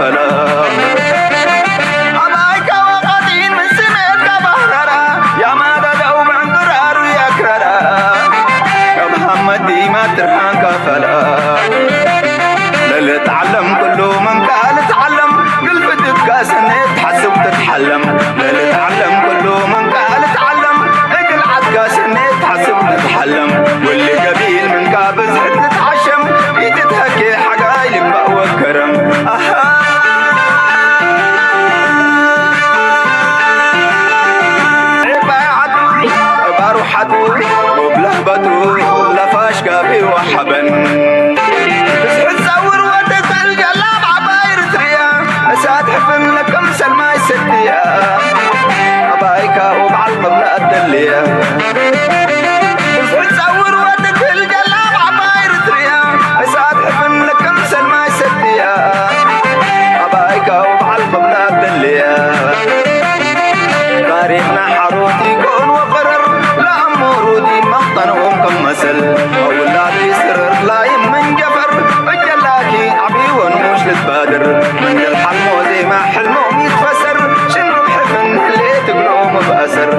كفلا أبايك وقتين من سميت كبهررا يا مدد أو بعنقرار يا كررا يا محمد ديما ترحان كفلا للتعلم كله من قال تعلم قلبتك كاسني تحسب تتحلم للتعلم كله من قال تعلم اقل عدقاسني تحسب تتحلم واللي قبيل من قابز تتعشم يتتهكي حقايل بقوى كرم بروحته وبلهبته لفاش قابي وحبن ساتحفن لكم سلماي ستيا أبايكا وبعلم بلا الدليا تصور ودك الجلاب عباير تريا ساتحفن لكم سلماي ستيا أبايكا وبعلم بلا الدليا تاريخنا حروتي كون وقرر لا أمورودي مقطنهم كم مثل أولادي سرر لا يمن جفر بجلاكي عبي ونوش لتبادر من الحلم وزي ما حلمهم يتفسر شنو بحفن اللي تقلوم بأسر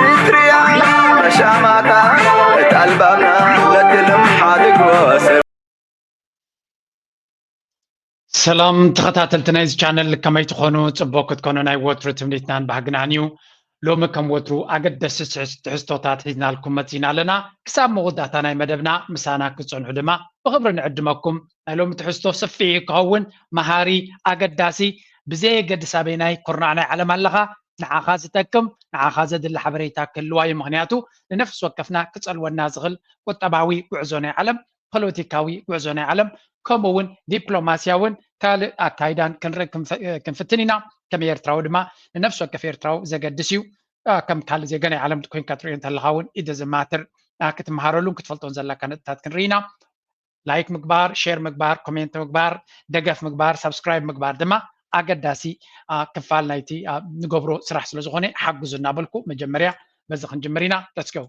ريتريا مشاماتا اتقلبنا لتلم حادق واسر سلام تخطاتلتنا إذا channel كما يتخونوا تبوك تكونوا ناي ووترو تمنيتنا بحقنانيو لوم كم وترو أجد دسس تحستوتات هنا لكم متينا لنا كسب موداتنا ناي مدبنا مسانا كتصون عدما بخبر نعدمكم لوم تحستو صفي كون مهاري أجد داسي بزي قد سابيناي كورنانا على ملغا نعاخازتكم نعاخازد اللي حبريتا كلواي مغنياتو لنفس وقفنا كتسأل والنازغل والطباوي وعزوني علم بوليتيكاوي وعزوني علم كمون دبلوماسياون كال أكايدان كنفتنينا كم يرتراو دما لنفس وقف يرتراو زقدسيو كم كال زيغاني علم تكوين كاترين تلغاون إذا زماتر كتمهارلون كتفلتون زلا كانت تاتكنرينا لايك مقبار شير مقبار كومنت مقبار دقف مقبار سبسكرايب مقبار دما أقداسي كفال نايتي نقبرو سرح سلوزغوني حقوزنا بلكو مجمريا بزخن جمرينا let's go.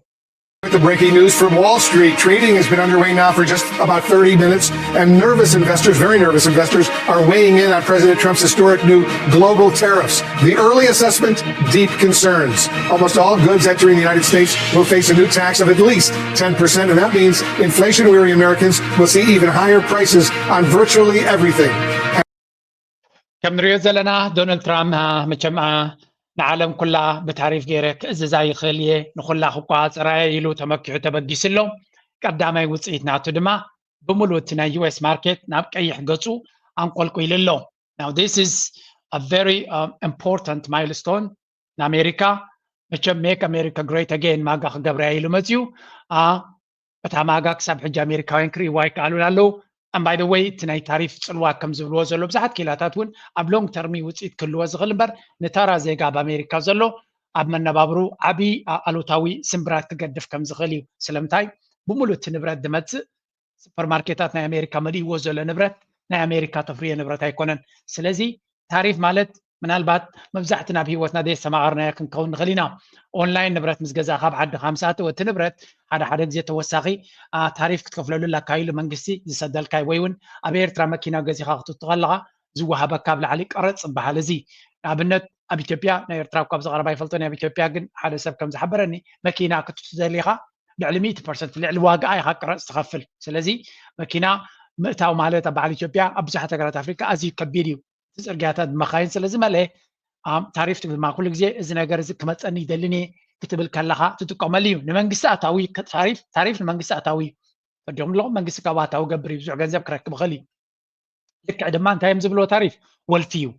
The breaking news from Wall Street. Trading has been underway now for just about 30 minutes, and nervous investors, very nervous investors, are weighing in on President Trump's historic new global tariffs. The early assessment, deep concerns. Almost all goods entering the United States will face a new tax of at least 10%, and that means inflation-weary Americans will see even higher prices on virtually everything. كم نريد لنا دونالد ترامب مجمع العالم كلها بتعريف غيرك ازاي خليه نخلها خقات رايلو تمكع تبقيسلو قدامي وصيتنا تدما بملوتنا يو اس ماركت نابقيح قصو انقلقو يللو. Now this is a very important milestone in America which make America great again ماغا خبرايلو متيو بتاماغا كسب حج امريكاوين كري واي قالوا لالو. And by the way تناي تعريف صلوا كم زبلوا زلو بزحت كيلاتاتون اب لونج ترمي وصيت كلوا زغلبر نتارا زيغا بامريكا زلو اب منبابرو ابي الوتاوي سمبرات تقدف كم زغليو سلمتاي بمولوت نبرات دمت سوبر ماركتات ناي امريكا مدي وزل نبرات ناي امريكا تفريه نبرات ايكونن سلازي تعريف مالت منالبات مبزحتنا بهيوتنا دي سماعرنا يكن كون غلينا اونلاين نبرات مزغزا خاب حد 5 وتنبرت هذا حدا زي توساخي تعريف كتكفلوا له كايلو منغستي زسدل كاي ويون ابير ترا ماكينا غزي خاطو تغلغا زوها بكاب علي قرص بحالزي ابنت ابي اثيوبيا نير ترا كاب زغربا يفلطوني ابي اثيوبيا كن حدا سب كم زحبرني ماكينا كتزليخا لعل 100% لعل واقع اي قرص تخفل سلازي ماكينا متاو مالت ابي اثيوبيا ابزح تغرات افريقيا ازي كبيريو تزرغاتا مخاين سلازي ماله تعريف ما كل غزي از نغير زي كمصني دلني كتبل كلها تتقمليو نمنغس اتاوي تعريف المنغس اتاوي فدوم لو منغس كباتاو غبري بزع غنزب كركب خلي لك عدما انت يمزبلو تعريف والفيو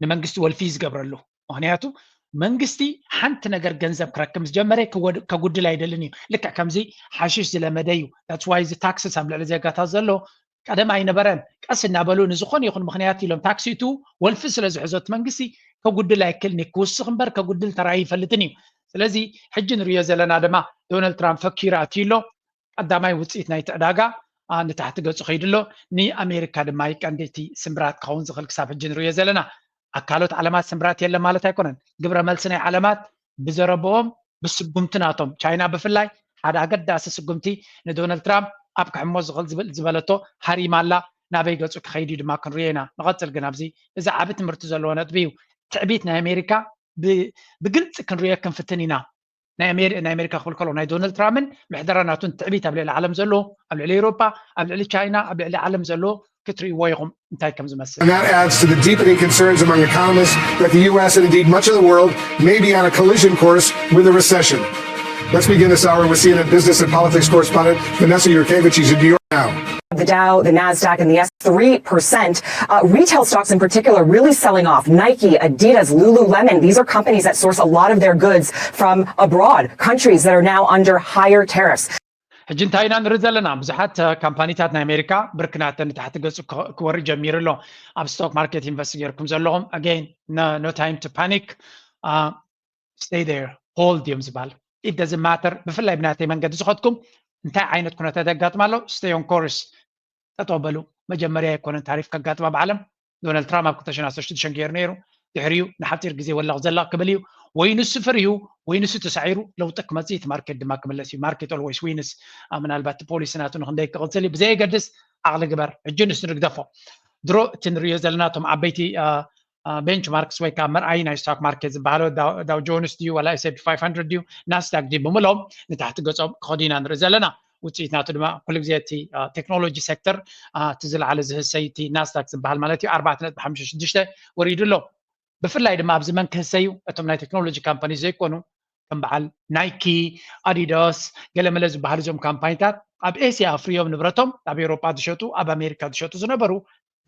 نمنغس والفيز غبرلو مهنياتو منغستي حنت نغر غنزب كركم جمره كغدل ايدلني لك كمزي حشيش زلمديو that's why the taxes am لزي غاتا زلو قدم اي نبرن قسنا بلو نزخون يخون مخنياتي لهم تاكسي تو والفسل زحزوت منغسي كغدل ايكلني كوسخ مبر كغدل تراي فلتني سلازي حجن ريا زلنا دما دونالد ترامب فكيراتيلو قداماي وصيت ناي تعداغا ان تحت ገጹ خيدلو ني امريكا دماي قندتي سمبرات كون زخل كساب حجن ريا زلنا اكالوت علامات سمبرات يله مالت ايكونن ግብረ መልስናይ علامات بزربهم بسبمتناتهم ቻይና بفلاي ሓደ ኣገዳሲ ስጉምቲ ንዶናልድ ትራምፕ ኣብ ክሕሞ ዝኽእል ዝበለቶ ሃሪማላ ናበይ ገጹ ክኸይድ ድማ ክንሪኦ ኢና ንቐፅል ግን ኣብዚ እዚ ዓብ ትምህርቲ ዘለዎ ነጥቢ እዩ ትዕቢት ናይ ኣሜሪካ ብግልፂ ክንሪኦ ክንፍትን ኢና ናይ ኣሜሪካ ክብል ከሎ ናይ ዶናልድ ትራምፕን ምሕደራናቱን ትዕቢት ኣብ ልዕሊ ዓለም ዘሎ ኣብ ልዕሊ ኤውሮፓ ኣብ ልዕሊ ቻይና ኣብ ልዕሊ ዓለም ዘሎ ክትርእይዎ ኢኹም እንታይ ከም ዝመስል And that adds to the deepening concerns among economists that the U.S. and indeed much of the world may be on a collision course with a recession. Let's begin this hour with CNN business and politics correspondent Vanessa Yurkevich. She's in New York now. The Dow, the NASDAQ, and the S 3%. Retail stocks in particular really selling off. Nike, Adidas, Lululemon. These are companies that source a lot of their goods from abroad, countries that are now under higher tariffs. ሕጂ እንታይ ኢና ንርኢ ዘለና ብዙሓት ካምፓኒታት ናይ ኣሜሪካ ብርክናተን ንታሕቲ ገፁ ክወርድ ጀሚሩ ኣሎ ኣብ ስቶክ ማርኬት ኢንቨስት ጌርኩም ዘለኹም ኣገይን ኖ ታይም ቱ ፓኒክ stay there hold እዮም ዝበሃል it doesn't matter ብፍላይ ብናተይ መንገዲ ዝኸድኩም እንታይ ዓይነት ኩነታት የጋጥም ኣሎ stay on course ተጠበሉ መጀመርያ ኣይኮነን ታሪፍ ከጋጥማ ብዓለም ዶናልድ ትራምፕ ኣብ 2016 ገይሩ ነይሩ ድሕሪኡ ንሓፂር ግዜ ወላቕ ዘላቕ ክብል እዩ ወይ ንሱ ፍርዩ ወይ ንሱ ተሳዒሩ ለውጢ ክመፅእ እቲ ማርኬት ድማ ክምለስ እዩ ማርኬት ኦልዌይስ ዊንስ ምናልባት ፖሊሲ ናቱ ንክንደይ ክቕፅል እዩ ብዘየገድስ ዓቕሊ ግበር ሕጂ ንሱ ንግደፎ ድሮ እቲ ንሪኦ ዘለና እቶም ዓበይቲ ቤንችማርክስ ወይ ከዓ መርኣይ ናይ ስቶክ ማርኬት ዝበሃሎ ዳው ጆንስ ድዩ ወላ S&P 500 ድዩ ናስዳክ ድዩ ብምሎም ንታሕቲ ገጾም ክኸዱ ኢና ንርኢ ዘለና ውፅኢት ናቱ ድማ ኩሉ ግዜ እቲ ቴክኖሎጂ ሴክተር እቲ ዝለዓለ ዝህሰይ እቲ ናስዳክ ዝበሃል ማለት እዩ 4.56 ወሪዱ ኣሎ ብፍላይ ድማ ኣብዚ መን ክህሰዩ እቶም ናይ ቴክኖሎጂ ካምፓኒ ዘይኮኑ ከም በዓል ናይኪ ኣዲዳስ ገለመለ ዝበሃሉ እዞም ካምፓኒታት ኣብ ኤስያ ኣፍርዮም ንብረቶም ኣብ ኤውሮጳ ዝሸጡ ኣብ ኣሜሪካ ዝሸጡ ዝነበሩ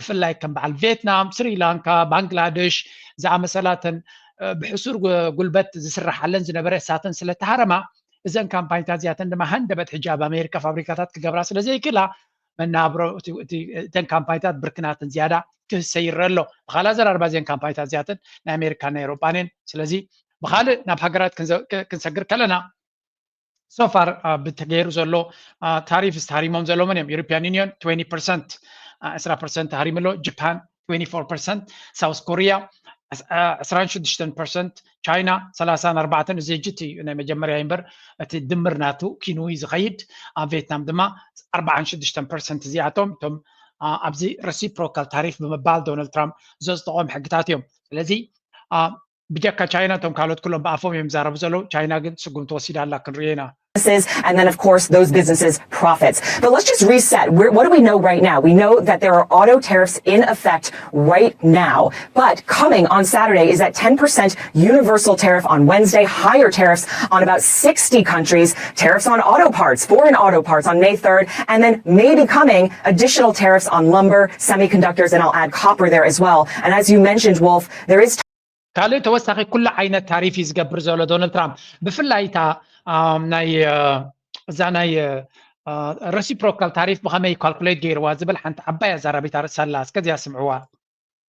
ብፍላይ ከም በዓል ቪየትናም ስሪላንካ ባንግላዴሽ ዝኣመሰላተን ብሕሱር ጉልበት ዝስራሓለን ዝነበረ እሳተን ስለተሃረማ እዘን ካምፓኒታት እዚኣተን ድማ ሃንደበት ሕጂ ኣብ ኣሜሪካ ፋብሪካታት ክገብራ ስለዘይክእላ መናብሮ እተን ካምፓኒታት ብርክናተን ዝያዳ ክህሰይ ይረአ ኣሎ ብኻልእ ኣዘራርባ እዚአን ካምፓኒታት እዚኣተን ናይ ኣሜሪካን ናይ ኤውሮጳን እየን ስለዚ ብኻልእ ናብ ሃገራት ክንሰግር ከለና ሶፋር ብተገይሩ ዘሎ ታሪፍ ዝተሃሪሞም ዘሎምን እዮም ዩሮፒያን ዩኒዮን 20% 10% ተሃሪሙ ኣሎ ጃፓን 24% ሳውስ ኮሪያ 26% ቻይና 34 እዚ ጅቲ ናይ መጀመርያ እምበር እቲ ድምር ናቱ ኪንዊ ዝኸይድ ኣብ ቪየትናም ድማ 46% እዚኣቶም እቶም ኣብዚ ረሲፕሮካል ታሪፍ ብምባል ዶናልድ ትራምፕ ዘፅድቖም ሕግታት እዮም ስለዚ ብጀካ ቻይና እቶም ካልኦት ኩሎም ብኣፎም እዮም ዛረቡ ዘለዉ ቻይና ግን ስጉም ተወሲዳ ኣላ ክንሪኦ ኢና And then, of course, those businesses' profits. But let's just reset. What do we know right now? We know that there are auto tariffs in effect right now. But coming on Saturday is that 10% universal tariff on Wednesday, higher tariffs on about 60 countries, tariffs on auto parts, foreign auto parts on May 3rd, and then maybe coming additional tariffs on lumber, semiconductors, and I'll add copper there as well. And as you mentioned, Wolf, there is ካልእ ተወሳኺ ኩሉ ዓይነት ታሪፍ እዩ ዝገብር ዘሎ ዶናልድ ትራምፕ ብፍላይ እታ ናይ እዛ ናይ ረሲፕሮካል ታሪፍ ብኸመይ ካልኩሌት ገይርዋ ዝብል ሓንቲ ዓባይ ኣዛራቢት ኣርእሳላ እስከዚያ ስምዕዋ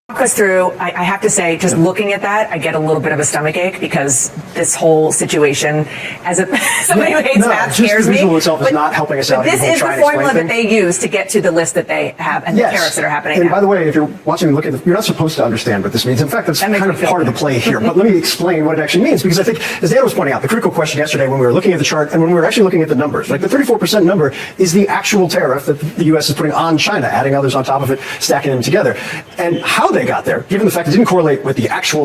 Walk us through. I have to say, just looking at that, I get a little bit of a stomach ache because this whole situation, as somebody who hates math, scares me. The visual itself is not helping us out. But this is the formula that they use to get to the list that they have and the tariffs that are happening and now. by the way, if you're watching and looking, you're not supposed to understand what this means. In fact, that's kind of part of the play here. But let me explain what it actually means, because I think, as Dan was pointing out, the critical question yesterday when we were looking at the chart and when we were actually looking at the numbers, like the 34% number is the actual tariff that the U.S. is putting on China, adding others on top of it, stacking them together. And how they got there, given the fact it didn't correlate with the actual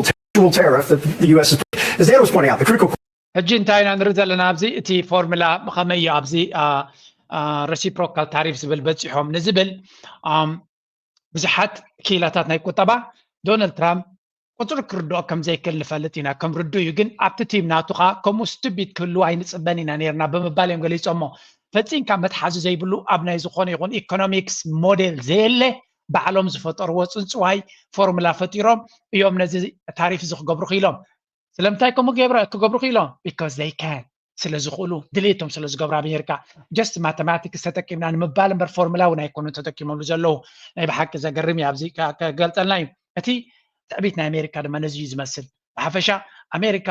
tariff that the U.S. is putting, as Dan was pointing out, the critical ሕጂ እንታይ ኢና ንርኢ ዘለና ኣብዚ እቲ ፎርሙላ ብኸመይ ኣብዚ ረሲፕሮካል ታሪፍ ዝብል በፂሖም ንዝብል ብዙሓት ኪላታት ናይ ቁጠባ ዶናልድ ትራምፕ ቁፅሪ ክርድኦ ከም ዘይክእል ንፈልጥ ኢና ከም ርዱ እዩ ግን ኣብቲ ቲም ናቱ ኸ ከምኡ ስቱቢድ ክህልው ኣይንፅበን ኢና ነርና ብምባል እዮም ገሊፆሞ ፈፂምካ መትሓዚ ዘይብሉ ኣብ ናይ ዝኾነ ይኹን ኢኮኖሚክስ ሞዴል ዘየለ ባዕሎም ዝፈጠርዎ ፅንፅዋይ ፎርሙላ ፈጢሮም እዮም ነዚ ታሪፍ እዚ ክገብሩ ክኢሎም ስለምንታይ ከምኡ ክገብሩ ክኢሎም ቢካዝ ዘይ ካን ስለ ዝኽእሉ ድሌቶም ስለ ዝገብሩ ኣሜሪካ ጀስት ማተማቲክስ ተጠቂምና ንምባል እምበር ፎርሙላ እውን ኣይኮኑን ተጠቂሞምሉ ዘለዉ ናይ ብሓቂ ዘገርም እዩ ኣብዚ ከገልፀልና እዩ እቲ ትዕቢት ናይ ኣሜሪካ ድማ ነዚ እዩ ዝመስል ብሓፈሻ ኣሜሪካ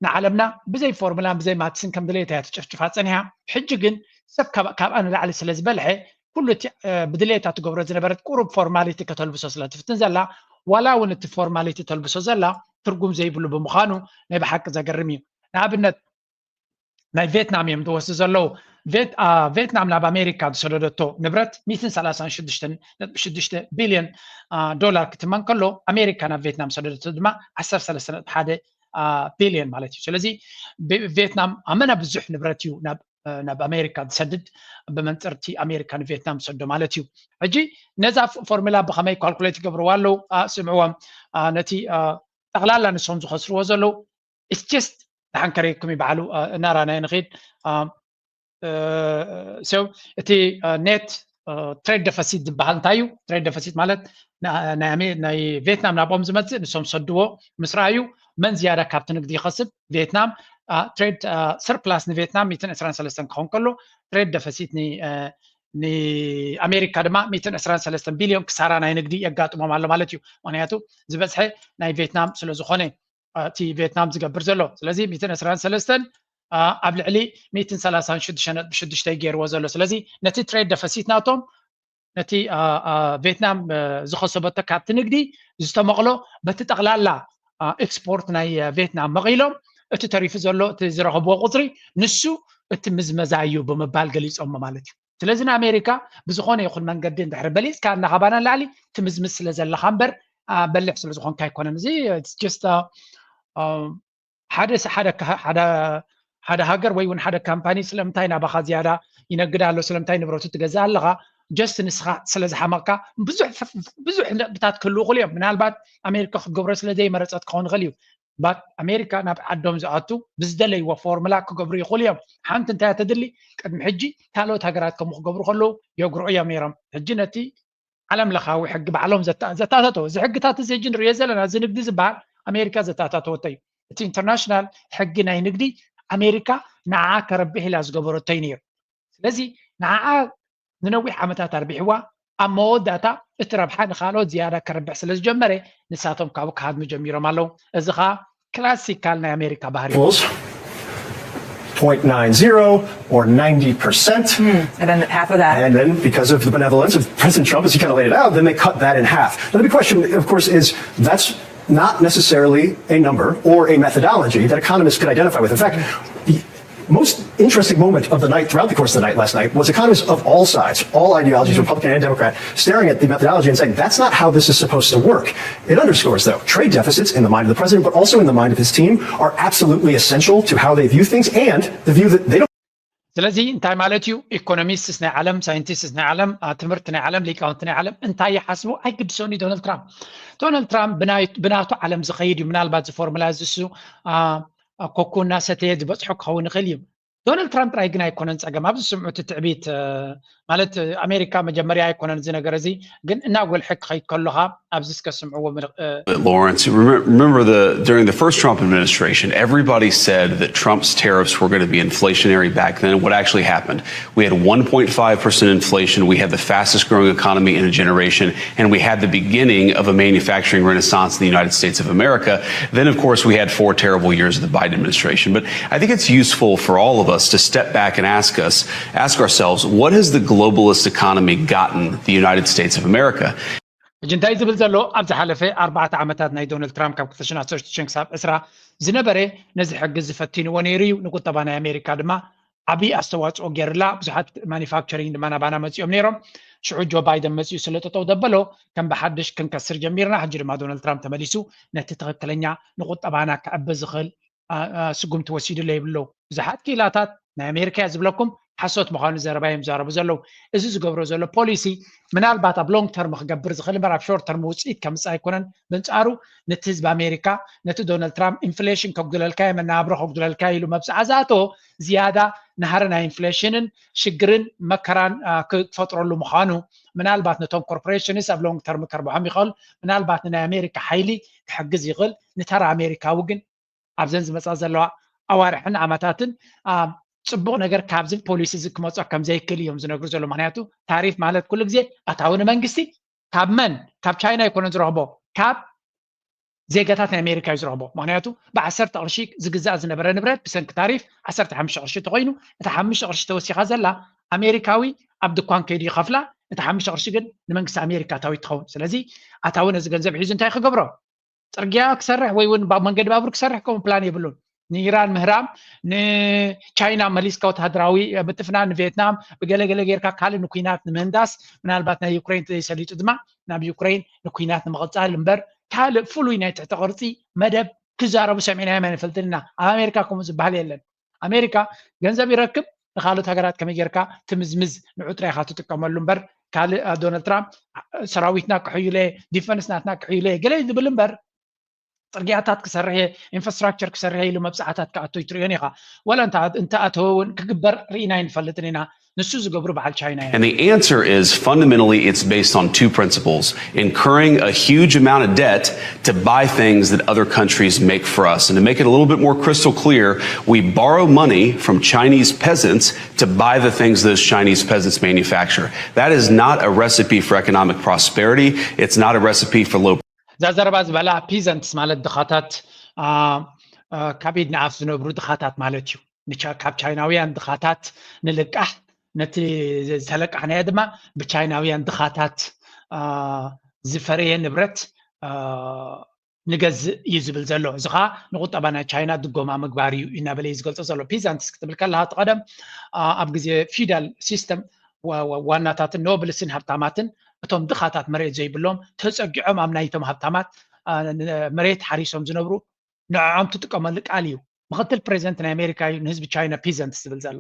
ንዓለምና ብዘይ ፎርሙላን ብዘይ ማትስን ከም ድሌታ እያ ትጭፍጭፋ ፀኒሓ ሕጂ ግን ሰብ ካብኣ ንላዕሊ ስለ ዝበልሐ ኩሉ እቲ ብድሌታ ትገብሮ ዝነበረት ቁሩብ ፎርማሊቲ ከተልብሶ ስለትፍትን ዘላ ዋላ እውን እቲ ፎርማሊቲ ተልብሶ ዘላ ትርጉም ዘይብሉ ብምዃኑ ናይ ብሓቂ ዘገርም እዩ ንኣብነት ናይ ቪየትናም እዮም ዝወስዱ ዘለው ቪየትናም ናብ ኣሜሪካ ዝሰደደቶ ንብረት 136.6 ቢልዮን ዶላር ክትመን ከሎ ኣሜሪካ ናብ ቪየትናም ሰደደቶ ድማ 13.1 ቢልዮን ማለት እዩ ስለዚ ቪየትናም ኣመና ብዙሕ ንብረት እዩ ናብ ኣሜሪካ ዝሰድድ ብመንፅርቲ ኣሜሪካ ንቪየትናም ዝሰዶ ማለት እዩ ሕጂ ነዛ ፎርሙላ ብከመይ ካልኩሌት ይገብርዋ ኣለው ስምዕዎም ነቲ ጠቕላላ ንሶም ዝኸስርዎ ዘለው it's just ተሓንከረይኩም ይበዓሉ እናራናይ ንኸይድ so እቲ ኔት ትሬድ ደፊሲት ዝበሃል እንታይ እዩ ትሬድ ደፊሲት ማለት ናይ ቪየትናም ናብኦም ዝመፅእ ንሶም ሰድዎ ምስ ረኣዩ መን ዝያዳ ካብቲ ንግዲ ይኸስብ ቪየትናም ትሬድ ሰርፕላስ ንቪየትናም 123 ክኸውን ከሎ ትሬድ ደፊሲት ንኣሜሪካ ድማ 123 ቢልዮን ክሳራ ናይ ንግዲ የጋጥሞም ኣሎ ማለት እዩ ምክንያቱ ዝበዝሐ ናይ ቪየትናም ስለ ዝኾነ እቲ ቪየትናም ዝገብር ዘሎ ስለዚ 123 ኣብ ልዕሊ 136.6 ገይርዎ ዘሎ ስለዚ ነቲ ትሬድ ደፊሲት ናቶም ነቲ ቪየትናም ዝኸሰበቶ ካብቲ ንግዲ ዝተመቕሎ በቲ ጠቕላላ ኤክስፖርት ናይ ቪየትናም መቒሎም እቲ ተሪፉ ዘሎ እቲ ዝረኸብዎ ቁፅሪ ንሱ እቲ ምዝመዛ እዩ ብምባል ገሊፆም ማለት እዩ ስለዚ ንኣሜሪካ ብዝኾነ ይኹን መንገዲ እንድሕር በሊፅካ እናኸባና ላዕሊ ትምዝምዝ ስለ ዘለካ እምበር በልሕ ስለ ዝኾንካ ኣይኮነን እዚ ጀስት ሓደ ሃገር ወይ እውን ሓደ ካምፓኒ ስለምንታይ ናባኻ ዝያዳ ይነግድ ኣሎ ስለምንታይ ንብረቱ ትገዛእ ኣለኻ ጀስት ንስኻ ስለ ዝሓመቕካ ብዙሕ ነጥብታት ክህልው ይኽእሉ እዮም ምናልባት ኣሜሪካ ክገብሮ ስለዘይመረፀት ክኸውን ይኽእል እዩ ባት ኣሜሪካ ናብ ዓዶም ዝኣቱ ብዝደለይዎ ፎርሙላ ክገብሩ ይኽእሉ እዮም ሓንቲ እንታይ ተድሊ ቅድሚ ሕጂ ካልኦት ሃገራት ከምኡ ክገብሩ ከለዉ የግርዑ እዮም ነይሮም ሕጂ ነቲ ዓለም ለኻዊ ሕጊ ባዕሎም ዘታተቶ እዚ ሕግታት እዚ ሕጂ ንሪኦ ዘለና እዚ ንግዲ ዝበሃል ኣሜሪካ ዘታተተወቶ እዩ እቲ ኢንተርናሽናል ሕጊ ናይ ንግዲ ኣሜሪካ ንዓዓ ከረቢሕ ኢላ ዝገበረቶ እዩ ነይሩ ስለዚ ንዓዓ ንነዊሕ ዓመታት ኣርቢሕዋ ኣብ መወዳእታ እቲ ረብሓ ንካልኦት ዝያዳ ከረቢሕ ስለ ዝጀመረ ንሳቶም ካብኡ ክሃድሙ ጀሚሮም ኣለው እዚ ከዓ ክላሲካል ናይ ኣሜሪካ ባህሪ 0.90 or 90%. And then half of that. And then because of the benevolence of President Trump, as he kind of laid it out, then they cut that in half. Now the big question, of course, is that's not necessarily a number or a methodology that economists could identify with. In fact, the most interesting moment of the night, throughout the course of the night last night, was economists of all sides, all ideologies, Republican and Democrat, staring at the methodology and saying, that's not how this is supposed to work. It underscores, though, trade deficits in the mind of the president, but also in the mind of his team, are absolutely essential to how they view things and the view that they don't. ስለዚ እንታይ ማለት እዩ ኢኮኖሚስትስ ናይ ዓለም ሳይንቲስትስ ናይ ዓለም ትምህርቲ ናይ ዓለም ሊቃውንቲ ናይ ዓለም እንታይ ይሓስቡ ኣይግድሶኒ ዶናልድ ትራምፕ ብናቱ ዓለም ዝኸይድ እዩ ምናልባት ዝፎርሙላ ዝሱ ኮኩና ሰተየ ዝበፅሑ ክኸውን ይኽእል እዩ ዶናልድ ትራምፕ ጥራይ ግን ኣይኮነን ፀገም ኣብዚ ስምዑት ትዕቢት ማለት ኣሜሪካ መጀመርያ ኣይኮነን እዚ ነገር እዚ ግን እናጎልሐ ክኸይድ ከለኻ ኣብዚ እስከስምዕዎ Lawrence, remember during the first Trump administration, everybody said that Trump's tariffs were going to be inflationary back then. What actually happened? We had 1.5% inflation. We had the fastest growing economy in a generation, and we had the beginning of a manufacturing renaissance in the United States of America. Then, of course, we had 4 terrible years of the Biden administration. But I think it's useful for all of us to step back and ask ourselves, what has the globalist economy gotten the United States of America? እንታይ ዝብል ዘሎ ኣብ ዝሓለፈ 4 ዓመታት ናይ ዶናልድ ትራምፕ ካብ 2019 ክሳብ 20 ዝነበረ ነዚ ሕጊ ዝፈትንዎ ነይሩ እዩ ንቁጠባ ናይ ኣሜሪካ ድማ ዓብዪ ኣስተዋፅኦ ገይርላ ብዙሓት ማኒፋክቸሪንግ ድማ ናባና መፂኦም ነይሮም ሽዑ ጆ ባይደን መፂኡ ስለ ጠጠው ደበሎ ከም ብሓድሽ ክንከስር ጀሚርና ሕጂ ድማ ዶናልድ ትራምፕ ተመሊሱ ነቲ ትክክለኛ ንቁጠባና ክዕቢ ዝኽእል ስጉምቲ ወሲዱለ ይብሎ ብዙሓት ኪላታት ናይ ኣሜሪካ እያ ዝብለኩም ሓሶት ምዃኑ ዘረባ እዮም ዛረቡ ዘለው እዚ ዝገብሮ ዘሎ ፖሊሲ ምናልባት ኣብ ሎንግ ተርም ክገብር ዝኽእል እምበር ኣብ ሾርት ተርም ውፅኢት ከምፅእ ኣይኮነን ብንፃሩ ነቲ ህዝቢ ኣሜሪካ ነቲ ዶናልድ ትራምፕ ኢንፍሌሽን ከጉድለልካ መናብሮ ከጉድለልካ ኢሉ መብፅዓ ዝኣቶ ዝያዳ ናሃረ ናይ ኢንፍሌሽንን ሽግርን መከራን ክፈጥረሉ ምዃኑ ምናልባት ነቶም ኮርፖሬሽንስ ኣብ ሎንግ ተርም ከርብሖም ይኽእል ምናልባት ንናይ ኣሜሪካ ሓይሊ ክሕግዝ ይኽእል ንተራ ኣሜሪካዊ ግን ኣብዘን ዝመፃ ዘለዋ ኣዋርሕን ዓመታትን ጽቡቕ ነገር ካብዚ ፖሊሲ ዝክመጾ ከም ዘይክእል እዮም ዝነግሩ ዘሎ ምክንያቱ ታሪፍ ማለት ኩሉ ግዜ ኣታዊ ንመንግስቲ ካብ መን ካብ ቻይና ይኮነን ዝረኽቦ ካብ ዜጋታት ናይ ኣሜሪካ እዩ ዝረኽቦ ምክንያቱ ብ10 ቅርሺ ዝግዛእ ዝነበረ ንብረት ብሰንኪ ታሪፍ 15 ቅርሺ ተኮይኑ እቲ 5 ቅርሺ ተወሲኻ ዘላ ኣሜሪካዊ ኣብ ድኳን ከይዱ ይኸፍላ እቲ 5 ቅርሺ ግን ንመንግስቲ ኣሜሪካ ኣታዊ ትኸውን ስለዚ ኣታዊ ነዚ ገንዘብ ሒዙ እንታይ ክገብሮ ፅርግያ ክሰርሕ ወይ እውን መንገዲ ባቡር ክሰርሕ ከምኡ ፕላን የብሉን نيران مهرام نتشاينا ماليسكا وتهدراوي بتفنا نفيتنام بقلقل غيركا كالي نكوينات نمهنداس من الباتنا يوكرين تيساليتو دما ناب يوكرين نكوينات نمغطال المبر كالي فلو ينايت تعتقرتي مدب كزارو سمعنا ما نفلتلنا امريكا كوم زبال يلن امريكا ገንዘብ ይረክብ ለካሉት ሀገራት ከመጌርካ ትምዝምዝ ንዑትራ ይኻቱ ተቀመሉ እምበር ካልእ ዶናልድ ትራምፕ ሰራዊትና ክሕዩለ ዲፈንስናትና ክሕዩለ ገለ ዝብል እምበር ፅርግያታት ክሰርሕ ኢንፍራስትራክቸር ክሰርሕ ኢሉ መብፃዕታት ከኣቶ ይትርዮን ኢኻ ወላ እንተ ኣተወውን ክግበር ርኢና ይንፈልጥን ኢና ንሱ ዝገብሩ በዓል ቻይና And the answer is fundamentally it's based on two principles: incurring a huge amount of debt to buy things that other countries make for us. And to make it a little bit more crystal clear, we borrow money from Chinese peasants to buy the things those Chinese peasants manufacture. That is not a recipe for economic prosperity. It's not a recipe for low ዛዘረባ ዝበላ ፒዘንትስ ማለት ድኻታት ካቢድ ንኣፍ ዝነብሩ ድኻታት ማለት እዩ ካብ ቻይናውያን ድኻታት ንልቃሕ ነቲ ዝተለቃሕናዮ ድማ ብቻይናውያን ድኻታት ዝፈረየ ንብረት ንገዝእ እዩ ዝብል ዘሎ እዚ ከዓ ንቁጠባ ናይ ቻይና ድጎማ ምግባር እዩ እናበለ እዩ ዝገልፆ ዘሎ ፒዘንትስ ክትብል ከለካ ትቐደም ኣብ ግዜ ፊውዳል ሲስተም ዋናታትን ኖብልስን ሃብታማትን እቶም ድኻታት መሬት ዘይብሎም ተፀጊዖም ኣብ ናይቶም ሃብታማት መሬት ሓሪሶም ዝነብሩ ንዕዖም ትጥቀመሉ ቃል እዩ ምክትል ፕሬዚደንት ናይ ኣሜሪካ እዩ ንህዝቢ ቻይና ፒዘንትስ ዝብል ዘሎ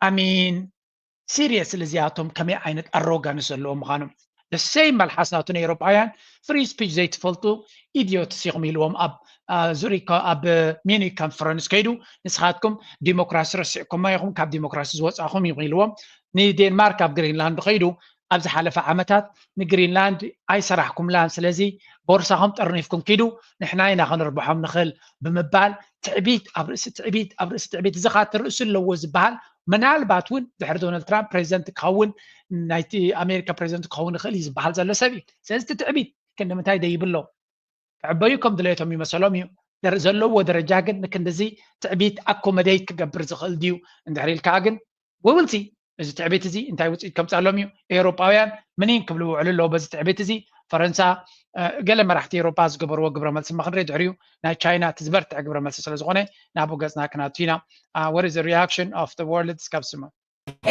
ኣሚን ሲሪየስ እዚኣቶም ከመይ ዓይነት ኣሮጋንስ ዘለዎም ምዃኖም ደሰይ መልሓስናቱ ንኤውሮጳውያን ፍሪ ስፒች ዘይትፈልጡ ኢድዮትስ ኢኹም ኢልዎም ኣብ ዙሪክ ኣብ ሚኒክ ኮንፈረንስ ከይዱ ንስኻትኩም ዲሞክራሲ ረሲዕኩማ ኢኹም ካብ ዲሞክራሲ ዝወፃኹም ኢልዎም ንዴንማርክ ኣብ ግሪንላንድ ከይዱ ኣብ ዝሓለፈ ዓመታት ንግሪንላንድ ኣይሰራሕኩምላን ስለዚ ቦርሳኹም ጠርኒፍኩም ኪዱ ንሕና ኢና ክንርብሖም ንኽእል ብምባል ትዕቢት ኣብ ርእሲ ትዕቢት ኣብ ርእሲ ትዕቢት እዚ ካ ትርእሱ ኣለዎ ዝበሃል ምናልባት እውን ድሕሪ ዶናልድ ትራምፕ ፕሬዚደንት ክኸውን ናይቲ ኣሜሪካ ፕሬዚደንት ክኸውን ይኽእል እዩ ዝበሃል ዘሎ ሰብ እዩ ስለዚ እቲ ትዕቢት ክንምንታይ ደይብሎ ክዕበዩ ከም ድሌቶም ይመሰሎም እዩ ዘለዎ ደረጃ ግን ንክንደዚ ትዕቢት ኣኮመዴት ክገብር ዝኽእል ድዩ እንድሕሪ ኢልካ ግን ውብልቲ እዚ ትዕቢት እዚ እንታይ ውፅኢት ከምፃሎም እዩ ኤውሮጳውያን ምንን ክብሉ ውዕሉ ኣለዎ በዚ ትዕቢት እዚ ፈረንሳ ገለ መራሕቲ ኤውሮጳ ዝገበርዎ ግብረ መልሲ መክንሪኢ ድሕሪኡ ናይ ቻይና እቲ ዝበርትዕ ግብረ መልሲ ስለ ዝኾነ ናብኡ ገፅና ክናቱ ኢና what is the reaction of the world customer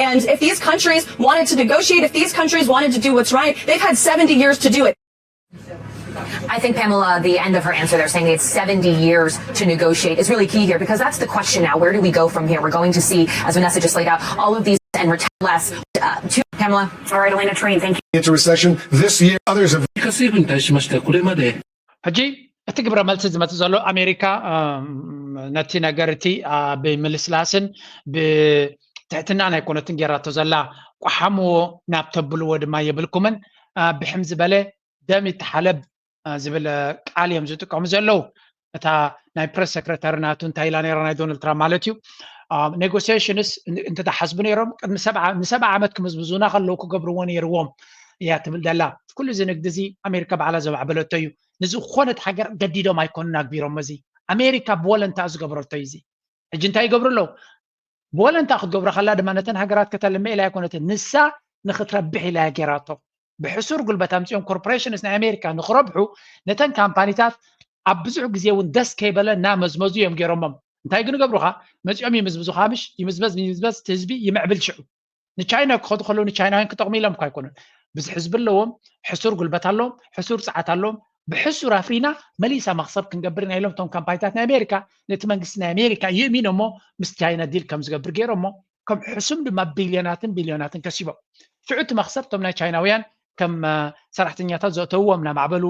And if these countries wanted to negotiate, if these countries wanted to do what's right, they've had 70 years to do it. I think, Pamela, the end of her answer there saying it's 70 years to negotiate is really key here because that's the question now. Where do we go from here? We're going to see, as Vanessa just laid out, all of these and retire less. To Pamela. All right, Elena Trine, thank you. Into recession this year, others have. ሕጂ እቲ ግብረ መልሲ ዝመፅ ዘሎ ኣሜሪካ ነቲ ነገርቲ ብምልስላስን ብትሕትናን ኣይኮነትን ጌራቶ ዘላ ቋሓምዎ ናብ ተብልዎ ድማ የብልኩምን ብሕም ዝበለ ደም ይተሓለብ ዝብል ቃል እዮም ዝጥቀሙ ዘለው እታ ናይ ፕሬስ ሰክረታሪ ናቱ እንታይ ኢላ ነይራ ናይ ዶናልድ ትራምፕ ማለት እዩ ኔጎሲዬሽንስ እንተተሓስቡ ነይሮም ቅድሚ ንሰብዓ ዓመት ክምዝብዙና ከለዉ ክገብርዎ ነይርዎም እያ ትብል ዘላ ኩሉ እዚ ንግዲ እዚ ኣሜሪካ ባዕላ ዘባዕበለቶ እዩ ንዝኾነት ሃገር ገዲዶም ኣይኮኑን ኣግቢሮም እዚ ኣሜሪካ ብወለንታ ዝገብረቶ እዩ እዚ ሕጂ እንታይ ይገብሩ ኣለዉ ብወለንታ ክትገብሮ ከላ ድማ ነተን ሃገራት ከተልምዕ ኢላ ኣይኮነትን ንሳ ንክትረብሕ ኢላ ጌራቶ ብሕሱር ጉልበት ኣምፅኦም ኮርፖሬሽንስ ናይ ኣሜሪካ ንክረብሑ ነተን ካምፓኒታት ኣብ ብዙሕ ግዜ እውን ደስ ከይበለና መዝመዙ እዮም ገይሮሞም እንታይ ግን ገብሩኻ መፂኦም ይምዝብዙ ካምሽ ይምዝበዝ እቲ ህዝቢ ይምዕብል ሽዑ ንቻይና ክኸዱ ከለዉ ንቻይናውያን ክጠቕሙ ኢሎም እኳ ኣይኮኑን ብዙሕ ህዝቢ ኣለዎም ሕሱር ጉልበት ኣለዎም ሕሱር ፀዓት ኣለዎም ብሕሱር ኣፍሪና መሊሳ መክሰብ ክንገብር ኢና ኢሎም እቶም ካምፓኒታት ናይ ኣሜሪካ ነቲ መንግስቲ ናይ ኣሜሪካ ይእሚኖ እሞ ምስ ቻይና ዲል ከም ዝገብር ገይሮሞ ከም ሕሱም ድማ ቢልዮናትን ከሲቦም ሽዑ እቲ መክሰብ እቶም ናይ ቻይናውያን ከም ሰራሕተኛታት ዘእተውዎም ናማዕበሉ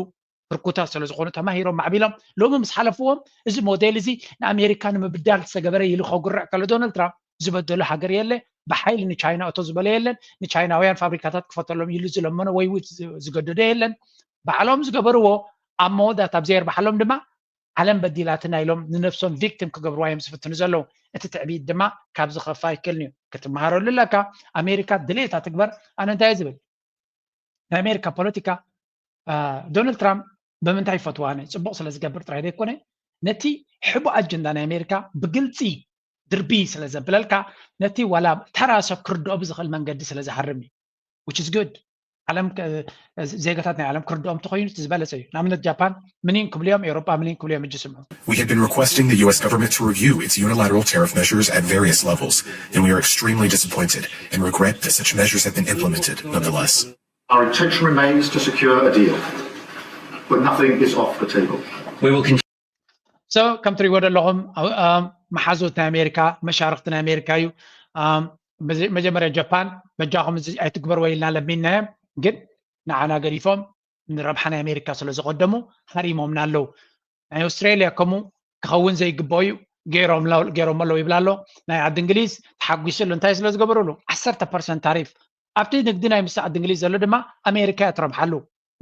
ፍርኩታት ስለ ዝኾኑ ተማሂሮም ማዕቢሎም ሎሚ ምስ ሓለፍዎም እዚ ሞዴል እዚ ንኣሜሪካ ንምብዳል ዝተገበረ ኢሉ ከጉርዕ ከሎ ዶናልድ ትራምፕ ዝበደሉ ሃገር የለ ብሓይሊ ንቻይና እቶ ዝበለ የለን ንቻይናውያን ፋብሪካታት ክፈተሎም ኢሉ ዝለመኖ ወይ ዝገደዶ የለን ባዕሎም ዝገበርዎ ኣብ መወዳት ኣብ ዘይርባሓሎም ድማ ዓለም በዲላትና ኢሎም ንነፍሶም ቪክቲም ክገብርዋ እዮም ዝፍትኑ ዘለዉ እቲ ትዕቢት ድማ ካብ ዝኸፋ ይክእልኒ እዩ ክትመሃረሉ ኣለካ ኣሜሪካ ድሌታ ትግበር ኣነ እንታይ ዝብል ናይ ኣሜሪካ ፖለቲካ ዶናልድ ትራምፕ ብምንታይ ፈትዋነ ፅቡቅ ስለ ዝገብር ጥራይ ዘይኮነ ነቲ ሕቡእ ኣጀንዳ ናይ ኣሜሪካ ብግልፂ ድርቢ ስለ ዘብለልካ ነቲ ዋላ ተራ ሰብ ክርድኦ ብዝኽእል መንገዲ ስለ ዝሃርም እዩ which is good ዓለም ዜጋታትና ዓለም ክርድኦም ተኮይኑ ዝበለፀ እዩ ንኣብነት ጃፓን ምንን ክብልዮም ኤውሮጳ ምንን ክብልዮም እጅ ስምዑ We have been requesting the U.S. government to review its unilateral tariff measures at various levels, and we are extremely disappointed and regret that such measures have been implemented nonetheless. Our intention remains to secure a deal, but nothing is off the table. We will continue. So ከም ትሪእዎ ዘለኹም መሓዙት ናይ ኣሜሪካ መሻርክቲ ናይ ኣሜሪካ እዩ መጀመርያ ጃፓን በጃኹም እዚ ኣይትግበርዎ ኢልና ለሚናዮም ግን ንዓና ገሪፎም ንረብሓ ናይ ኣሜሪካ ስለ ዝቀደሙ ሃሪሞምና ኣለው ናይ ኣውስትራልያ ከምኡ ክኸውን ዘይግብኦ እዩ ገይሮም ኣለው ይብላ ኣሎ ናይ ዓዲ እንግሊዝ ተሓጒሱሉ እንታይ ስለ ዝገበሩሉ 10% ታሪፍ ኣብቲ ንግዲ ናይ ምስ ዓዲ እንግሊዝ ዘሎ ድማ ኣሜሪካ እያ ትረብሓሉ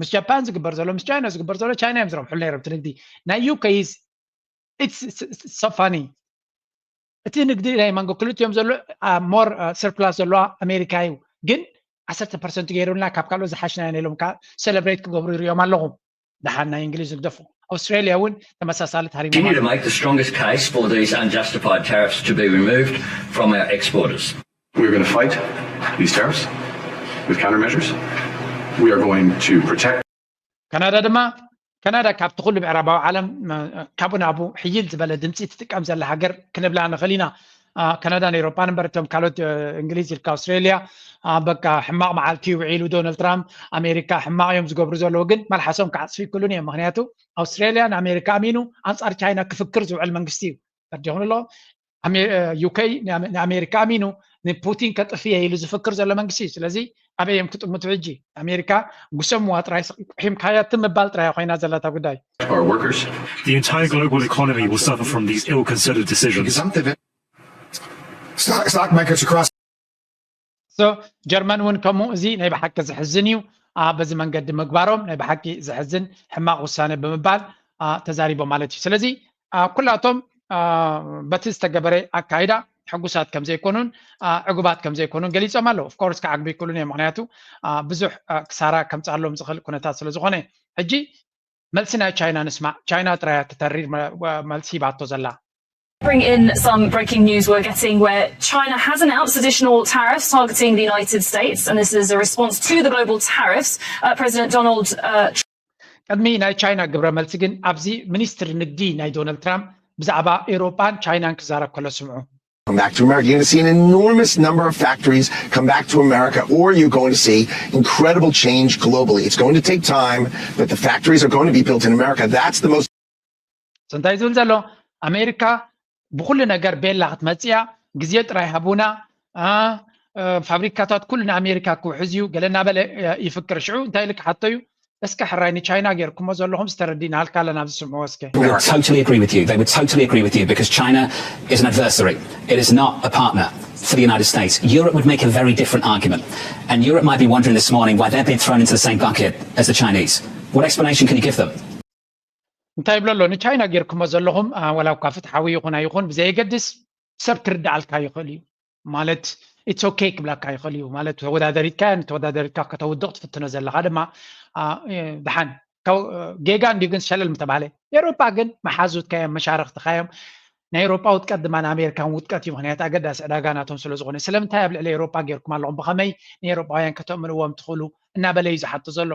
ምስ ጃፓን ዝግበር ዘሎ ምስ ቻይና ዝግበር ዘሎ ቻይና እዮም ዝረብሕሉ ነይሮም እቲ ንግዲ ናይ ዩኬይስ it's so funny እቲ ንግዲ ናይ ማንጎ ክልቲኦም ዘሎ ሞር ሰርፕላስ ዘሎ ኣሜሪካ እዩ ግን 10% ገይሩልና ካብ ካልኦ ዝሓሽና ነይሎም ካ ሴሌብሬት ክገብሩ ይርዮም ኣለኹም ድሓን ናይ እንግሊዝ ዝግደፉ ኣውስትራልያ እውን ተመሳሳሊ ታሪፍ Continue to make the strongest case for these unjustified tariffs to be removed from our exporters. We're going to fight these tariffs with countermeasures. We are going to protect. ካናዳ ካብቲ ኩሉ ምዕራባዊ ዓለም ካብኡ ናብኡ ሕይል ዝበለ ድምፂ ትጥቀም ዘላ ሃገር ክንብላ ንኽእል ኢና ካናዳን ኤውሮፓን እምበረቶም ካልኦት እንግሊዝ ኢልካ ኣውስትራልያ በቃ ሕማቕ መዓልቲ ውዒሉ ዶናልድ ትራምፕ ኣሜሪካ ሕማቕ እዮም ዝገብሩ ዘለዉ ግን መልሓሶም ክዓፅፉ ይክእሉን እዮም ምክንያቱ ኣውስትራልያ ንኣሜሪካ ኣሚኑ ኣንፃር ቻይና ክፍክር ዝውዕል መንግስቲ እዩ ተርዲኹን ኣሎ ዩኬ ንኣሜሪካ ኣሚኑ ንፑቲን ከጥፍየ ኢሉ ዝፍክር ዘሎ መንግስቲ እዩ ስለዚ ኣበዮም ክጥምቱ ሕጂ ኣሜሪካ ጉሰምዋ ጥራይ ሒምካያ ትምባል ጥራይ ኮይና ዘላታ ጉዳይ Our workers. The entire global economy will suffer from these ill-considered decisions. Stock markets across. So ጀርመን እውን ከምኡ እዚ ናይ ብሓቂ ዝሕዝን እዩ በዚ መንገዲ ምግባሮም ናይ ብሓቂ ዝሕዝን ሕማቕ ውሳነ ብምባል ተዛሪቦም ማለት እዩ ስለዚ ኩላቶም በቲ ዝተገበረ ኣካይዳ ሕጉሳት ከም ዘይኮኑን ዕጉባት ከም ዘይኮኑን ገሊፆም ኣለዉ ኦፍኮርስ ከዓግቢ ይክእሉን እዮም ምክንያቱ ብዙሕ ክሳራ ከምፃሎም ዝኽእል ኩነታት ስለ ዝኾነ ሕጂ መልሲ ናይ ቻይና ንስማዕ ቻይና ጥራያ ትተሪር መልሲ ሂባቶ ዘላ Bring in some breaking news we're getting where China has announced additional tariffs targeting the United States, and this is a response to the global tariffs. President Donald ቅድሚ ናይ ቻይና ግብረ መልሲ ግን ኣብዚ ሚኒስትር ንግዲ ናይ ዶናልድ ትራምፕ ብዛዕባ ኤውሮፓን ቻይናን ክዛረብ ከሎ ስምዑ Come back to America. You're going to see an enormous number of factories come back to America, or you're going to see incredible change globally. It's going to take time, but the factories are going to be built in America. That's the most. ስንታይ ዝብል ዘሎ ኣሜሪካ ብኩሉ ነገር ቤላ ክትመፅያ ግዜ ጥራይ ሃቡና ፋብሪካታት ኩሉ ንኣሜሪካ ክውሕዝ እዩ ገለና በለ ይፍክር ሽዑ እንታይ ኢልክ ሓቶ እዩ እስከ ሕራይ ንቻይና ጌርኩሞ ዘለኹም ዝተረዲና ሃልካለ ናብ ዝስምዑ እስከ We would totally agree with you. They would totally agree with you because China is an adversary. It is not a partner for the United States. Europe would make a very different argument. And Europe might be wondering this morning why they're being thrown into the same bucket as the Chinese. What explanation can you give them? እንታይ ይብሎ ኣሎ ንቻይና ጌርኩሞ ዘለኹም ወላ እኳ ፍትሓዊ ይኹን ኣይኹን ብዘየገድስ ሰብ ክርዳኣልካ ይኽእል እዩ ማለት ኢትስ ኦኬ ክብላካ ይኽእል እዩ ማለት ተወዳደሪትካ ተወዳደሪትካ ከተውድቕ ትፍትኖ ዘለካ ድማ ድሓን ጌጋ እንዲሁ ግን ሸለል ምተባሃለ ኤውሮፓ ግን መሓዙትካዮም መሻርክትካዮም ናይ ኤውሮፓ ውጥቀት ድማ ንኣሜሪካን ውጥቀት እዩ ምክንያት ኣገዳሲ ዕዳጋ ናቶም ስለ ዝኾነ ስለምንታይ ኣብ ልዕሊ ኤውሮፓ ጌርኩም ኣለኹም ብኸመይ ንኤውሮፓውያን ከተእምንዎም ትኽእሉ እናበለ እዩ ዝሓቶ ዘሎ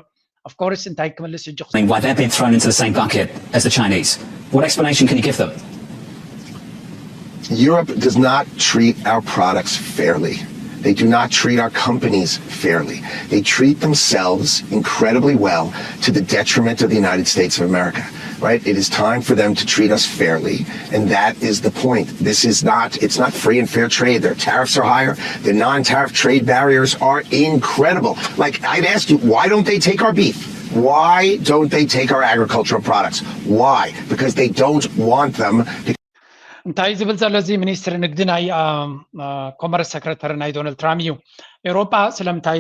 Of course, እንታይ ክምልስ ይጅ Why they're being thrown into the same bucket as the Chinese? What explanation can you give them? Europe does not treat our products fairly. They do not treat our companies fairly. They treat themselves incredibly well to the detriment of the United States of America, right? It is time for them to treat us fairly. And that is the point. It's not free and fair trade. Their tariffs are higher. Their non-tariff trade barriers are incredible. Like, I'd ask you, why don't they take our beef? Why don't they take our agricultural products? Why? Because they don't want them. እንታይ ዝብል ዘሎ እዚ ሚኒስትር ንግዲ ናይ ኮመርስ ሰክረተሪ ናይ ዶናልድ ትራምፕ እዩ ኤውሮፓ ስለምንታይ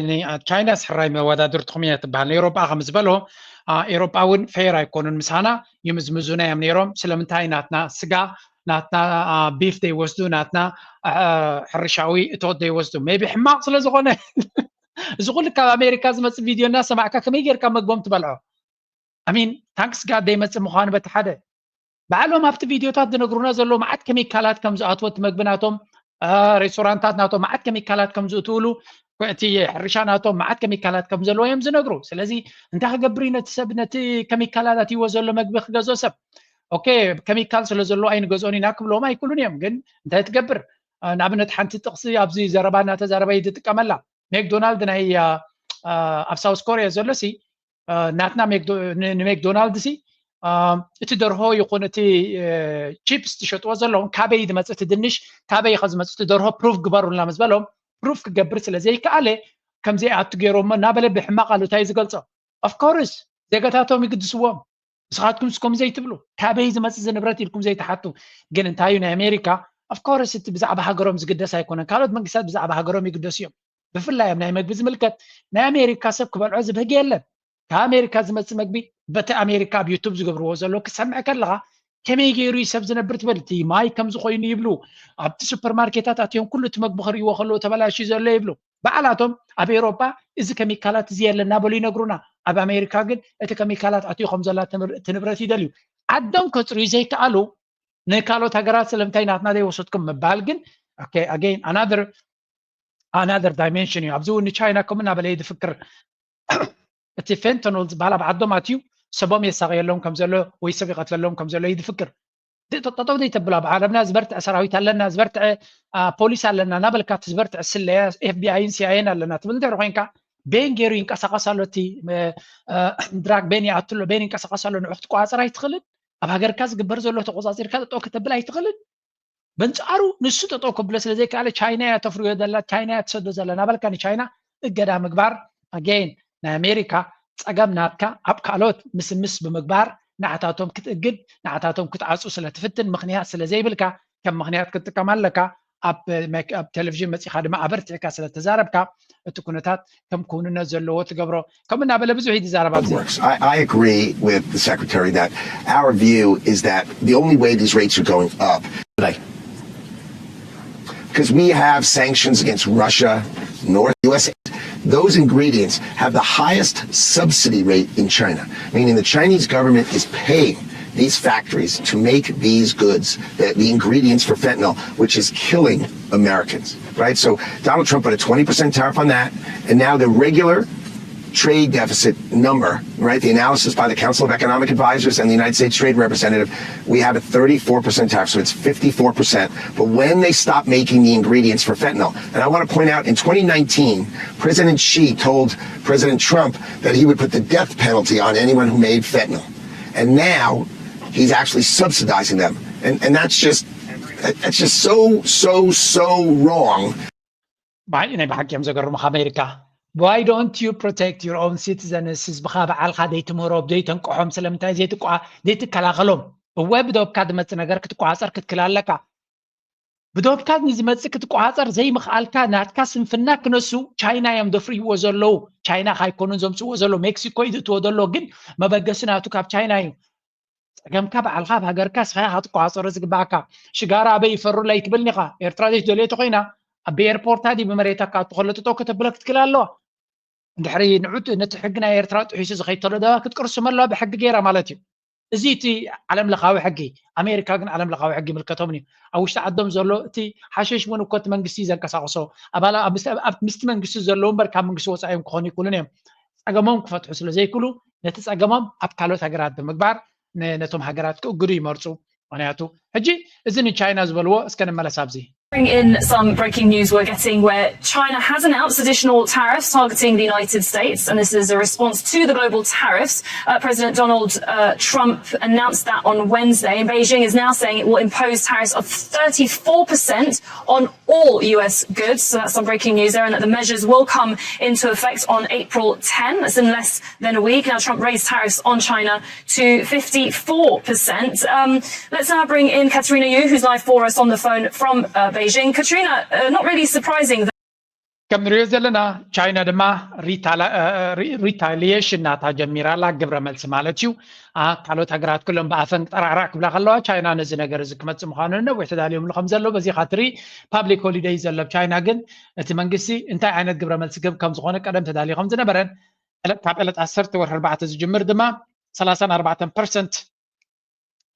ቻይና ስሕራይ መወዳድርትኩም እያ ትበሃል ኤውሮፓ ከም ዝበሎ ኤውሮፓ እውን ፌር ኣይኮኑን ምሳና ይምዝምዙና እዮም ነይሮም ስለምንታይ ናትና ስጋ ናትና ቢፍ ደይወስዱ ናትና ሕርሻዊ እቶት ደይወስዱ ሜቢ ሕማቕ ስለ ዝኾነ እዚ ኩሉ ካብ ኣሜሪካ ዝመፅእ ቪድዮ እናሰማዕካ ከመይ ጌርካ መግቦም ትበልዖ ኣሚን ታንክስ ጋድ ደይመፅእ ምዃኑ በቲ ሓደ بعلهم هفت فيديوهات دنقرونا زلوا معد كيميكالات كم زاتوت مقبناتهم ريستورانتات ناتهم معد كيميكالات كم زوتولو كأتي حرشاناتهم معات كميكالات كم زلوا يوم زنقرو سلازي انت خبري نتسب نتي كميكالات يوزلو مقبخ جزو سب اوكي كميكال سلازلو اين جزوني ناكبلو ما يكونون يوم جن انت تقبر نابنت حنتي تقصي ابزي زربانا تزربا يتقملا ماكدونالد ناي اب ساوث كوريا زلسي ناتنا ماكدونالد سي እቲ ደርሆ ይኹን እቲ ቺፕስ ትሸጥዎ ዘለዎም ካበይ ዝመፅእ ትድንሽ ካበይ ኸዝመፅእ እቲ ደርሆ ፕሩፍ ግበሩልና ምስ በሎም ፕሩፍ ክገብር ስለዘይከኣለ ከምዚ ኣቱ ገይሮሞ እናበለ ብሕማቕ ኣሉታ እዩ ዝገልፆ ኦፍኮርስ ዜጋታቶም ይግድስዎም ንስኻትኩም ስኩም ዘይትብሉ ካበይ ዝመፅእ ዝንብረት ኢልኩም ዘይተሓቱ ግን እንታይ እዩ ናይ ኣሜሪካ ኦፍኮርስ እቲ ብዛዕባ ሃገሮም ዝግደስ ኣይኮነን ካልኦት መንግስታት ብዛዕባ ሃገሮም ይግደሱ እዮም ብፍላይ ኣብ ናይ መግቢ ዝምልከት ናይ ኣሜሪካ ሰብ ክበልዖ ዝብህግ የለን ከኣሜሪካ ዝመፅእ መግቢ በቲ ኣሜሪካ ኣብ ዩቱብ ዝገብርዎ ዘሎ ክሰምዕ ከለኻ ከመይ ገይሩ ሰብ ዝነብር ትብል እቲ ማይ ከም ዝኾይኑ ይብሉ ኣብቲ ሱፐርማርኬታት ኣትዮም ኩሉ እቲ መግቢ ክርእይዎ ከለዉ ተበላሽዩ ዘሎ ይብሉ በዓላቶም ኣብ ኤሮፓ እዚ ኬሚካላት እዚ የለና በሉ ይነግሩና ኣብ ኣሜሪካ ግን እቲ ኬሚካላት ኣትዩ ከም ዘላ ትንብረት ይደልዩ ዓዶም ከፅርዩ ዘይከኣሉ ንካልኦት ሃገራት ስለምንታይ ናትና ዘይወሰድኩም ምባል ግን ኣገይን ኣናዘር ዳይሜንሽን እዩ ኣብዚ እውን ቻይና ከምኡ እናበለ ዝፍክር እቲ ፌንተኖል ዝበሃል ኣብ ዓዶም ኣትዩ ሰቦም የሳቅየሎም ከም ዘሎ ወይ ሰብ ይቀትለሎም ከም ዘሎ ይዝፍክር ጠጠው ዘይተብላ ብዓለምና ዝበርትዐ ሰራዊት ኣለና ዝበርትዐ ፖሊስ ኣለና ናበልካ እቲ ዝበርትዐ ስለያ ኤፍቢኣይን ሲኣይኤን ኣለና ትብል እንታይ ኮይንካ ቤን ገይሩ ይንቀሳቀሳሎ እቲ ድራግ ቤን ይኣትሎ ቤን ይንቀሳቀሳሎ ንዑ ክትቆፃፀር ኣይትኽእልን ኣብ ሃገርካ ዝግበር ዘሎ ተቆፃፂርካ ጠጠው ከተብል ኣይትኽእልን በንፃሩ ንሱ ጠጠው ከብሎ ስለዘይከኣለ ቻይና እያ ተፍርዮ ዘላ ቻይና እያ ትሰዶ ዘላ ናበልካ ንቻይና እገዳ ምግባር ኣገይን ናይ ኣሜሪካ ፀገም ናትካ ኣብ ካልኦት ምስምስ ብምግባር ንዓታቶም ክትእግድ ንዓታቶም ክትዓፁ ስለትፍትን ምክንያት ስለዘይብልካ ከም ምክንያት ክትጥቀም ኣለካ ኣብ ቴሌቪዥን መፂኻ ድማ ኣበርቲዕካ ስለተዛረብካ እቲ ኩነታት ከም ክውንነት ዘለዎ ትገብሮ ከም እናበለ ብዙሕ ይዛረባ I agree with the secretary that our view is that the only way these rates are going up today because we have sanctions against Russia, North USA. Those ingredients have the highest subsidy rate in China, meaning the Chinese government is paying these factories to make these goods, the ingredients for fentanyl, which is killing Americans, right? So Donald Trump put a 20% tariff on that, and now the regular trade deficit number, right? The analysis by the Council of Economic Advisors and the United States Trade Representative, we have a 34% tariff, so it's 54%. But when they stop making the ingredients for fentanyl, and I want to point out, in 2019, President Xi told President Trump that he would put the death penalty on anyone who made fentanyl. And now he's actually subsidizing them. And that's just so wrong. Why don't you protect your own citizens? ህዝብኻ በዓልካ ዘይትምህሮም ዘይተንቅሖም ስለምንታይ ዘይትከላኸሎም እወ ብዶብካ ዝመፅእ ነገር ክትቆፃፀር ክትክል ኣለካ ብዶብካ ንዝመፅእ ክትቆፃፀር ዘይምኽኣልካ ናትካ ስንፍና ክነሱ ቻይና እዮም ደፍርይዎ ዘለዉ ቻይና ካይኮኑን ዘምፅዎ ዘሎ ሜክሲኮ ይድእትዎ ዘሎ ግን መበገሲ ናቱ ካብ ቻይና እዩ ፀገምካ በዓልካ ኣብ ሃገርካ ስኻ ክትቆፃፀሮ ዝግባእካ ሽጋራ ኣበይ ይፈሩላ ይትብልኒ ኢኻ ኤርትራ ዘይትደልየቶ ኮይና ኣብ ኤርፖርት ሃዲ ብመሬትካ እትኸለጥጦ ከተብለ ክትክል ኣለዋ እንድሕሪ ንዑት ነቲ ሕጊ ናይ ኤርትራ ጥሒሱ ዝኸይተሎ ደባ ክትቅርሱም ኣለዋ ብሕጊ ገይራ ማለት እዩ እዚ እቲ ዓለም ለኻዊ ሕጊ ኣሜሪካ ግን ዓለም ለኻዊ ሕጊ ምልከቶም እዩ ኣብ ውሽጢ ዓዶም ዘሎ እቲ ሓሸሽ እውን እኮ እቲ መንግስቲ ዘንቀሳቅሶ ኣብ ምስቲ መንግስቲ ዘለዉ እምበር ካብ መንግስቲ ወፃኦም ክኾኑ ይክእሉን እዮም ፀገሞም ክፈትሑ ስለዘይክእሉ ነቲ ፀገሞም ኣብ ካልኦት ሃገራት ብምግባር ነቶም ሃገራት ክእግዱ ይመርፁ ምክንያቱ ሕጂ እዚ ንቻይና ዝበልዎ እስከ ንመለስ ኣብዚ In some breaking news we're getting where China has announced additional tariffs targeting the United States, and this is a response to the global tariffs. President Donald Trump announced that on Wednesday, and Beijing is now saying it will impose tariffs of 34% on all US goods. So that's some breaking news there, and that the measures will come into effect on April 10. That's in less than a week. Now Trump raised tariffs on China to 54%. Let's now bring in Katerina Yu, who's live for us on the phone from Beijing. Katrina, not really surprising. كم نريد لنا China دما retaliation ناتا جميرة قبل ملس مالتيو كالوت هجرات كلهم بعثن ترعرق بلا خلوا China نزنا جرز كمت سمخاننا واحتداليهم الخمسة لو بزي خاطري public holidays اللي China جن تمنجسي انت عينت قبل ملس كم زخانة قدم تدالي خمسة نبرن قبلت أثرت وربعة الجمر دما 34%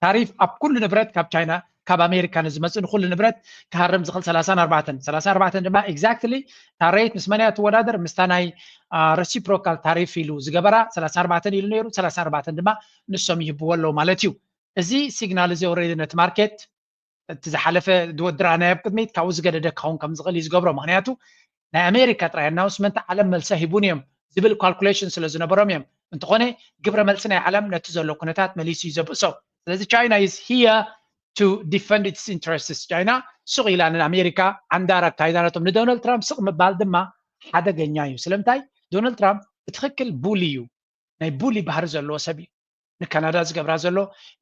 تعريف أب كل نبرد كاب China ካብ ኣሜሪካ ንዝመጽእ ንኩሉ ንብረት ክሃርም ዝኽእል 34 ድማ ኤግዛክትሊ ታሬት ምስ መን እያ ትወዳደር ምስታ ናይ ረሲፕሮካል ታሪፍ ኢሉ ዝገበራ 34 ኢሉ ነይሩ 34 ድማ ንሶም ይህብዎ ኣለዉ ማለት እዩ እዚ ሲግናል እዚ ኦልሬዲ ነቲ ማርኬት እቲ ዝሓለፈ ድወድራናዮ ቅድሚት ካብኡ ዝገደደ ክኸውን ከም ዝኽእል እዩ ዝገብሮ ምክንያቱ ናይ ኣሜሪካ ጥራይ ኣናውንስመንት ዓለም መልሲ ሂቡን እዮም ዝብል ካልኩሌሽን ስለ ዝነበሮም እዮም እንተኾነ ግብረ መልሲ ናይ ዓለም ነቲ ዘሎ ኩነታት መሊሱ እዩ ዘብእሶ ስለዚ ቻይና is here to defend its interests ቻይና ሱቕ ኢላ ንኣሜሪካ ዓንዳር ኣካይዳነቶም ንዶናልድ ትራምፕ ሱቕ ምባል ድማ ሓደገኛ እዩ ስለምንታይ ዶናልድ ትራምፕ ብትክክል ቡሊ እዩ ናይ ቡሊ ባህሪ ዘለዎ ሰብ እዩ ንካናዳ ዝገብራ ዘሎ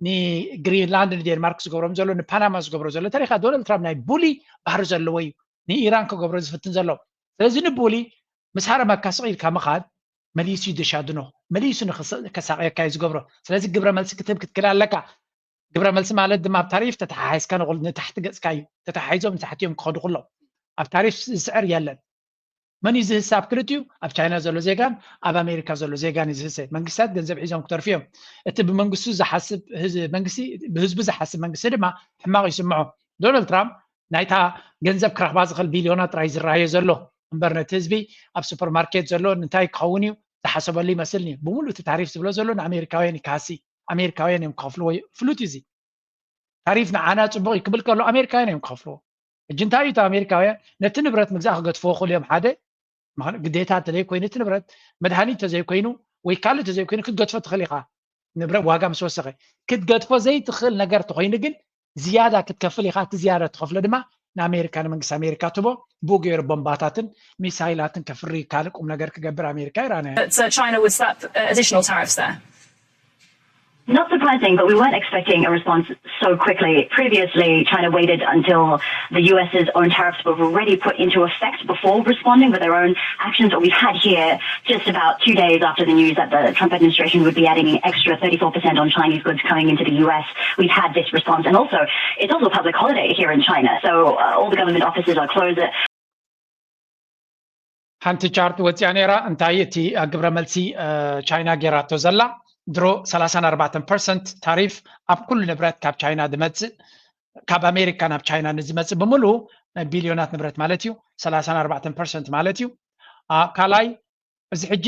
ንግሪንላንድ ንዴንማርክ ዝገብሮም ዘሎ ንፓናማ ዝገብሮ ዘሎ ታሪካ ዶናልድ ትራምፕ ናይ ቡሊ ባህሪ ዘለዎ እዩ ንኢራን ክገብሮ ዝፍትን ዘሎ ስለዚ ንቡሊ ምስ ሃረመካ ሱቕ ኢልካ ምኻድ መሊሱ ይደሻድኖ መሊሱ ንከሳቅየካ እዩ ዝገብሮ ስለዚ ግብረ መልሲ ክትህብ ክትክእል ኣለካ ግብረ መልሲ ማለት ድማ ኣብ ታሪፍ ተተሓሒዝካ ንታሕቲ ገፅካ እዩ ተተሓሒዞም ንታሕቲ እዮም ክኸዱ ኩሎም ኣብ ታሪፍ ዝስዕር የለን መን እዩ ዝህሳብ ክልትዩ ኣብ ቻይና ዘሎ ዜጋን ኣብ ኣሜሪካ ዘሎ ዜጋን እዩ ዝህሰብ መንግስታት ገንዘብ ሒዞም ክተርፉ እዮም እቲ ብመንግስቱ ዝሓስብ መንግስቲ ብህዝቢ ዝሓስብ መንግስቲ ድማ ሕማቕ ይስምዖ ዶናልድ ትራምፕ ናይታ ገንዘብ ክረኽባ ዝኽእል ቢልዮናት ጥራይ ዝረኣዮ ዘሎ እምበር ነቲ ህዝቢ ኣብ ሱፐርማርኬት ዘሎ እንታይ ክኸውን እዩ ዝሓሰበሉ ይመስልኒ ብምሉእ እቲ ታሪፍ ዝብሎ ዘሎ ንኣሜሪካውያን ይካሲ ኣሜሪካውያን እዮም ክኸፍልዎ ፍሉጥ እዚ ታሪፍ ንዓና ፅቡቅ እዩ ክብል ከሎ ኣሜሪካውያን እዮም ክኸፍልዎ ሕጂ እንታይ እዩ ኣሜሪካውያን ነቲ ንብረት ምግዛእ ክገድፍዎ ክእሉ እዮም ሓደ ግዴታ እንተዘይኮይኑ እቲ ንብረት መድሃኒት ተዘይኮይኑ ወይ ካልእ ተዘይኮይኑ ክትገድፎ ትኽእል ኢኻ ንብረት ዋጋ ምስ ወሰኸ ክትገድፎ ዘይትኽእል ነገር ተኮይኑ ግን ዝያዳ ክትከፍል ኢኻ እቲ ዝያዳ ትኸፍሎ ድማ ንኣሜሪካ ንመንግስቲ ኣሜሪካ ትቦ ብኡ ገይሩ ቦምባታትን ሚሳይላትን ከፍሪ ካልእ ቁም ነገር ክገብር ኣሜሪካ ይራነ China would slap additional tariffs there. Not surprising, but we weren't expecting a response so quickly. Previously, China waited until the US's own tariffs were already put into effect before responding with their own actions. What we've had here, just about 2 days after the news that the Trump administration would be adding an extra 34% on Chinese goods coming into the US, we've had this response. And also, it's also a public holiday here in China, so all the government offices are closed. ሓንቲ ቻርት ወፅያ ነራ እንታይ እቲ ግብረ መልሲ ቻይና ጌራቶ ዘላ ድሮ 34% ታሪፍ ኣብ ኩሉ ንብረት ካብ ቻይና ዝመጽእ ካብ ኣሜሪካ ናብ ቻይና ንዝመጽእ ብምሉእ ናይ ቢልዮናት ንብረት ማለት እዩ 34% ማለት እዩ ካልኣይ እዚ ሕጂ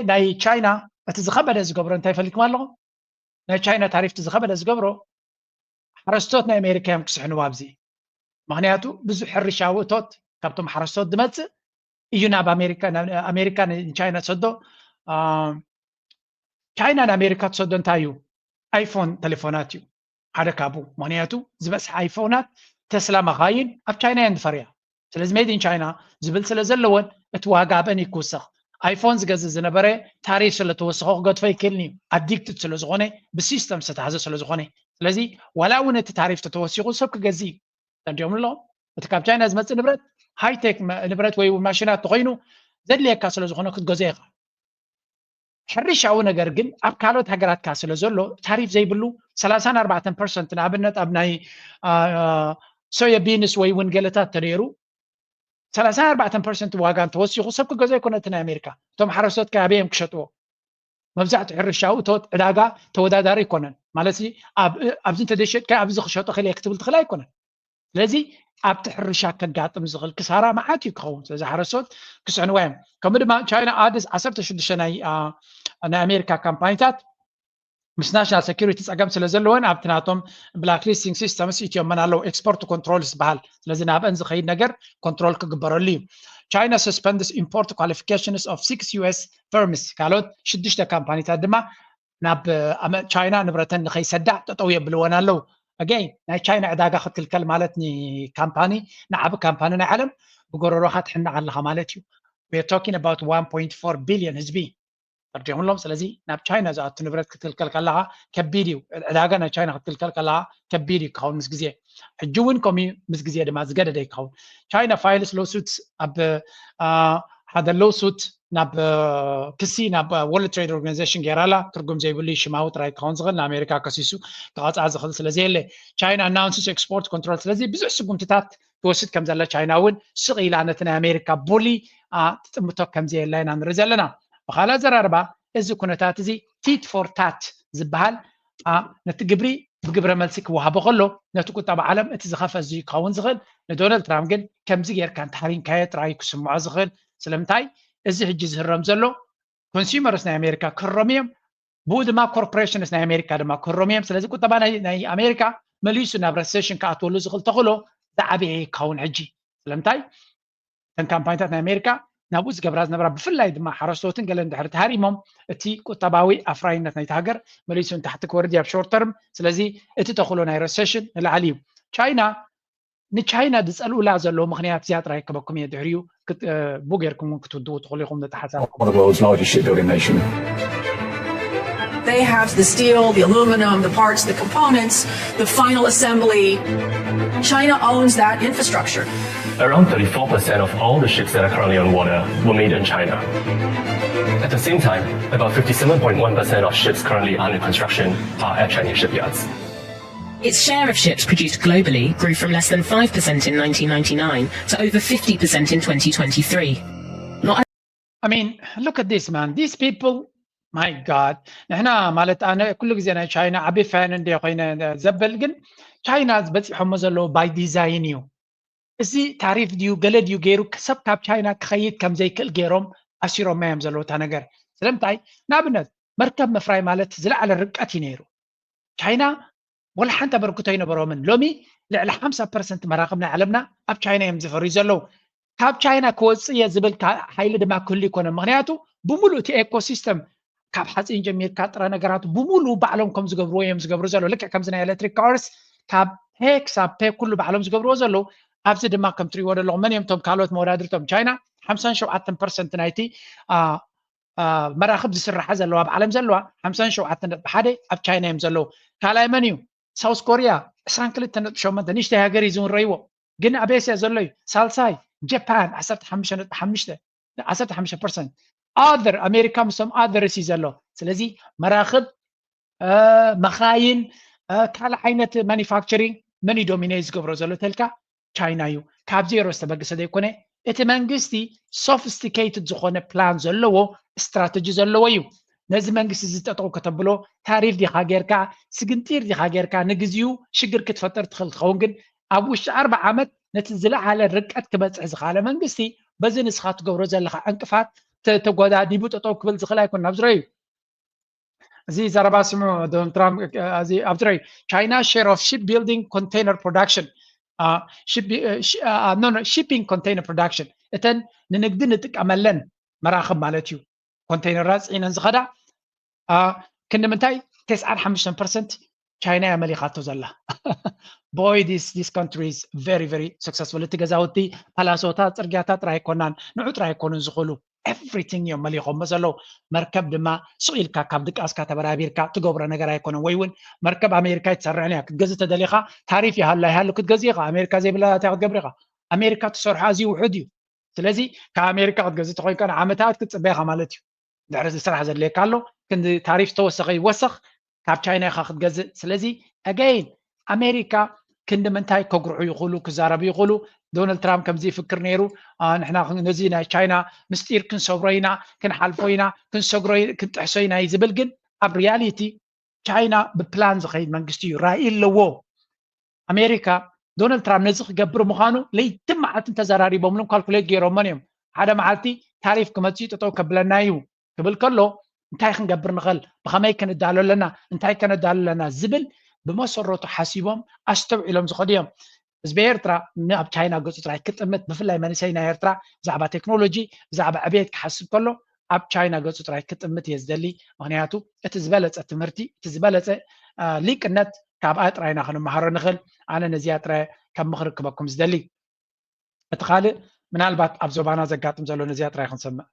ናይ ቻይና እቲ ዝኸበደ ዝገብሮ እንታይ ፈልክም ኣለኹ ናይ ቻይና ታሪፍ እቲ ዝኸበደ ዝገብሮ ሓረስቶት ናይ ኣሜሪካ እዮም ክስሕንዋ ኣብዚ ምክንያቱ ብዙሕ ሕርሻዊ እቶት ካብቶም ሓረስቶት ዝመጽእ እዩ ናብ ኣሜሪካ ንቻይና ተሰዶ ቻይና ንኣሜሪካ ተሰዶ እንታይ እዩ ኣይፎን ቴሌፎናት እዩ ሓደ ካብኡ ምክንያቱ ዝበፅሐ ኣይፎናት ተስላ መኻይን ኣብ ቻይና እየን ዝፈርያ ስለዚ ሜድ ኢን ቻይና ዝብል ስለ ዘለዎን እቲ ዋጋ በን ይክውስኽ ኣይፎን ዝገዝእ ዝነበረ ታሪፍ ስለተወስኾ ክገድፎ ይክእልኒ እዩ ኣዲክትድ ስለ ዝኾነ ብሲስተም ዝተታሓዘ ስለ ዝኾነ ስለዚ ዋላ እውን እቲ ታሪፍ ተተወሲኹ ሰብ ክገዝእ እዩ ተንዲኦም ኣለዎም እቲ ካብ ቻይና ዝመፅእ ንብረት ሃይቴክ ንብረት ወይ ማሽናት ተኮይኑ ዘድልየካ ስለ ዝኾነ ክትገዝኦ ኢኻ ሕርሻዊ ነገር ግን ኣብ ካልኦት ሃገራት ካ ስለ ዘሎ ታሪፍ ዘይብሉ 34% ንኣብነት ኣብ ናይ ሶያ ቢንስ ወይ እውን ገለታት ተነይሩ 34% ዋጋ ተወሲኹ ሰብ ክገዝኦ ኣይኮነ እቲ ናይ ኣሜሪካ እቶም ሓረስቶት ከኣበዮም ክሸጥዎ መብዛሕትኡ ሕርሻዊ እቶት ዕዳጋ ተወዳዳሪ ይኮነን ማለት ኣብዚ እንተደሸጥካ ኣብዚ ክሸጦ ክእልየ ክትብል ትኽእል ኣይኮነን ስለዚ ኣብቲ ሕርሻ ከጋጥም ዝኽእል ክሳራ መዓት እዩ ክኸውን ስለዚ ሓረስቶት ክስዕንዋ እዮም ከምኡ ድማ ቻይና ኣድስ 16 ናይ ኣሜሪካ ካምፓኒታት ምስ ናሽናል ሴኩሪቲ ፀገም ስለ ዘለወን ኣብቲ ናቶም ብላክ ሊስቲንግ ሲስተምስ ኢትዮመን ኣለዉ ኤክስፖርት ኮንትሮል ዝበሃል ስለዚ ናብአን ዝኸይድ ነገር ኮንትሮል ክግበረሉ እዩ ቻይና ሰስፐንድስ ኢምፖርት ኳሊፊኬሽንስ ኦፍ 6 US firms ካልኦት 6 ካምፓኒታት ድማ ናብ ቻይና ንብረተን ንኸይሰዳዕ ጠጠው የብልወን ኣለዉ again ናይ ቻይና ዕዳጋ ክትክልከል ማለት ካምፓኒ ንዓብ ካምፓኒ ናይ ዓለም ብጎረሮኻ ትሕናቕ ኣለኻ ማለት እዩ we are talking about 1.4 billion ህዝቢ ተርዲምሎም ስለዚ ናብ ቻይና ዝኣቱ ንብረት ክትክልከል ከለኻ ከቢድ እዩ ዕዳጋ ናይ ቻይና ክትክልከል ከለኻ ከቢድ እዩ ክኸውን ምስ ግዜ ሕጂ እውን ከምኡ ምስ ግዜ ድማ ዝገደደ ይኸውን ቻይና ፋይልስ ሎሱት ኣብ ሓደ ሎሱት ናብ ክሲ ናብ ወርልድ ትሬድ ኦርጋናይዜሽን ጌራላ ትርጉም ዘይብሉ ሽማዊ ጥራይ ክኸውን ዝኽእል ንኣሜሪካ ከሲሱ ክቐፅዓ ዝኽእል ስለዘየለ ቻይና ኣናውንስስ ኤክስፖርት ኮንትሮል ስለዚ ብዙሕ ስጉምትታት ትወስድ ከም ዘላ ቻይና እውን ስቕ ኢላ ነቲ ናይ ኣሜሪካ ቡሊ ትጥምቶ ከምዘየላ ኢና ንርኢ ዘለና ብካልእ ዘራርባ እዚ ኩነታት እዚ ቲት ፎር ታት ዝበሃል ነቲ ግብሪ بقبر ملسك وهابو خلو نتو كتاب عالم اتزخاف ازي كاون زغل ندونالد ترامب جن كم زير كان تحرين كايت راي كسمع زغل سلامتاي ازي حجز الرمزلو كونسيومرز نا امريكا كرميم بود ما كوربوريشنز نا امريكا دما كرميم سلازي كتاب ناي امريكا مليسو نا برسيشن كاتولو زغل تخلو دعبي كاون حجي سلامتاي تن كامباينتات نا امريكا نابوز قبراز نبرا بفلاي دما حرستوتن قال اندحر تهاريمم اتي قطباوي افراينت نايت هاجر مليسون تحت كورديا بشورت ترم سلازي اتي تخلو ناي ريسيشن العليو تشاينا نتشاينا دسالو لا زلو مخنيات زياد راي كبكم يدحريو بوغيركم كتودو تخليكم نتحسب one of the world's largest shipbuilding nation. They have the steel, the aluminum, the parts, the components, the final assembly. China owns that infrastructure. Around 34% of all the ships that are currently on water were made in China. At the same time, about 57.1% of ships currently under construction are at Chinese shipyards. Its share of ships produced globally grew from less than 5% in 1999 to over 50% in 2023. I mean, look at this, man. These people, my God. نحنا مالت أنا كل جزينا China عبي فان عندي قينا زبل جن China بس حمزلو by design you. إزاي تعرف ديو قلد ديو غيرو كسب كاب China كخيط كم زي كل غيرهم أسيرو ما يمزلو تانجر. سلامتاي نابنت مركب مفراي مالت زل على الرقة نيرو. China ولا حتى بركتين برومن لومي لعلى 5% مراقبنا علمنا أب China يمزفر يزلو. كاب China كوز يزبل حيل دما كل يكون مغنياتو بملو تي ايكو سيستم كاب حسين جميل كاترا نغرات بملو بعلم كم زغبرو يم زغبرو زلو لك كم زنا الكتريك كارز كاب هيك ساب بي كله بعلم زغبرو زلو ابز دما كم تري ود لومنيوم توم كالوت مورادرتوم China 57% نايتي مراخب زسرح زلو بعلم زلو 57 بحده اب China يم زلو كالاي منيو ساوث كوريا 22 شومن نيشته هاجر يزون ريو جن ابيسيا زلو سالساي جابان 15% other أمريكا مسلم other سيزلو سلزي مراخد مخاين كال عينة manufacturing مني دومينيز قبرو زلو تلك China يو كاب زيرو استبقى سدي كونه اتمنجستي sophisticated زخونة plan زلو استراتيجي زلو يو نزي منجستي زيتاتو كتبلو تعريف دي خاجركا سجنتير دي خاجركا نجزيو شجر كتفتر تخلط خونجن أبوش 4 عامات نتنزل على الركعت كبس على منجستي بزن سخات قبرو زلخ انكفات تقودا ديبو تطو كبل زخلا يكون نبزري زي زربا سمو دون ترامب زي ابزري China share of shipbuilding container production shipping container production اتن ننقد نتقملن مراخب مالتيو كونتينرات إن زخدا كنا منتاي 95% China عملي خاتو زلا boy this country is very successful تجازوتي هلاسوتا ترجعات راي كونان نعود راي كونن زخلو everything يوم ملي خم زلو مركب دما سئل كاب دك اسكا تبرابير كا تجبر نجار راي كونن ويون مركب أمريكا تسرعني كتجز تدليخا تعرف يا هلا كتجزيخا أمريكا زي بلا تاخد جبرها أمريكا تسرح زي وحديو سلازي كأمريكا قد تقول كان عامتات كتسبيخا مالتيو دعرز السرعة زي قالو كن تعريف توسخ يوسخ كاب China خاخد جز سلازي again أمريكا كن منتاي كقرعو يقولوا كزاربي يقولوا دونالد ترامب كم زي فكر نيرو نحنا نزينا China مستير كن صبرينا كن حلفوينا كن صقري كن تحسينا يزبلجن اب رياليتي China ببلانز خيد منقستيو رأي لو أمريكا دونالد ترامب نزخ قبر مخانو لي تم عاد انت زراري بوملم كالكوليت جيرو منيم هذا معلتي تعريف كمتي تطو قبلنايو قبل كله انتي خنقبر نخل بخماي كان دالو لنا انتي كان دالو لنا زبل بمسرته حاسبهم استوعلهم زخديهم زبيرترا ناب China قصت راي كتمت بفلاي منسينا يرترا زعبا تكنولوجي زعبا ابيت كحسب كله اب China قصت راي كتمت يزدلي مغنياتو اتزبلت التمرتي اتزبلت ليكنت كابات راينا خنو مهار نخل انا نزيات راي كم مخرج بكم زدلي اتخالي من البات ابزوبانا زقاتم زلو نزيات راي خنسمع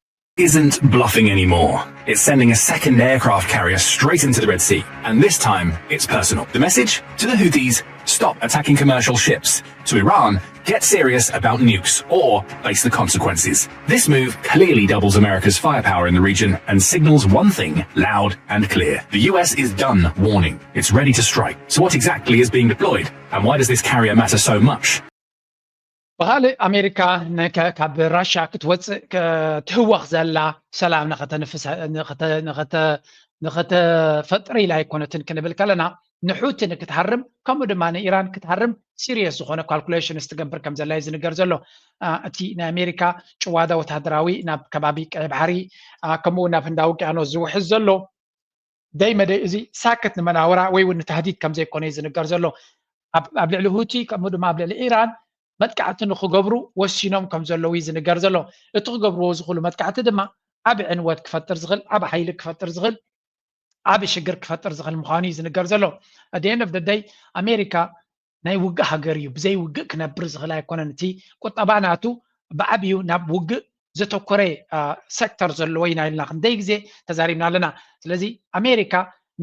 Isn't bluffing anymore. It's sending a second aircraft carrier straight into the Red Sea, and this time it's personal. The message? To the Houthis, stop attacking commercial ships. To Iran, get serious about nukes or face the consequences. This move clearly doubles America's firepower in the region and signals one thing loud and clear. The US is done warning. It's ready to strike. So what exactly is being deployed? And why does this carrier matter so much? بغالي أمريكا كاب راشا كتوص كتهوخ زلا سلام نخت نفس نخت فتري لا يكون تنكن بالكلنا ንሑት ንክትሃርም ከምኡ ድማ ንኢራን ክትሃርም ሲሪየስ ዝኾነ ካልኩሌሽን ስትገብር ከም ዘላ ዝንገር ዘሎ እቲ ናይ ኣሜሪካ ጭዋዳ ወታደራዊ ናብ ከባቢ ቀይ ባሕሪ ከምኡ ናብ ህንዲ ውቅያኖስ ዝውሕዝ ዘሎ ደይመደ እዚ ሳከት ንመናወራ ወይ እውን ተህዲድ ከም ዘይኮነ ዝንገር ዘሎ ኣብ ልዕሊ ሁቲ ከምኡ ድማ ኣብ ልዕሊ ኢራን መጥቃዕቲ ንክገብሩ ወሲኖም ከም ዘለው ዝንገር ዘሎ እቲ ክገብርዎ ዝኽእሉ መጥቃዕቲ ድማ ዓብ ዕንወት ክፈጥር ዝኽእል ዓብ ሓይሊ ክፈጥር ዝኽእል ዓብ ሽግር ክፈጥር ዝኽእል ምዃኑ ዝንገር ዘሎ at the end of the day ኣሜሪካ ናይ ውግእ ሃገር እዩ ብዘይ ውግእ ክነብር ዝኽእል ኣይኮነን እቲ ቁጠባ ናቱ ብዓብዩ ናብ ውግእ ዘተኮረ ሴክተር ዘለዎ ኢና ኢልና ክንደይ ግዜ ተዛሪብና ኣለና ስለዚ ኣሜሪካ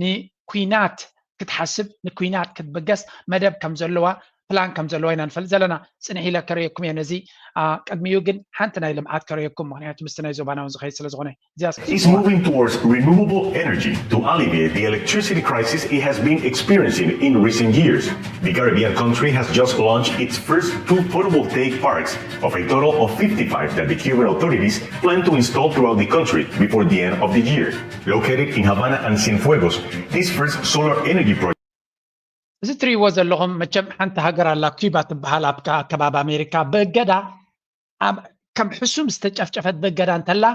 ንኩናት ክትሓስብ ንኩናት ክትበገስ መደብ ከም ዘለዋ ፕላን ከም ዘለዋ ኢና ንፈልጥ ዘለና ፅንሒ ኢለ ከርየኩም እየ ነዚ ቅድሚኡ ግን ሓንቲ ናይ ልምዓት ከርየኩም ምክንያቱ ምስቲ ናይ ዞባናውን ዝኸይድ ስለ ዝኾነ is moving towards renewable energy to alleviate the electricity crisis it has been experiencing in recent years. The Caribbean country has just launched its first 2 photovoltaic parks of a total of 55 that the Cuban authorities plan to install throughout the country before the end of the year. Located in Havana and Cienfuegos, this first solar energy project እዚ ትሪእዎ ዘለኹም መቸም ሓንቲ ሃገር ኣላ ኩባ ትበሃል ኣብ ከባቢ ኣሜሪካ በገዳ ከም ሕሱም ዝተጨፍጨፈት በገዳ እንተላ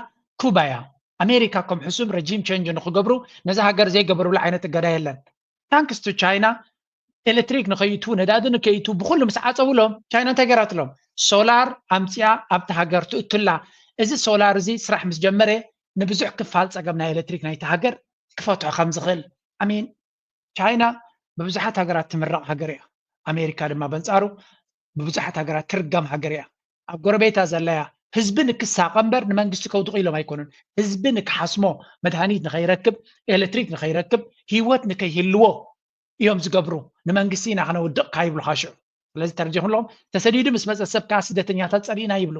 ኩባ እያ ኣሜሪካ ከም ሕሱም ረጂም ቼንጅ ንክገብሩ ነዚ ሃገር ዘይገበርሉ ዓይነት እገዳ የለን ታንክስ ቱ ቻይና ኤሌክትሪክ ንኸይቱ ነዳዲ ንከይቱ ብኩሉ ምስ ዓፀውሎም ቻይና እንታይ ገራትሎም ሶላር ኣምፅያ ኣብቲ ሃገር ትእትላ እዚ ሶላር እዚ ስራሕ ምስ ጀመረ ንብዙሕ ክፋል ፀገም ናይ ኤሌክትሪክ ናይቲ ሃገር ክፈትሖ ከም ዝኽእል ኣሚን ቻይና በብዙሓት ሃገራት ትምረቕ ሃገር እያ ኣሜሪካ ድማ በንፃሩ በብዙሓት ሃገራት ትርገም ሃገር እያ ኣብ ጎረቤታ ዘለያ ህዝቢ ንክሳቀ እምበር ንመንግስቲ ከውድቑ ኢሎም ኣይኮኑን ህዝቢ ንክሓስሞ መድሃኒት ንኸይረክብ ኤሌክትሪክ ንኸይረክብ ሂወት ንከይህልዎ እዮም ዝገብሩ ንመንግስቲ ኢና ክነውድቕካ ይብሉ ካሽዑ ስለዚ ተርጂኹሎም ተሰዲዱ ምስ መፀ ሰብ ከዓ ስደተኛታት ፀሪእና ይብሉ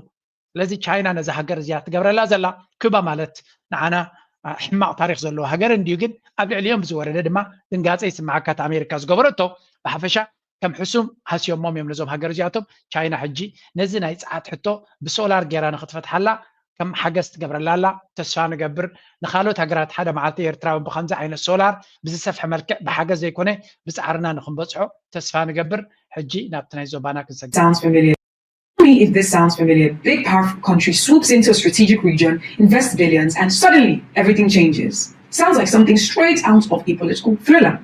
ስለዚ ቻይና ነዚ ሃገር እዚኣ ትገብረላ ዘላ ኩባ ማለት ንዓና ሕማቅ ታሪክ ዘለዎ ሃገር እንድዩ ግን ኣብ ልዕሊኦም ዝወረደ ድማ ድንጋፀ ይስማዓካ እቲ ኣሜሪካ ዝገበረቶ ብሓፈሻ ከም ሕሱም ሃስዮሞም እዮም ነዞም ሃገር እዚኣቶም ቻይና ሕጂ ነዚ ናይ ፀዓት ሕቶ ብሶላር ጌራ ንክትፈትሓላ ከም ሓገዝ ትገብረላ ኣላ ተስፋ ንገብር ንካልኦት ሃገራት ሓደ መዓልቲ ኤርትራዊ ብከምዚ ዓይነት ሶላር ብዝሰፍሐ መልክዕ ብሓገዝ ዘይኮነ ብፃዕርና ንክንበፅሖ ተስፋ ንገብር ሕጂ ናብቲ ናይ ዞባና ክንሰግድ If this sounds familiar, big powerful country swoops into a strategic region, invests billions, and suddenly everything changes. Sounds like something straight out of a political thriller.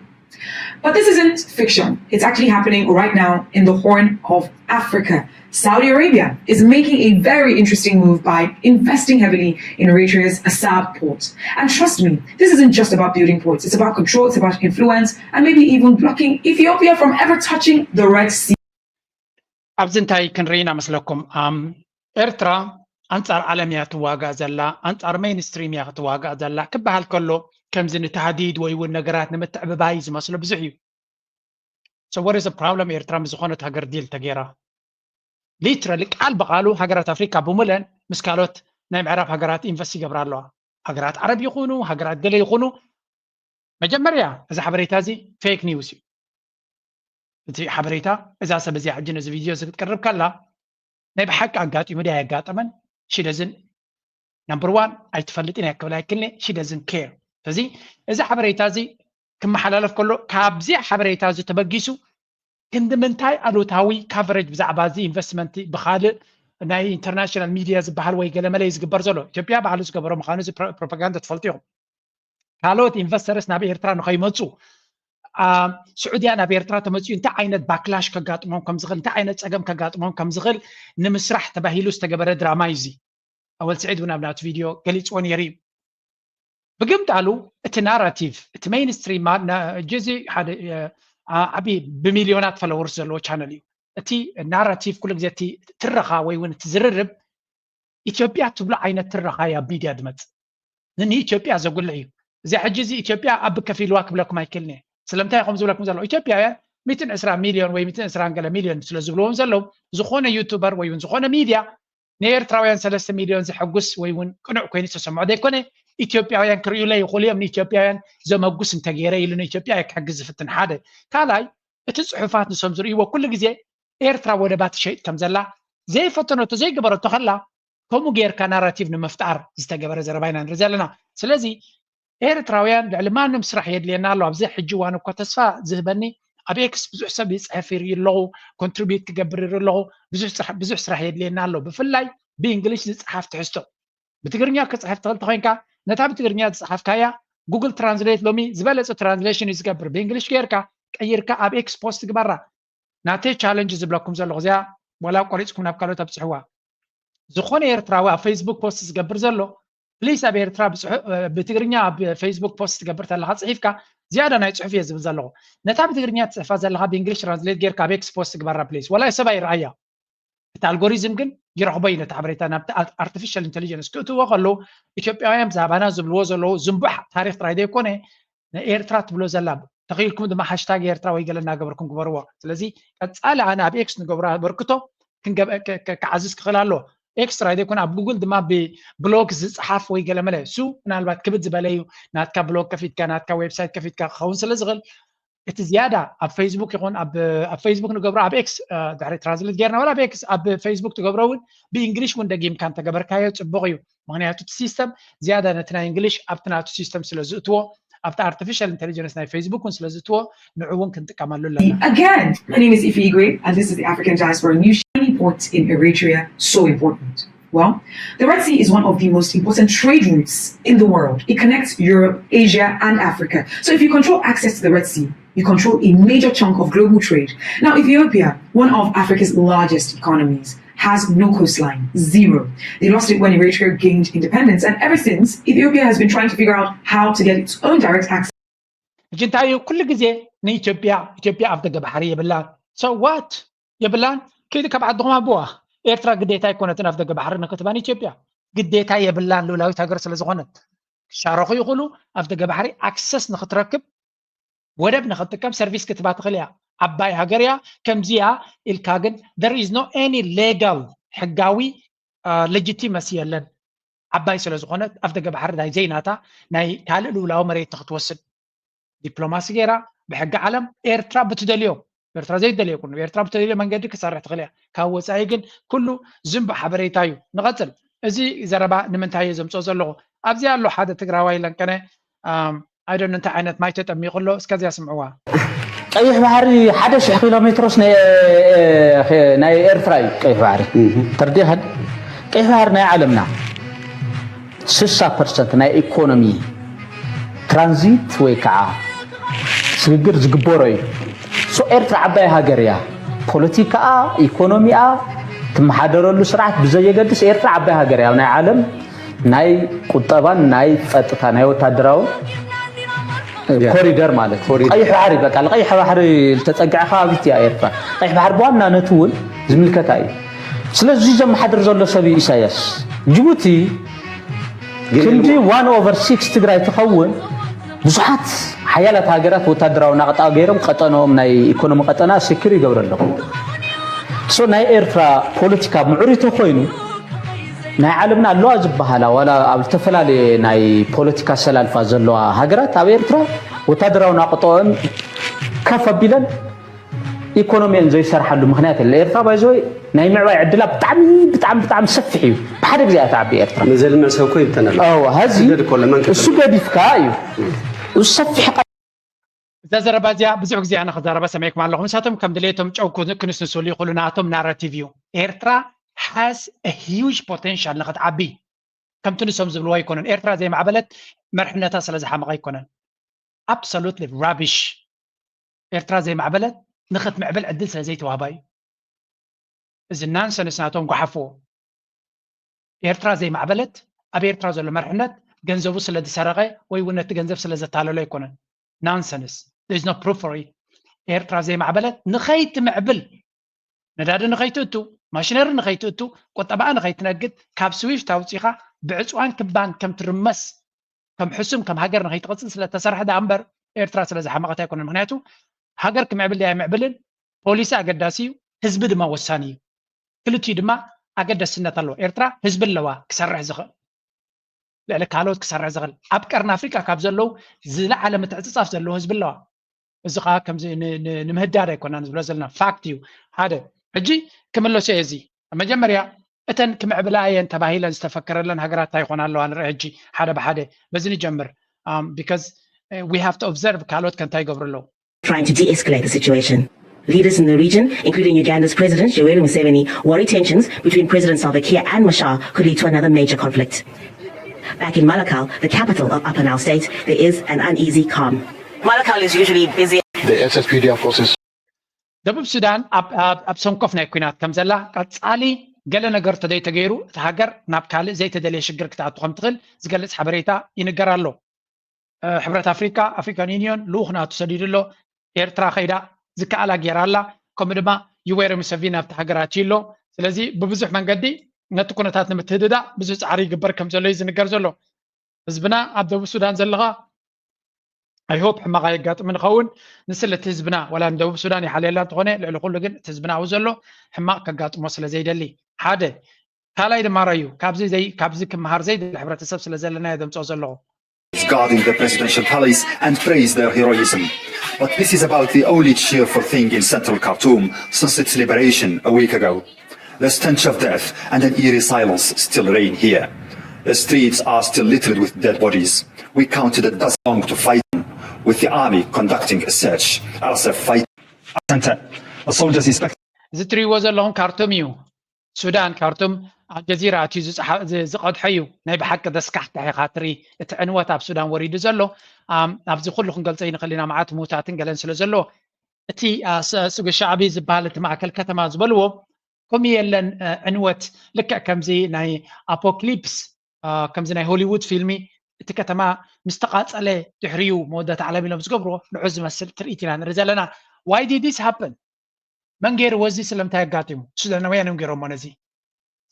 But this isn't fiction. It's actually happening right now in the Horn of Africa. Saudi Arabia is making a very interesting move by investing heavily in Eritrea's Assab port. And trust me, this isn't just about building ports. It's about control, it's about influence, and maybe even blocking Ethiopia from ever touching the Red Sea. ኣብዚ እንታይ ክንርኢና መስለኩም ኤርትራ ኣንጻር ዓለም እያ ትዋጋእ ዘላ ኣንጻር ሜይንስትሪም እያ ክትዋጋእ ዘላ ክበሃል ከሎ ከምዚ ንተሃዲድ ወይ እውን ነገራት ንምትዕብባይ ዝመስሎ ብዙሕ እዩ so what is the problem ኤርትራ ምዝኾነት ሃገር ዲል ተገይራ ሊትራሊ ቃል በቃሉ ሃገራት ኣፍሪካ ብምለን ምስ ካልኦት ናይ ምዕራብ ሃገራት ኢንቨስት ይገብራ ኣለዋ ሃገራት ዓረብ ይኹኑ ሃገራት ገለ ይኹኑ መጀመርያ እዚ ሓበሬታ እዚ ፌክ ኒውስ እዩ እቲ ሓበሬታ እዛ ሰብ እዚኣ ሕጂ ነዚ ቪድዮ ክትቀርብ ከላ ናይ ብሓቂ ኣጋጢሙ ድያ የጋጠመን ሺ ደዝን ነምበር 1 ኣይትፈልጥን እያ ክብል ኣይክልኒ ሺ ደዝን ኬር ስለዚ እዚ ሓበሬታ እዚ ክመሓላለፍ ከሎ ካብዚ ሓበሬታ እዚ ተበጊሱ ክንዲ ምንታይ ኣሉታዊ ካቨሬጅ ብዛዕባ እዚ ኢንቨስትመንት ብካልእ ናይ ኢንተርናሽናል ሚድያ ዝበሃል ወይ ገለ መለይ ዝግበር ዘሎ ኢትዮጵያ ባዕሉ ዝገበሮ ምዃኑ እዚ ፕሮፓጋንዳ ትፈልጡ ኢኹም ካልኦት ኢንቨስተርስ ናብ ኤርትራ ንኸይመፁ سعودية أنا بيرترا تمسيون تا عينت باكلاش كقاطمهم كم زغل تا عينت سجم كقاطمهم كم زغل نمسرح تبهيلوس تجبر درامايزي أول سعيد ونبنات فيديو قلت وان يريب بقمت علو الناراتيف المين ستريم ما جزء هذا عبي بمليونات فلورز لو channel تي الناراتيف كل جزتي ترخا وين تزرب إثيوبيا تبلع عينت ترخا يا بيدي أدمت لأن إثيوبيا زقول لي زي حجزي إثيوبيا أب كفيل واكب لكم هيكلني سلمتها يقوم زولك مزلو إثيوبيا 210 مليون و 210 مليون سلزبلون زلو زخونه يوتيوبر ويون زخونه ميديا نير تراويان 3 مليون زحقس ويون كنوع كوين تسمعوا ده كونه إثيوبياويان كريو لي يقولوا من إثيوبياويان زمقوس انتغيره يلون إثيوبيا يحجز فتن حدا كالاي التصحفات نسمزري وكل جزء إيرترا ودبات شيء كم زلا زي فتنه زي جبرت خلا كم غير كناراتيف نمفتعر استجبر زرباينا نرزلنا سلازي ኤርትራውያን ልዕሊ ማንም ስራሕ የድልየና ኣሎ ኣብዚ ሕጂ ዋን እኳ ተስፋ ዝህበኒ ኣብ ኤክስ ብዙሕ ሰብ ይፅሕፍ ይርኢ ኣለኹ ኮንትሪቢዩት ክገብር ይርኢ ኣለኹ ብዙሕ ስራሕ የድልየና ኣሎ ብፍላይ ብእንግሊሽ ዝፅሓፍ ትሕዝቶ ብትግርኛ ክፅሕፍ ትኽእል ተኮይንካ ነታ ብትግርኛ ዝፅሓፍካያ ጉግል ትራንስሌት ሎሚ ዝበለፀ ትራንስሌሽን እዩ ዝገብር ብእንግሊሽ ጌርካ ቀይርካ ኣብ ኤክስ ፖስት ግበራ ናተይ ቻለንጅ ዝብለኩም ዘለኹ እዚኣ ወላ ቆሪፅኩም ናብ ካልኦት ኣብፅሕዋ ዝኾነ ኤርትራዊ ኣብ ፌስቡክ ፖስት ዝገብር ዘሎ ፕሊስ ኣብ ኤርትራ ብትግርኛ ኣብ ፌስቡክ ፖስት ትገብር ተለካ ፅሒፍካ ዝያዳ ናይ ፅሑፍ እየ ዝብል ዘለኹ ነታ ብትግርኛ ትፅሕፋ ዘለካ ብእንግሊሽ ትራንስሌት ጌርካ ኣብ ኤክስ ፖስት ግበራ ፕሊስ ወላ ሰብ ኣይረኣያ እቲ ኣልጎሪዝም ግን ይረኽቦ እዩ ነቲ ሓበሬታ ናብቲ ኣርቲፊሻል ኢንቴሊጀንስ ክእትዎ ከለዉ ኢትዮጵያውያን ብዛዕባና ዝብልዎ ዘለዉ ዝንቡሕ ታሪክ ጥራይ ዘይኮነ ንኤርትራ ትብሎ ዘላ ተኺልኩም ድማ ሃሽታግ ኤርትራ ወይ ገለ እናገበርኩም ግበርዎ ስለዚ ቀፃሊ ኣነ ኣብ ኤክስ ንገብሮ በርክቶ ክዓዝዝ ክኽእል ኣሎ ኤክስ ጥራይ ዘይኮነ ኣብ ጉግል ድማ ብብሎግ ዝፅሓፍ ወይ ገለ መለ እሱ ምናልባት ክብድ ዝበለ እዩ ናትካ ብሎግ ከፊትካ ናትካ ዌብሳይት ከፊትካ ክኸውን ስለ ዝኽእል እቲ ዝያዳ ኣብ ፌስቡክ ይኹን ኣብ ፌስቡክ ንገብሮ ኣብ ኤክስ ድሕሪ ትራንስሌት ጌርና ወላ ኣብ ኤክስ ኣብ ፌስቡክ ትገብሮ እውን ብእንግሊሽ እውን ደጊምካ እንተገበርካዮ ፅቡቕ እዩ ምክንያቱ እቲ ሲስተም ዝያዳ ነቲ ናይ እንግሊሽ ኣብቲ ናቱ ሲስተም ስለ ዝእትዎ ኣብቲ artificial intelligence ናይ ፌስቡክ እውን ስለ ዝእትዎ ንዑ እውን ክንጥቀመሉ ኣለና Again, my name is Ife Igwe, and this is the African Diaspora News. Shiny port in Eritrea, so important. Well, the Red Sea is one of the most important trade routes in the world. It connects Europe, Asia, and Africa. So if you control access to the Red Sea, you control a major chunk of global trade. Now, Ethiopia, one of Africa's largest economies, has no coastline, zero. They lost it when Eritrea gained independence, and ever since, Ethiopia has been trying to figure out how to get its own direct access. جنتايو كل جزء نيتوبيا أف دقة بحرية يبلان so what يبلان كيد كبعدهم أبوه إيرترا قديتها يكون أف دقة بحرية نكتبان إثيوبيا قديتها يبلان لولا يتاجر سلزغنت شارخو يقولوا أف دقة بحرية أكسس نختركب ودب نختكم سيرفيس كتبات غليا عباي هاجريا كم زيا الكاجن there is no any legal حقاوي legitimacy لن عباي سلزغنت أف دقة بحرية ناي زيناتا ناي كال لولا ومريت تختوسد ዲፕሎማሲ ጌራ ብሕጊ ዓለም ኤርትራ ብትደልዮ ኤርትራ ዘይደልዮ ኩሉ ኤርትራ ብትደልዮ መንገዲ ክሰርሕ ትኽእል እያ ካብ ወፃኢ ግን ኩሉ ዝንብ ሓበሬታ እዩ ንቐፅል እዚ ዘረባ ንምንታይ እየ ዘምፅኦ ዘለኹ ኣብዚ ኣሎ ሓደ ትግራዋይ ለንቀነ ኣይዶን እንታይ ዓይነት ማይ ተጠሚቑሎ እስከዚያ ስምዕዋ ቀይሕ ባሕሪ 1000 ኪሎ ሜትሮስ ናይ ኤርትራ እዩ ቀይሕ ባሕሪ ተርዲኸን ቀይሕ ባሕሪ ናይ ዓለምና 60% ናይ ኢኮኖሚ ትራንዚት ወይ ከዓ ስግግር ዝግበሮ እዩ ሶ ኤርትራ ዓባይ ሃገር እያ ፖለቲካኣ ኢኮኖሚኣ ትመሓደረሉ ስርዓት ብዘየገድስ ኤርትራ ዓባይ ሃገር እያ ናይ ዓለም ናይ ቁጠባን ናይ ፀጥታ ናይ ወታደራዊ ኮሪደር ማለት ቀይሕ ባሕሪ በቃ ቀይሕ ባሕሪ ዝተፀግዐ ከባቢት እያ ኤርትራ ቀይሕ ባሕሪ ብዋናነቱ እውን ዝምልከታ እዩ ስለዚ ዘመሓድር ዘሎ ሰብ ኢሳያስ ጅቡቲ ክንዲ 1/6 ትግራይ ትኸውን ብዙሓት ሓያላት ሃገራት ወታደራዊ ናቕጣ ገይሮም ቀጠኖም ናይ ኢኮኖሚ ቀጠና ስክር ይገብሩ ኣለኹ ሶ ናይ ኤርትራ ፖለቲካ ምዕሪቶ ኮይኑ ናይ ዓለምና ኣለዋ ዝበሃላ ዋላ ኣብ ዝተፈላለየ ናይ ፖለቲካ ሰላልፋ ዘለዋ ሃገራት ኣብ ኤርትራ ወታደራዊ ናቕጦኦም ከፍ ኣቢለን ኢኮኖሚን ዘይሰርሓሉ ምክንያት የለ ኤርትራ ባይዘወይ ናይ ምዕባይ ዕድላ ብጣዕሚ ሰፊሕ እዩ ብሓደ ግዜ ኣትዓቢ ኤርትራ ንዘለና ሰብ ኮ ይብተናል ሃዚ እሱ ገዲፍካ እዩ ሰፊሕ እዛ ዘረባ እዚኣ ብዙሕ ግዜ ኣነ ክዛረባ ሰማይኩም ኣለኹ ንሳቶም ከም ድሌቶም ጨው ክንስንስሉ ይኽእሉ ንኣቶም ናራቲቭ እዩ ኤርትራ has a huge potential ንኽትዓቢ ከምቲ ንሶም ዝብልዎ ኣይኮነን ኤርትራ ዘይማዕበለት መርሕነታ ስለ ዝሓመቐ ኣይኮነን absolutely rubbish ኤርትራ ዘይማዕበለት ንኽትምዕብል ዕድል ስለ ዘይተዋህባ እዩ እዚ ናንሰንስ ናቶም ጓሓፍዎ ኤርትራ ዘይማዕበለት ኣብ ኤርትራ ዘሎ መርሕነት ገንዘቡ ስለ ዝሰረቐ ወይ እውን ነቲ ገንዘብ ስለ ዘታለሎ ኣይኮነን ናንሰንስ there is no proof for it ኤርትራ ዘይማዕበለት ንኸይትምዕብል ነዳዲ ንኸይትእቱ ማሽነሪ ንኸይትእቱ ቁጠባኣ ንኸይትነግድ ካብ ስዊፍት ኣውፂኻ ብዕፅዋን ክባን ከም ትርመስ ከም ሕሱም ከም ሃገር ንኸይትቕፅል ስለተሰርሐ ዳ እምበር ኤርትራ ስለ ዝሓመቐት ኣይኮነን ምክንያቱ ሃገር ክምዕብል ያ ይምዕብልን ፖሊሲ ኣገዳሲ እዩ ህዝቢ ድማ ወሳኒ እዩ ክልቲኡ ድማ ኣገዳስነት ኣለዎ ኤርትራ ህዝቢ ኣለዋ ክሰርሕ ዝኽእል ልዕሊ ካልኦት ክሰርሕ ዝኽእል ኣብ ቀርኒ ኣፍሪቃ ካብ ዘለው ዝለዓለ ምትዕፅፃፍ ዘለዎ ህዝቢ ኣለዋ እዚ ከዓ ከምዚ ንምህዳድ ኣይኮናን ዝብሎ ዘለና ፋክት እዩ ሓደ ሕጂ ክምለሶ እየ እዚ መጀመርያ እተን ክምዕብላ እየን ተባሂለን ዝተፈከረለን ሃገራት እንታይ ይኾና ኣለዋ ንርኢ ሕጂ ሓደ ብሓደ በዚ ንጀምር because we have to observe ካልኦት ከንታይ ይገብርሎ trying to de-escalate the situation. Leaders in the region, including Uganda's President Yoweri Museveni, worry tensions between President Salva Kiir and Machar could lead to another major conflict. Back in Malakal, the capital of Upper Nile State, there is an uneasy calm. Malakal is usually busy. The SSPDF forces. ደቡብ ሱዳን ኣብ ሰንኮፍ ናይ ኩናት ከም ዘላ ቀጻሊ ገለ ነገር ተገይሩ እቲ ሃገር ናብ ካልእ ዘይተደለየ ሽግር ክትኣቱ ከም ትኽእል ዝገልጽ ሓበሬታ ይንገር ኣሎ ሕብረት ኣፍሪካ ኣፍሪካን ዩኒዮን ልኡኽናቱ ሰዲድሎ ኤርትራ ኸይዳ ዝከኣላ ጌራላ ከምኡ ድማ ዩዌሪ ሙሴቪኒ ኣብቲ ሃገር ኣትዩሎ ስለዚ ብብዙሕ መንገዲ ነቲ ኩነታት ንምትህድዳእ ብዙሕ ፃዕሪ ይግበር ከም ዘሎ እዩ ዝንገር ዘሎ ህዝብና ኣብ ደቡብ ሱዳን ዘለኻ I hope حماقة يقاط من خون نسلة تزبنا ولا ندوب سوداني حاليا لا تغني لعلو كل جن تزبنا وزلو حماق كقاط موصل زي دلي حاده كلا إذا ما رأيو كابزي كم هار زي الحبرة السبس لزلنا يدم توصلوا guarding the presidential palace and praise their heroism. But this is about the only cheerful thing in central Khartoum since its liberation a week ago. The stench of death and an eerie silence still reign here. The streets are still littered with dead bodies. We counted a dozen long to fight with the army conducting a search. As a fight center, the soldiers inspect. The tree was along Khartoum. Sudan, Khartoum, الجزيرة زقد حيو نايب حق دسكح تاعي خاطري تعنوات اب سودان وريد زلو ابزي كل خنقلصين خلينا معات موتاتن قالن سلازلو تي سوق الشعبي زبالت مع كل كتما زبلو كم يلن عنوات لك كمزي ناي ابوكليبس كمزي ناي هوليوود فيلمي تكتما مستقاص عليه تحريو مودة عالمي لهم زقبرو نعز مسل تريتنا نرزلنا why did this happen من غير وزي سلمتا يقاتمو سودانويان غيرو منزي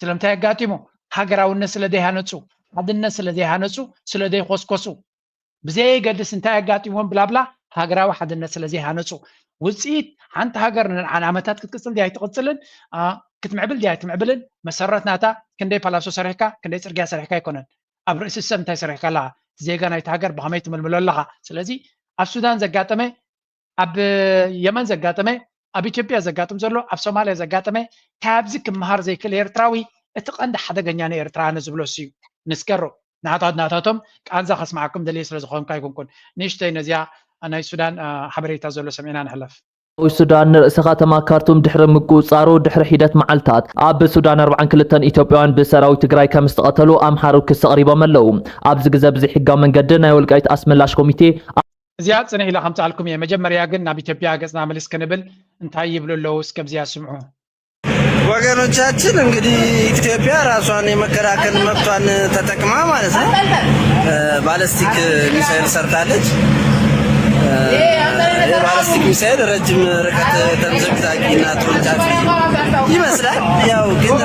سلمتا يقاتمو هاغراونا سلدي هانصو عدنا سلدي هانصو سلدي خوسكوسو بزي قدس انتا يقاتمو بلا بلا هاغراو حدنا سلدي هانصو وصيت انت هاغر عن عمتات كتقصل دي تقصلن كتمعبل دي تمعبلن مسرتناتا كندي فلاسو سريكا كندي صرغا سريكا يكونن اب رئيس السمتا سريكا لا زيغا نايت هاغر بهميت ململلها سلازي اب سودان زغاطمه اب يمن زغاطمه اب ኢትዮጵያ ዘጋጥም ዘሎ ኣብ ሶማሊያ ዘጋጥመ ካብዚ ክመሃር ዘይክል ኤርትራዊ እቲ ቀንዲ ሓደገኛ ነው ኤርትራ ንዝብሎ ሲዩ ንስከሮ ናታቶም ቃንዛ ከስማዓኩም ደልየ ስለ ዝኾንካ ይኩንኩን ንሽተይ ነዚያ ናይ ሱዳን ሓበሬታ ዘሎ ሰሚዕና ንሕለፍ ሱዳን ርእሰ ከተማ ካርቱም ድሕሪ ምቁፃሩ ድሕሪ ሂደት መዓልታት ኣብ ሱዳን 42 ኢትዮጵያውያን ብሰራዊት ትግራይ ከም ዝተቐተሉ ኣምሓሩ ክስ ቀሪቦም ኣለው ኣብዚ ግዜ ብዘይሕጋዊ መንገዲ ናይ ወልቃይት ኣስመላሽ ኮሚቴ እዚያ ጽነ ኢላ ከም ጻልኩም የመጀመሪያ ግን ናብ ኢትዮጵያ ገጽና መልስ ከንብል እንታይ ይብሉለው እስከዚያ ስምዑ ወገኖቻችን እንግዲህ ኢትዮጵያ ራሷን የመከላከል መብቷን ተጠቅማ ማለት ነው ባላስቲክ ሚሳኤል ሰርታለች ባላስቲክ ሚሳኤል ረጅም ርቀት ተምዘግዛጊና ተወንጫፊ ይመስላል ያው ግን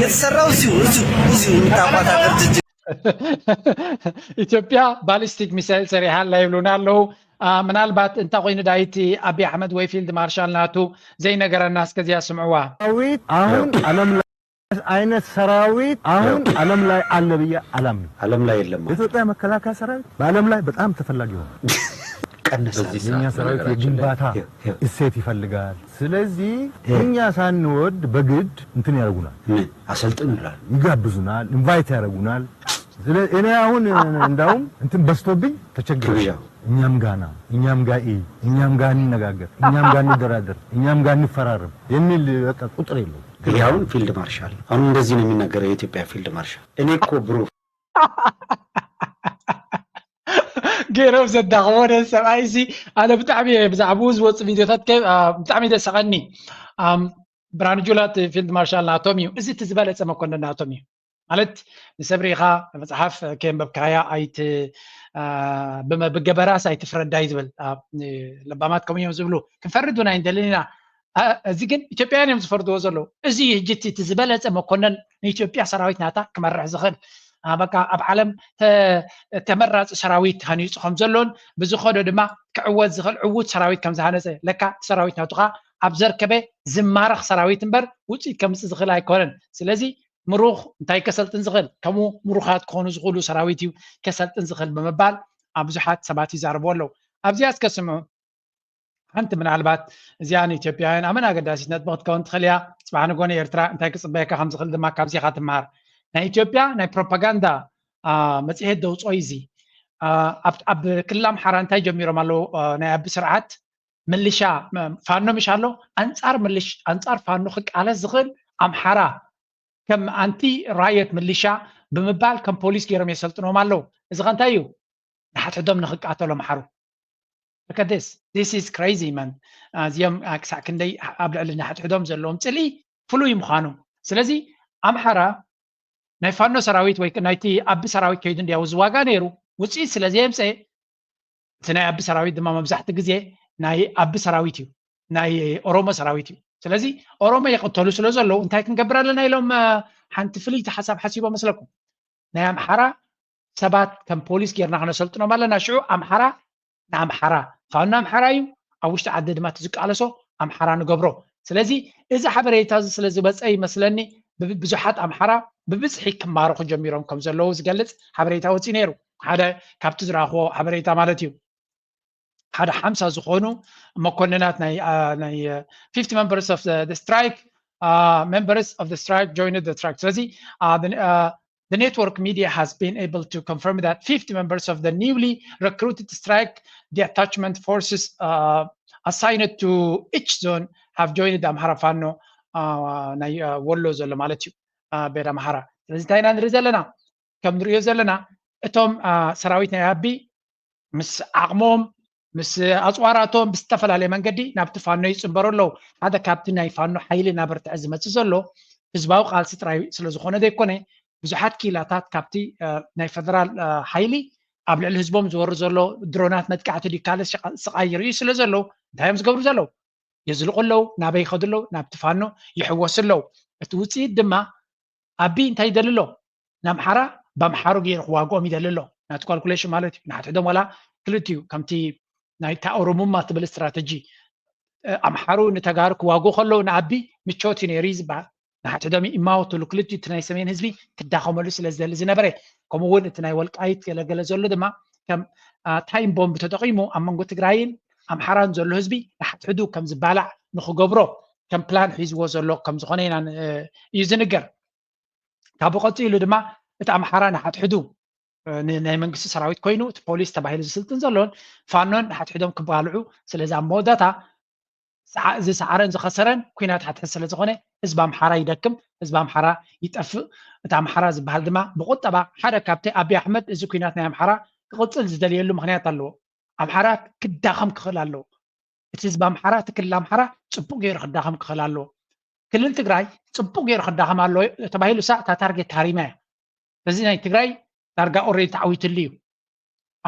የተሰራው እዚሁ የምታቋት ሀገር ጅጅ ኢትዮጵያ ባሊስቲክ ሚሳኤል ሰሪሃን ላይ ብሉናለው ምናልባት እንታ ኮይኑ ዳይቲ አቢ አህመድ ወይ ፊልድ ማርሻል ናቱ ዘይ ነገረና እስከዚያ ስምዑዋ አሁን ዓለም ላይ አይነት ሰራዊት አሁን ዓለም ላይ አለ ብዬ ዓለም ላይ የለም ኢትዮጵያ መከላከያ ሰራዊት በዓለም ላይ በጣም ተፈላጊ ሆነ ቀነሰኛ ሰራዊት የግንባታ እሴት ይፈልጋል ስለዚህ እኛ ሳንወድ በግድ እንትን ያረጉናል አሰልጥኑናል ይጋብዙናል ኢንቫይት ያረጉናል እኔ አሁን እንዳውም እንትን በስቶብኝ ተቸግረሻ እኛም ጋር እንነጋገር እኛም ጋር እንደራደር እኛም ጋር እንፈራረም የሚል በቃ ቁጥር የለው ያው ፊልድ ማርሻል አሁን እንደዚህ ነው የሚናገረው የኢትዮጵያ ፊልድ ማርሻል እኔ እኮ ብሩ ገረብ ዘዳኸወደ ሰባይሲ አለ ብጣዕሚ ብዛዕቡዝ ወጽ ቪዲዮታት ብጣዕሚ ደሰቀኒ ብራን ጁላት ፊልድ ማርሻል ናቶሚ እዚ ትዝበለጸ መኮንን ናቶሚ ማለት ንሰብሪኻ መጽሐፍ ከንበብካያ አይት በገበራስ አይትፍረዳይ ዝብል ለባማት ከመዮም ዝብሉ ክንፈርዱና እንደለና እዚ ግን ኢትዮጵያውያን እዮም ዝፈርድዎ ዘለው እዚ ህጅቲ ትዝበለጸ መኮንን ንኢትዮጵያ ሰራዊት ናታ ክመርሕ ዝኽእል በቃ ኣብ ዓለም ተመራፂ ሰራዊት ሃኒፁ ከም ዘሎን ብዝኸዶ ድማ ክዕወት ዝኽእል ዕዉት ሰራዊት ከም ዝሃነፀ ለካ ሰራዊት ናቱኻ ኣብ ዘርከበ ዝማረኽ ሰራዊት እምበር ውፅኢት ከምፅእ ዝኽእል ኣይኮነን ስለዚ ምሩኽ እንታይ ከሰልጥን ዝኽእል ከምኡ ምሩኻት ክኾኑ ዝኽእሉ ሰራዊት እዩ ከሰልጥን ዝኽእል ብምባል ኣብ ብዙሓት ሰባት ይዛረቡ ኣለው ኣብዚያ እስከስምዑ ሓንቲ ምናልባት እዚኣ ንኢትዮጵያውያን ኣመን ኣገዳሲት ነጥቢ ክትከውን ትኽእል እያ ፅባሕ ንጎኒ ኤርትራ እንታይ ክፅበየካ ከም ዝኽእል ድማ ካብዚኻ ትመሃር ናይ ኢትዮጵያ ናይ ፕሮፓጋንዳ መጽሔት ደውፆ እዚ ኣብ ክልል ኣምሓራ እንታይ ጀሚሮም ኣለዉ ናይ ኣቢ ስርዓት ምልሻ ፋኖ ምሽ ኣሎ ኣንጻር ፋኖ ክቃለስ ዝኽእል ኣምሓራ ከም ኣንቲ ራየት ምልሻ ብምባል ከም ፖሊስ ገይሮም የሰልጥኖም ኣለዉ እዚ ኸ እንታይ እዩ ንሓትሕዶም ንኽቃተሉ ኣምሓሩ Look at this. This is crazy, man. እዚኦም ክሳዕ ክንደይ ኣብ ልዕሊ ንሓትሕዶም ዘለዎም ፅልኢ ፍሉይ ምዃኑ ስለዚ ኣምሓራ ናይ ፋኖ ሰራዊት ወይ ናይቲ ኣቢ ሰራዊት ከይዱ እንዲያው ዝዋጋ ነይሩ ውፅኢት ስለዘየምፀ እቲ ናይ ኣቢ ሰራዊት ድማ መብዛሕትኡ ግዜ ናይ ኣቢ ሰራዊት እዩ ናይ ኦሮሞ ሰራዊት እዩ ስለዚ ኦሮሞ ይቅተሉ ስለ ዘለዉ እንታይ ክንገብር ኣለና ኢሎም ሓንቲ ፍልይቲ ሓሳብ ሓሲቦም መስለኩም ናይ ኣምሓራ ሰባት ከም ፖሊስ ጌርና ክነሰልጥኖም ኣለና ሽዑ ኣምሓራ ንኣምሓራ ፋኖ ኣምሓራ እዩ ኣብ ውሽጢ ዓዲ ድማ ትዝቃለሶ ኣምሓራ ንገብሮ ስለዚ እዚ ሓበሬታ እዚ ስለ ዝበፀ ይመስለኒ ብዙሓት ኣምሓራ ብብዝሒ ክማርኹ ጀሚሮም ከም ዘለዉ ዝገልፅ ሓበሬታ ወፂ ነይሩ ሓደ ካብቲ ዝረኽቦ ሓበሬታ ማለት እዩ ሓደ 50 ዝኾኑ መኮንናት ናይ 50 members of the strike members of the strike joined the strike ስለዚ the network media has been able to confirm that 50 members of the newly recruited strike detachment forces assigned to each zone have joined the Amhara Fano ናይ ወሎ ዘሎ ማለት እዩ ቤት ኣምሓራ ስለዚ እንታይ ኢና ንርኢ ዘለና ከም ንሪኦ ዘለና እቶም ሰራዊት ናይ ኣቢ ምስ ዓቕሞም ምስ ኣፅዋራቶም ብዝተፈላለየ መንገዲ ናብቲ ፋኖ ይፅምበሩ ኣለዉ ሓደ ካብቲ ናይ ፋኖ ሓይሊ እናበርትዐ ዝመፅእ ዘሎ ህዝባዊ ቃልሲ ጥራይ ስለ ዝኾነ ዘይኮነ ብዙሓት ኪላታት ካብቲ ናይ ፌደራል ሓይሊ ኣብ ልዕሊ ህዝቦም ዝወሩ ዘሎ ድሮናት መጥቃዕቲ ዲካለስ ስቃይ ይርእዩ ስለ ዘለዉ እንታይ እዮም ዝገብሩ ዘለዉ የዝልቁ ኣለዉ ናበይ ይኸዱ ኣለዉ ናብቲ ፋኖ ይሕወሱ ኣለዉ እቲ ውፅኢት ድማ ኣቢ እንታይ ይደሊ ኣሎ ንኣምሓራ ብኣምሓሩ ገይሩ ክዋግኦም ይደሊ ኣሎ ናቲ ካልኩሌሽን ማለት እዩ ንሓትሕዶም ዋላ ክልቲኡ ከምቲ ናይ ኦሮሞማ ትብል ስትራተጂ ኣምሓሩ ንተጋሩ ክዋግኡ ከለዉ ንኣቢ ምቾት እዩ ነይሩ ዝበሃል ንሓትሕዶም ይማወትሉ ክልቲኡ እቲ ናይ ሰሜን ህዝቢ ክዳኸመሉ ስለ ዝደሊ ዝነበረ ከምኡ እውን እቲ ናይ ወልቃይት ገለገለ ዘሎ ድማ ከም ታይም ቦምብ ተጠቂሙ ኣብ መንጎ ትግራይን ኣምሓራን ዘሎ ህዝቢ ንሓትሕዱ ከም ዝባላዕ ንክገብሮ ከም ፕላን ሒዝዎ ዘሎ ከም ዝኾነ ኢና እዩ ዝንገር ካብኡ ቀፂሉ ድማ እቲ ኣምሓራ ንሓትሕዱ ናይ መንግስቲ ሰራዊት ኮይኑ እቲ ፖሊስ ተባሂሉ ዝስልጥን ዘሎን ፋኖን ንሓትሕዶም ክባልዑ ስለዚ ኣብ መወዳታ ዝሰዓረን ዝኸሰረን ኩናት ሓትሕድ ስለ ዝኾነ ህዝቢ ኣምሓራ ይደክም ህዝቢ ኣምሓራ ይጠፍእ እቲ ኣምሓራ ዝበሃል ድማ ብቁጠባ ሓደ ካብቲ ኣብዪ ኣሕመድ እዚ ኩናት ናይ ኣምሓራ ክቕፅል ዝደልየሉ ምክንያት ኣለዎ ኣምሓራ ክዳኸም ክኽእል ኣለዎ እቲ ህዝቢ ኣምሓራ እቲ ክልል ኣምሓራ ፅቡቅ ገይሩ ክዳኸም ክኽእል ኣለዎ ክልል ትግራይ ፅቡቅ ገይሩ ክዳኸም ኣለዎ ተባሂሉ ሳዕ እታ ታርጌት ታሪማ እያ ስለዚ ናይ ትግራይ ዳርጋ ኦልሬዲ ተዓዊትሉ እዩ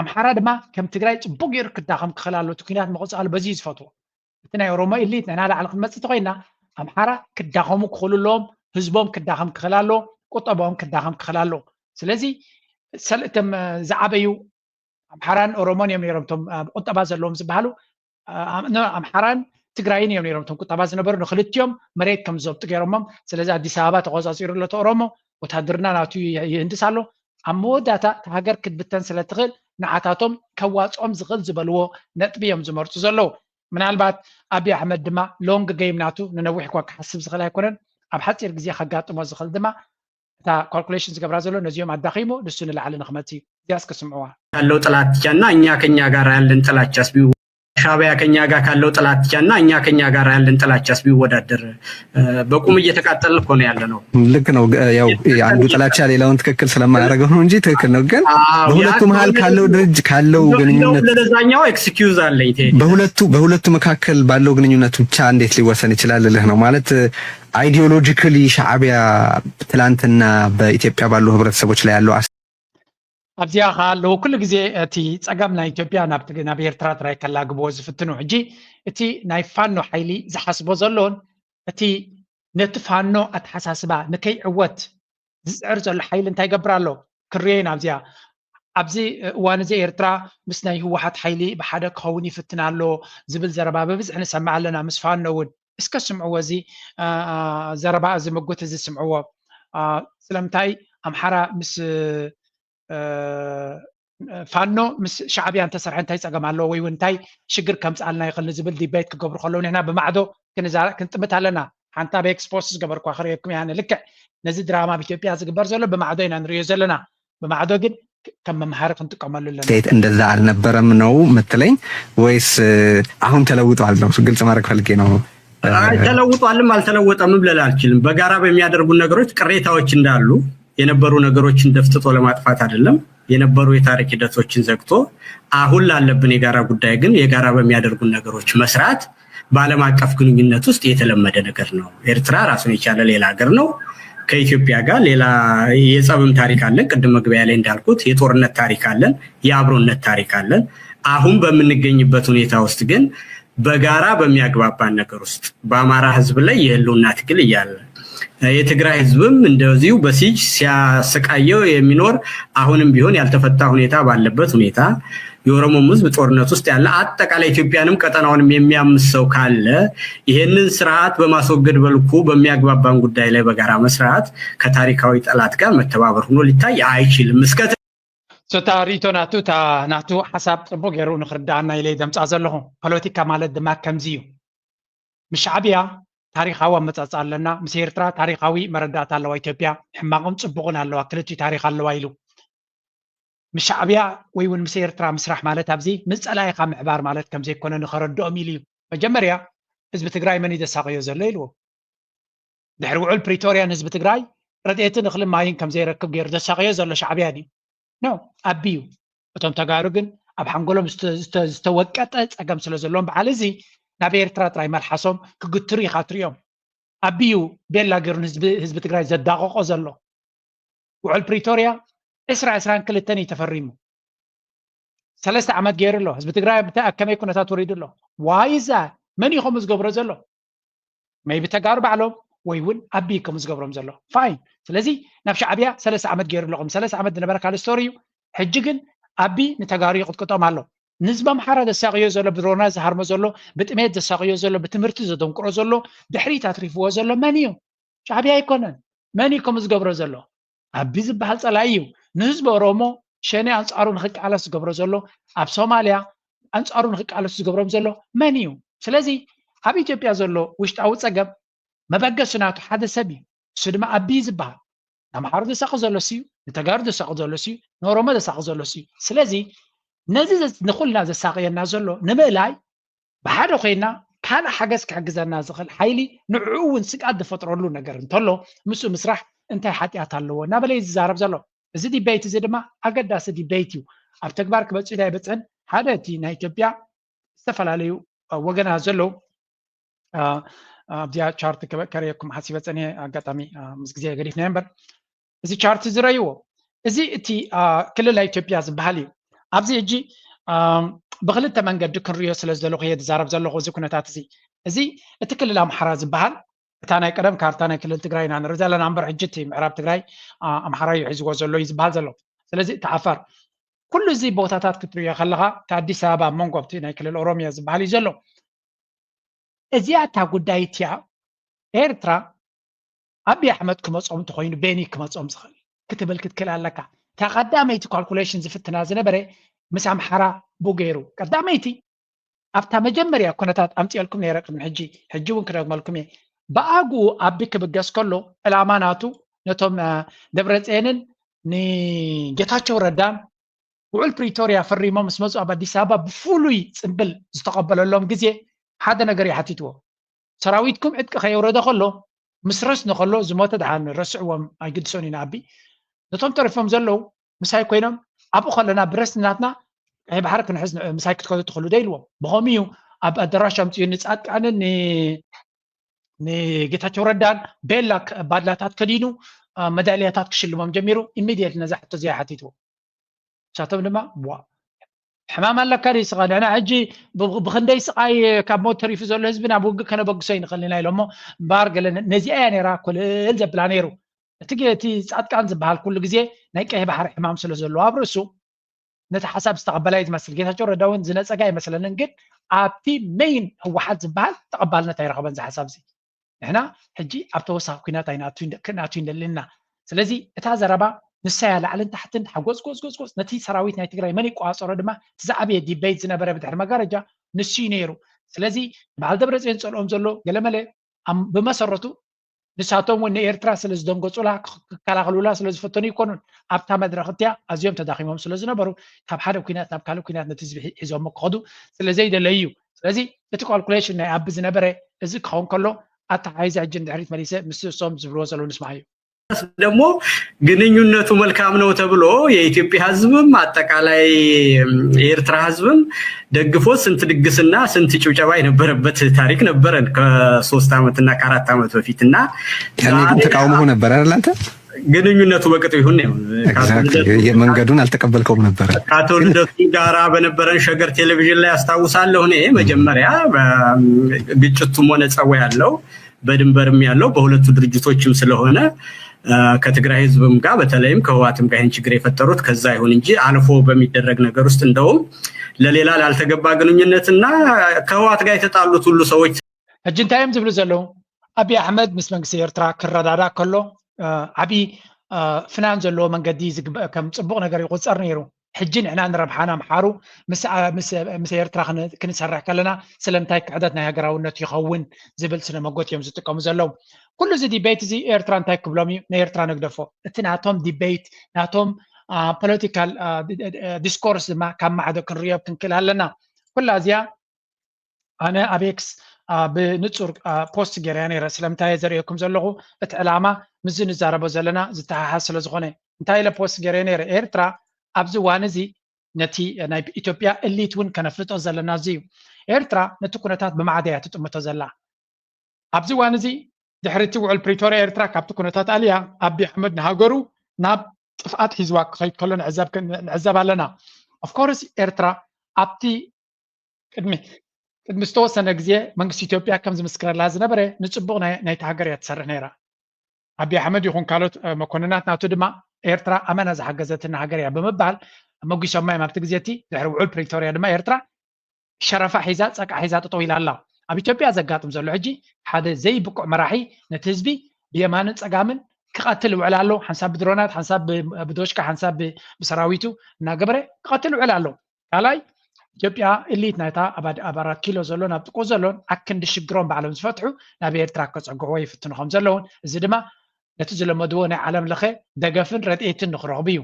ኣምሓራ ድማ ከም ትግራይ ፅቡቅ ገይሩ ክዳኸም ክኽእል ኣለዎ እቲ ኩናት ምቕፃሉ በዚ ዝፈትዎ እቲ ናይ ኦሮሞ ኢሊት ንሕና ላዕሊ ክትመፅእ ተኮይንና ኣምሓራ ክዳኸሙ ክኽእሉ ኣለዎም ህዝቦም ክዳኸም ክኽእል ኣለዎ ቁጠቦም ክዳኸም ክኽእል ኣለዎ ስለዚ እቶም ዝዓበዩ ኣምሓራን ኦሮሞን እዮም ነይሮም እቶም ቁጠባ ዘለዎም ዝበሃሉ ኣምሓራን ትግራይን እዮም ነይሮም እቶም ቁጠባ ዝነበሩ ንክልቲኦም መሬት ከም ዝዘብጡ ገይሮሞም ስለዚ ኣዲስ ኣበባ ተቆፃፂሩ ኣሎ ኦሮሞ ወታደርና ናቱ ይህንድስ ኣሎ ኣብ መወዳታ እቲ ሃገር ክትብተን ስለትኽእል ንዓታቶም ከዋፅኦም ዝኽእል ዝበልዎ ነጥቢ እዮም ዝመርፁ ዘለዉ ምናልባት ኣብዪ ኣሕመድ ድማ ሎንግ ጌም ናቱ ንነዊሕ እኳ ክሓስብ ዝኽእል ኣይኮነን ኣብ ሓፂር ግዜ ከጋጥሞ ዝኽእል ድማ እታ ካልኩሌሽን ዝገብራ ዘሎ ነዚኦም ኣዳኺሙ ንሱ ንላዕሊ ንክመፅ እዩ እዚያስ ክስምዕዋ ካለው ጥላቻና እኛ ከኛ ጋር ያለን ጥላቻስ ሻዕቢያ ከኛ ጋር ካለው ጥላቻና እኛ ከኛ ጋር ያለን ጥላቻስ ቢወዳደር በቁም እየተቃጠለ እኮ ነው ያለ ነው። ልክ ነው። ያው አንዱ ጥላቻ ሌላውን ትክክል ስለማያደርገው ነው እንጂ ትክክል ነው። ግን በሁለቱ መሃል ካለው ድርጅት ካለው ግንኙነት ለዛኛው ኤክስኪዩዝ አለኝ። በሁለቱ መካከል ባለው ግንኙነት ብቻ እንዴት ሊወሰን ይችላል ልህ ነው ማለት አይዲዮሎጂካሊ ሻዕቢያ ትላንትና በኢትዮጵያ ባሉ ህብረተሰቦች ላይ ያለው ኣብዚኣ ካለዉ ኩሉ ግዜ እቲ ፀገም ናይ ኢትዮጵያ ናብ ኤርትራ ጥራይ ከላግብዎ ዝፍትኑ ሕጂ እቲ ናይ ፋኖ ሓይሊ ዝሓስቦ ዘሎን እቲ ነቲ ፋኖ ኣተሓሳስባ ንከይዕወት ዝፅዕር ዘሎ ሓይሊ እንታይ ገብር ኣሎ ክርዮ ኢና ኣብዚኣ ኣብዚ እዋን እዚ ኤርትራ ምስ ናይ ህወሓት ሓይሊ ብሓደ ክኸውን ይፍትን ኣሎ ዝብል ዘረባ በብዝሒ ንሰምዕ ኣለና ምስ ፋኖ እውን እስከ ስምዕዎ እዚ ዘረባ እዚ ምጉት እዚ ስምዕዎ ስለምንታይ ኣምሓራ ምስ ፋኖ ምስ ሻዕቢያ እንተሰርሐ እንታይ ፀገም ኣለዎ ወይ እውን እንታይ ሽግር ከምፅኣልና ይኽእል ንዝብል ዲቤት ክገብሩ ከለዉ ንሕና ብማዕዶ ክንጥምት ኣለና ሓንቲ ኣብ ኤክስፖስ ዝገበርኳ ክርየኩም እያ ልክዕ ነዚ ድራማ ብኢትዮጵያ ዝግበር ዘሎ ብማዕዶ ኢና ንሪኦ ዘለና ብማዕዶ ግን ከም መምሃር ክንጥቀመሉ ኣለና ስቴት እንደዛ አልነበረም ነው ምትለኝ ወይስ አሁን ተለውጧል ነው? ግልጽ ማድረግ ፈልጌ ነው። ተለውጧልም አልተለወጠም ብለል አልችልም። በጋራ በሚያደርጉ ነገሮች ቅሬታዎች እንዳሉ የነበሩ ነገሮችን ደፍጥጦ ለማጥፋት አይደለም፣ የነበሩ የታሪክ ሂደቶችን ዘግቶ አሁን ላለብን የጋራ ጉዳይ ግን የጋራ በሚያደርጉ ነገሮች መስራት በዓለም አቀፍ ግንኙነት ውስጥ የተለመደ ነገር ነው። ኤርትራ ራሱን የቻለ ሌላ ሀገር ነው። ከኢትዮጵያ ጋር ሌላ የጸብም ታሪክ አለን። ቅድም መግቢያ ላይ እንዳልኩት የጦርነት ታሪክ አለን፣ የአብሮነት ታሪክ አለን። አሁን በምንገኝበት ሁኔታ ውስጥ ግን በጋራ በሚያግባባን ነገር ውስጥ በአማራ ህዝብ ላይ የህልውና ትግል እያለ የትግራይ ህዝብም እንደዚሁ በሲጅ ሲያሰቃየው የሚኖር አሁንም ቢሆን ያልተፈታ ሁኔታ ባለበት ሁኔታ የኦሮሞም ህዝብ ጦርነት ውስጥ ያለ አጠቃላይ ኢትዮጵያንም ቀጠናውንም የሚያምሰው ካለ ይሄንን ስርዓት በማስወገድ በልኩ በሚያግባባን ጉዳይ ላይ በጋራ መስራት ከታሪካዊ ጠላት ጋር መተባበር ሆኖ ሊታይ አይችልም። እስከ ሶታሪቶ ናቱ ሐሳብ ጽቡቅ ገይሩ ንኽርዳእና ኢለ ደምፃ ዘለኹ ፖለቲካ ማለት ድማ ከምዚ እዩ። ምስ ሻዕብያ ታሪካዊ ኣመፃፅኣ ኣለና፣ ምስ ኤርትራ ታሪካዊ መረዳእታ ኣለዋ። ኢትዮጵያ ሕማቅን ፅቡቅን ኣለዋ፣ ክልቲኡ ታሪክ ኣለዋ ኢሉ ምስ ሻዕብያ ወይ እውን ምስ ኤርትራ ምስራሕ ማለት ኣብዚ ምስ ፀላኢካ ምዕባር ማለት ከም ዘይኮነ ንኸረድኦም ኢሉ እዩ። መጀመርያ ህዝቢ ትግራይ መን ይደሳቅዮ ዘሎ ኢልዎ። ድሕሪ ውዕል ፕሪቶርያን ህዝቢ ትግራይ ረድኤትን እኽልን ማይን ከም ዘይረክብ ገይሩ ደሳቅዮ ዘሎ ሻዕብያ ድዩ? ኖ ኣቢዩ። እቶም ተጋሩ ግን ኣብ ሓንጎሎም ዝተወቀጠ ፀገም ስለ ዘለዎም በዓል እዚ ናብ ኤርትራ ጥራይ መልሓሶም ክግትሩ ኢኻ ትሪኦም። ኣቢዩ ቤላ ገይሩ ህዝቢ ትግራይ ዘዳቀቆ ዘሎ። ውዕል ፕሪቶርያ 22 እዩ ተፈሪሙ 3 ዓመት ገይሩ ኣሎ። ህዝቢ ትግራይ ከመይ ኩነታት ወሪዱ ኣሎ? ዋይዛ መን እዩ ከምኡ ዝገብሮ ዘሎ? መይቢ ተጋሩ ባዕሎም ወይ እውን ኣቢዩ ከምኡ ዝገብሮም ዘሎ ፋይን። ስለዚ ናብ ሻዕብያ 3 ዓመት ገይሩ ኣለኹም 3 ዓመት ዝነበረ ካልእ ስቶሪ እዩ። ሕጂ ግን ኣቢ ንተጋሩ ይቅጥቅጦም ኣሎ። ንህዝቢ ኣምሓራ ዘሳቅዮ ዘሎ፣ ብድሮና ዝሃርሞ ዘሎ፣ ብጥሜት ዘሳቅዮ ዘሎ፣ ብትምህርቲ ዘደንቅሮ ዘሎ፣ ድሕሪት ኣትሪፍዎ ዘሎ መን እዩ? ሻዕብያ ኣይኮነን። መን እዩ ከምኡ ዝገብሮ ዘሎ? ኣቢ ዝበሃል ፀላኢ እዩ። ንህዝቢ ኦሮሞ ሸኔ ኣንፃሩ ንክቃለስ ዝገብሮ ዘሎ፣ ኣብ ሶማልያ ኣንፃሩ ንክቃለስ ዝገብሮም ዘሎ መን እዩ? ስለዚ ኣብ ኢትዮጵያ ዘሎ ውሽጣዊ ፀገም መበገሲ ናቱ ሓደ ሰብ እዩ። እሱ ድማ ኣቢ ዝበሃል ንኣምሓሩ ዘሳቂ ዘሎ እዩ፣ ንተጋሩ ዘሳቂ ዘሎ እዩ፣ ንኦሮሞ ዘሳቂ ዘሎ እዩ። ስለዚ ነዚ ንኩልና ዘሳቅየና ዘሎ ንምእላይ ብሓደ ኮይና ካልእ ሓገዝ ክሕግዘና ዝኽእል ሓይሊ ንዕኡ እውን ስቃት ዝፈጥረሉ ነገር እንተሎ ምስኡ ምስራሕ እንታይ ሓጢኣት ኣለዎ እናበለ ዝዛረብ ዘሎ። እዚ ዲቤት እዚ ድማ ኣገዳሲ ዲቤት እዩ። ኣብ ተግባር ክበፅሕ ኣይበፅሕን ሓደ እቲ ናይ ኢትዮጵያ ዝተፈላለዩ ወገናት ዘለው ኣብዚኣ ቻርት ከርእየኩም ሓሲበ ፀኒሐ ኣጋጣሚ ምስ ግዜ ገዲፍና እምበር እዚ ቻርት ዝረእይዎ እዚ እቲ ክልል ናይ ኢትዮጵያ ዝበሃል እዩ። ኣብዚ ሕጂ ብክልተ መንገዲ ክንሪኦ ስለ ዘለኹ እየ ዝዛረብ ዘለኹ እዚ ኩነታት እዚ እዚ እቲ ክልል ኣምሓራ ዝበሃል እታ ናይ ቀደም ካርታ ናይ ክልል ትግራይ ኢና ንርኢ ዘለና እምበር ሕጂ እቲ ምዕራብ ትግራይ ኣምሓራ እዩ ሒዝዎ ዘሎ እዩ ዝበሃል ዘሎ። ስለዚ እቲ ዓፋር ኩሉ እዚ ቦታታት ክትሪኦ ከለካ እቲ ኣዲስ ኣበባ መንጎ ኣብቲ ናይ ክልል ኦሮሚያ ዝበሃል እዩ ዘሎ። እዚኣ እታ ጉዳይ እቲያ ኤርትራ ኣብይ ኣሕመድ ክመፅኦም እንተኮይኑ ቤኒ ክመፅኦም ዝኽእል ክትብል ክትክእል ኣለካ። እታ ቀዳመይቲ ካልኩሌሽን ዝፍትና ዝነበረ ምስ ኣምሓራ ቡ ገይሩ ቀዳመይቲ ኣብታ መጀመርያ ኩነታት ኣምፂአልኩም ነይረ ቅድሚ ሕጂ እውን ክደግመልኩም እየ። ብኣግኡ ኣቢ ክብገስ ከሎ ዕላማ ናቱ ነቶም ደብረፅዮንን ንጌታቸው ረዳን ውዕል ፕሪቶርያ ፈሪሞም ምስ መፁ ኣብ ኣዲስ ኣበባ ብፍሉይ ፅምብል ዝተቀበለሎም ግዜ ሓደ ነገር ይሓቲትዎ። ሰራዊትኩም ዕጥቂ ከየውረደ ከሎ ምስ ረስኑ ከሎ ዝሞተ ድሓን ረስዕዎም ኣይግድሶን ኢና ኣቢ ነቶም ተሪፎም ዘለው ምሳይ ኮይኖም ኣብኡ ከለና ብረስናትና ቀይ ባሕሪ ክንሕዝ ምሳይ ክትከዱ ትኽእሉ ዶ ኢልዎም። ብኸምኡ እዩ ኣብ ኣዳራሽ ኣምፅኡ ንፃድቃንን ንጌታቸው ረዳን ቤላ ባድላታት ከዲኑ መዳልያታት ክሽልሞም ጀሚሩ ኢሚድየት ነዛ ሕቶ እዚኣ ሓቲትዎ። ንሳቶም ድማ ሕማም ኣለካ ደ ስቃ ንሕና ሕጂ ብክንደይ ስቃይ ካብ ሞት ተሪፉ ዘሎ ህዝቢ ናብ ውግእ ከነበግሶ ይንኽእል ኢና ኢሎሞ እምበር ገለ ነዚኣ እያ ነይራ ኩልል ዘብላ ነይሩ። እቲ ፃድቃን ዝበሃል ኩሉ ግዜ ናይ ቀይ ባሕሪ ሕማም ስለ ዘለዎ ኣብ ርእሱ ነቲ ሓሳብ ዝተቐበላ እዩ ዝመስል። ጌታቸው ረዳ እውን ዝነፀጋ ኣይመስለንን፣ ግን ኣብቲ ሜይን ህወሓት ዝበሃል ተቐባልነት ኣይረኸበን እዚ ሓሳብ እዚ። ንሕና ሕጂ ኣብ ተወሳኺ ኩናት ክነኣቱ ይደልና። ስለዚ እታ ዘረባ ንሳያ ላዕልን ታሕትን ሓጎፅ ጎፅጎፅጎፅ ነቲ ሰራዊት ናይ ትግራይ መን ይቋፀሮ ድማ ትዛዕበየ ዲቤት ዝነበረ ብድሕሪ መጋረጃ ንሱ ነይሩ። ስለዚ በዓል ደብረፅዮን ፀልኦም ዘሎ ገለመለ ብመሰረቱ ንሳቶም ወን ኤርትራ ስለዝደንገጹላ ክከላኸሉላ ስለዝፈተኑ ይኮኑን ኣብታ መድረክ እትያ ኣዝዮም ተዳኺሞም ስለዝነበሩ ካብ ሓደ ኩናት ናብ ካልእ ኩናት ነቲ ህዝቢ ሒዞም ክኸዱ ስለዘይደለዩ ስለዚ እቲ ካልኩሌሽን ናይ ኣብ ዝነበረ እዚ ክኸውን ከሎ ኣተሓይዛ ሕጂ ድሕሪት መሊሰ ምስ እሶም ዝብልዎ ዘለዉ ንስማዕ እዩ ደግሞ ግንኙነቱ መልካም ነው ተብሎ የኢትዮጵያ ህዝብም አጠቃላይ የኤርትራ ህዝብም ደግፎ ስንት ድግስና ስንት ጭብጨባ የነበረበት ታሪክ ነበረን ከ3 ዓመትና ከ4 ዓመት በፊትና ያኔ ተቃውሞ ነበር አይደል አንተ ግንኙነቱ በቅጡ ይሁን ነው መንገዱን አልተቀበልከውም ነበር ካቶልደቱ ጋራ በነበረን ሸገር ቴሌቪዥን ላይ አስታውሳለሁ እኔ መጀመሪያ ግጭቱም ሆነ ጸው ያለው በድንበርም ያለው በሁለቱ ድርጅቶችም ስለሆነ ከትግራይ ህዝብም ጋር በተለይም ከህዋትም ጋር ችግር የፈጠሩት ከዛ ይሁን እንጂ አልፎ በሚደረግ ነገር ውስጥ እንደውም ለሌላ ላልተገባ ግንኙነትና ከህዋት ጋር የተጣሉት ሁሉ ሰዎች እጅንታይም ዝብሉ ዘለው አብይ አህመድ ምስ መንግስቲ ኤርትራ ክረዳዳ ከሎ አቢ ፍናን ዘሎ መንገዲ ከም ጽቡቕ ነገር ይቆጸር ነይሩ ሕጂ ንሕና ንረብሓና ምሓሩ ምስ ኤርትራ ክንሰርሕ ከለና ስለምንታይ ክዕደት ናይ ሃገራውነት ይኸውን ዝብል ስነ መጎት እዮም ዝጥቀሙ ዘለው ኩሉ እዚ ዲቤት እዚ ኤርትራ እንታይ ክብሎም እዩ ንኤርትራ ነግደፎ እቲ ናቶም ዲቤት ናቶም ፖለቲካል ዲስኮርስ ድማ ካብ ማዕዶ ክንሪኦ ክንክእል ኣለና ኩላ እዚኣ ኣነ ኣቤክስ ብንጹር ፖስት ገይረ ነይረ ስለምንታይ ዘርእየኩም ዘለኹ እቲ ዕላማ ምዝ ንዛረቦ ዘለና ዝተሓሓዝ ስለ ዝኾነ እንታይ ኢለ ፖስት ገይረ ነይረ ኤርትራ ኣብዚ ዋን እዚ ነቲ ናይ ኢትዮጵያ ኤሊት እውን ከነፍልጦ ዘለና እዚ እዩ ኤርትራ ነቲ ኩነታት ብማዕደ እያ ትጥምቶ ዘላ ኣብዚ ዋን እዚ ድሕሪ እቲ ውዕል ፕሪቶሪያ ኤርትራ ካብቲ ኩነታት ኣልያ ኣብይ ኣሕመድ ንሃገሩ ናብ ጥፍኣት ሒዝዋ ክኸይድ ከሎ ንዕዘብ ኣለና ኦፍኮርስ ኤርትራ ኣብቲ ቅድሚ ዝተወሰነ ግዜ መንግስቲ ኢትዮጵያ ከም ዝምስክረላ ዝነበረ ንፅቡቕ ናይቲ ሃገር እያ ትሰርሕ ነይራ ኣብይ ኣሕመድ ይኹን ካልኦት መኮንናት ናቱ ድማ ኤርትራ ኣመና ዝሓገዘትና ሃገር እያ ብምባል መጊሶማ እዮም ኣብቲ ግዜቲ ድሕሪ ውዕል ፕሪቶሪያ ድማ ኤርትራ ሸረፋ ሒዛ ፀቃ ሒዛ ጠጠው ኢላ ኣላ ኣብ ኢትዮጵያ ዘጋጥም ዘሎ ሕጂ ሓደ ዘይብቁዕ መራሒ ነቲ ህዝቢ ብየማንን ፀጋምን ክቐትል ውዕል ኣሎ ሓንሳብ ብድሮናት ሓንሳብ ብዶሽካ ሓንሳብ ብሰራዊቱ እናገበረ ክቐትል ውዕል ኣሎ ካልኣይ ኢትዮጵያ ኤሊት ናይታ ኣብ 4 ኪሎ ዘሎ ናብ ጥቁ ዘሎን ኣክንዲ ሽግሮም ባዕሎም ዝፈትሑ ናብ ኤርትራ ከፀግዕዎ ይፍትኑ ከም ዘለውን እዚ ድማ ነቲ ዝለመድዎ ናይ ዓለም ለኸ ደገፍን ረድኤትን ንክረኽቡ እዩ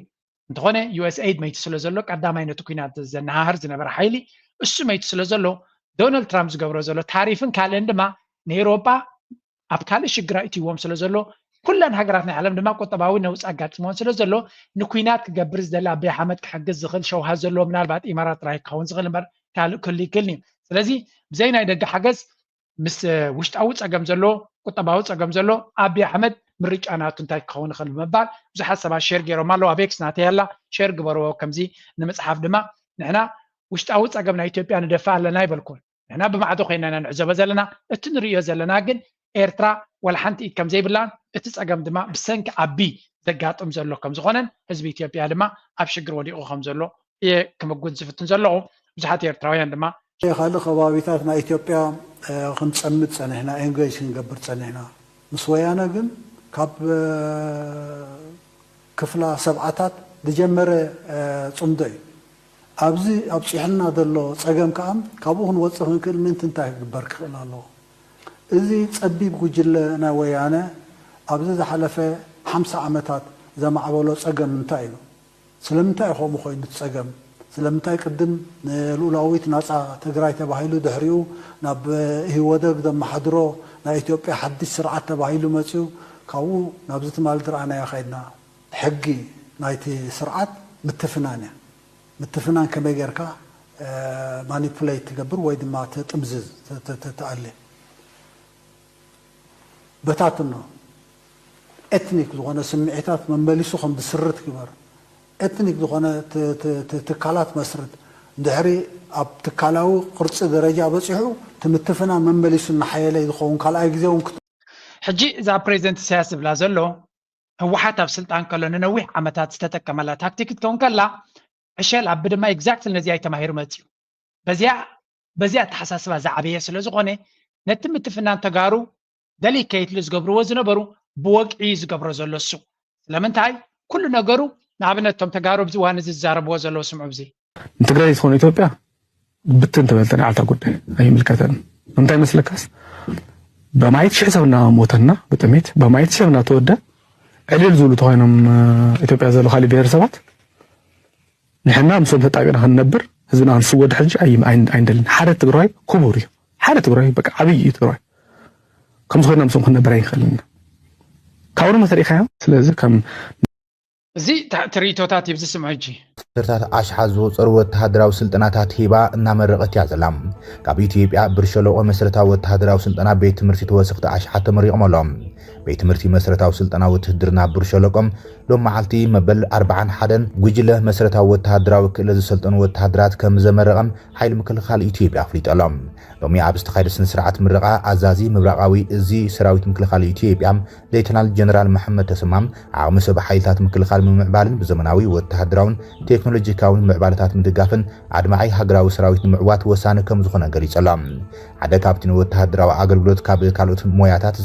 እንተኾነ ዩኤስኤድ መይቲ ስለ ዘሎ ቀዳማይ ነቲ ኩናት ዘነሃህር ዝነበረ ሓይሊ እሱ መይቲ ስለ ዘሎ ዶናልድ ትራምፕ ዝገብሮ ዘሎ ታሪፍን ካልእን ድማ ንኤውሮጳ ኣብ ካልእ ሽግራ እትይዎም ስለ ዘሎ ኩለን ሃገራት ናይ ዓለም ድማ ቁጠባዊ ነውፅ ኣጋጥሞን ስለ ዘሎ ንኩናት ክገብር ዝደሊ ኣብይ ኣሕመድ ክሕግዝ ዝኽእል ሸውሃት ዘለዎ ምናልባት ኢማራት ጥራይ ክኸውን ዝኽእል እምበር ካልእ ክህሉ ይክእልኒ ስለዚ ብዘይ ናይ ደገ ሓገዝ ምስ ውሽጣዊ ፀገም ዘሎ ቁጠባዊ ፀገም ዘሎ ኣብይ ኣሕመድ ምርጫ ናቱ እንታይ ክኸውን ይኽእል ብምባል ብዙሓት ሰባት ሼር ገይሮም ኣለዉ ኣቤክስ ናተይ ኣላ ሼር ግበርዎ ከምዚ ንምፅሓፍ ድማ ንሕና ውሽጣዊ ፀገም ናይ ኢትዮጵያ ንደፋእ ኣለና ይበልኩን ንሕና ብማዕዶ ኮይና ንዕዘቦ ዘለና እቲ ንሪኦ ዘለና ግን ኤርትራ ወላ ሓንቲ ኢድ ከም ዘይብላን እቲ ፀገም ድማ ብሰንኪ ዓቢ ዘጋጥም ዘሎ ከም ዝኾነን ህዝቢ ኢትዮጵያ ድማ ኣብ ሽግር ወዲቑ ከም ዘሎ እየ ክምጉን ዝፍትን ዘለኹ ብዙሓት ኤርትራውያን ድማ ካልእ ከባቢታት ናይ ኢትዮጵያ ክንፀምድ ፀኒሕና ኤንጌጅ ክንገብር ፀኒሕና ምስ ወያነ ግን ካብ ክፍላ ሰብዓታት ዝጀመረ ፅምዶ እዩ ኣብዚ ኣብፂሕና ዘሎ ፀገም ከዓ ካብኡ ክንወፅእ ክንክእል ምንቲ እንታይ ክግበር ክኽእል ኣለዎ እዚ ፀቢብ ጉጅለ ናይ ወያነ ኣብዚ ዝሓለፈ 50 ዓመታት ዘማዕበሎ ፀገም እንታይ እዩ ስለምንታይ ከምኡ ኮይኑ ፀገም ስለምንታይ ቅድም ንሉላዊት ናፃ ትግራይ ተባሂሉ ድሕሪኡ ናብ ህወደግ ዘመሓድሮ ናይ ኢትዮጵያ ሓድሽ ስርዓት ተባሂሉ መፅኡ ካብኡ ናብዚ ትማል ድረኣናዮ ኸይድና ሕጊ ናይቲ ስርዓት ምትፍናን እያ ምትፍናን ከመይ ጌርካ ማኒፑሌት ትገብር ወይ ድማ ተጥምዝዝ ተኣሊ በታትኖ ኤትኒክ ዝኾነ ስምዒታት መመሊሱ ከም ብስርት ክበር ኤትኒክ ዝኾነ ትካላት መስርት ድሕሪ ኣብ ትካላዊ ቅርፂ ደረጃ በፂሑ ትምትፍና መመሊሱ እናሓየለ ዝኸውን ካልኣይ ግዜ እውን ሕጂ እዛ ፕሬዚደንት ኢሳያስ ዝብላ ዘሎ ህወሓት ኣብ ስልጣን ከሎ ንነዊሕ ዓመታት ዝተጠቀመላ ታክቲክ ክትከውን ከላ ዕሸል ኣብ ድማ ኤግዛክት ነዚኣ ተማሂሩ መፅኡ በዚያ ኣተሓሳስባ ዝዓበየ ስለ ዝኾነ ነቲ ምትፍናን ተጋሩ ደሊከይትሉ ዝገብርዎ ዝነበሩ ብወግዒ ዝገብሮ ዘሎ እሱ ስለምንታይ ኩሉ ነገሩ ንኣብነት እቶም ተጋሩ ብዚ ዋን እዚ ዝዛረብዎ ዘለዎ ስምዑ ብዚ ትግራይ ዝኾነ ኢትዮጵያ ብትን ተበልተን ዓልታ ጉዳይ ኣይምልከተን እንታይ መስለካስ በማየት ሸሰብና ሞተና በጥሜት በማየት ሸሰብና ተወደ ዕልል ዝብሉ ተኾይኖም ኢትዮጵያ ዘሎ ካሊ ብሔረሰባት ንሕና ምስኦም ተጣቢቅና ክንነብር ህዝብና ክንስወድ ሕጂ ኣይንደልን ሓደ ትግራይ ክቡር እዩ ሓደ ትግራይ በቃ ዓብይ እዩ ትግራይ ከምዚ ኮይና ምስኦም ክንነብር ኣይንኽእልና ካብኡ መተሪእኻዮ ስለዚ ከም እዚ ትርኢቶታት ይብዚ ስምዑ ሕጂ ስርታት ኣሽሓት ዝወፀሩ ወተሃደራዊ ስልጠናታት ሂባ እናመረቐት እያ ዘላ ካብ ኢትዮጵያ ብር ሸለቆ መሰረታዊ ወተሃደራዊ ስልጠና ቤት ትምህርቲ ተወሰኽቲ ኣሽሓት ተመሪቖም ኣሎም ቤት ትምህርቲ መሰረታዊ ስልጠና ውትድርና ብር ሸለቆም ሎም መዓልቲ መበል 41 ጉጅለ መሰረታዊ ወተሃደራዊ ክእለት ዝሰልጠኑ ወተሃደራት ከም ዘመረቐም ሓይሊ ምክልኻል ኢትዮጵያ ኣፍሊጦሎም ሎሚ ኣብ ዝተኻየደ ስነ ስርዓት ምረቓ ኣዛዚ ምብራቃዊ እዚ ሰራዊት ምክልኻል ኢትዮጵያ ሌተናል ጀነራል መሐመድ ተሰማም ዓቕሚ ሰብ ሓይልታት ምክልኻል ምምዕባልን ብዘመናዊ ወተሃደራውን ቴክኖሎጂካውን ምዕባለታት ምድጋፍን ኣድማዓይ ሃገራዊ ሰራዊት ንምዕዋት ወሳኒ ከም ዝኾነ ገሊጾሎም ሓደ ካብቲ ወተሃደራዊ ኣገልግሎት ካብ ካልኦት ሞያታት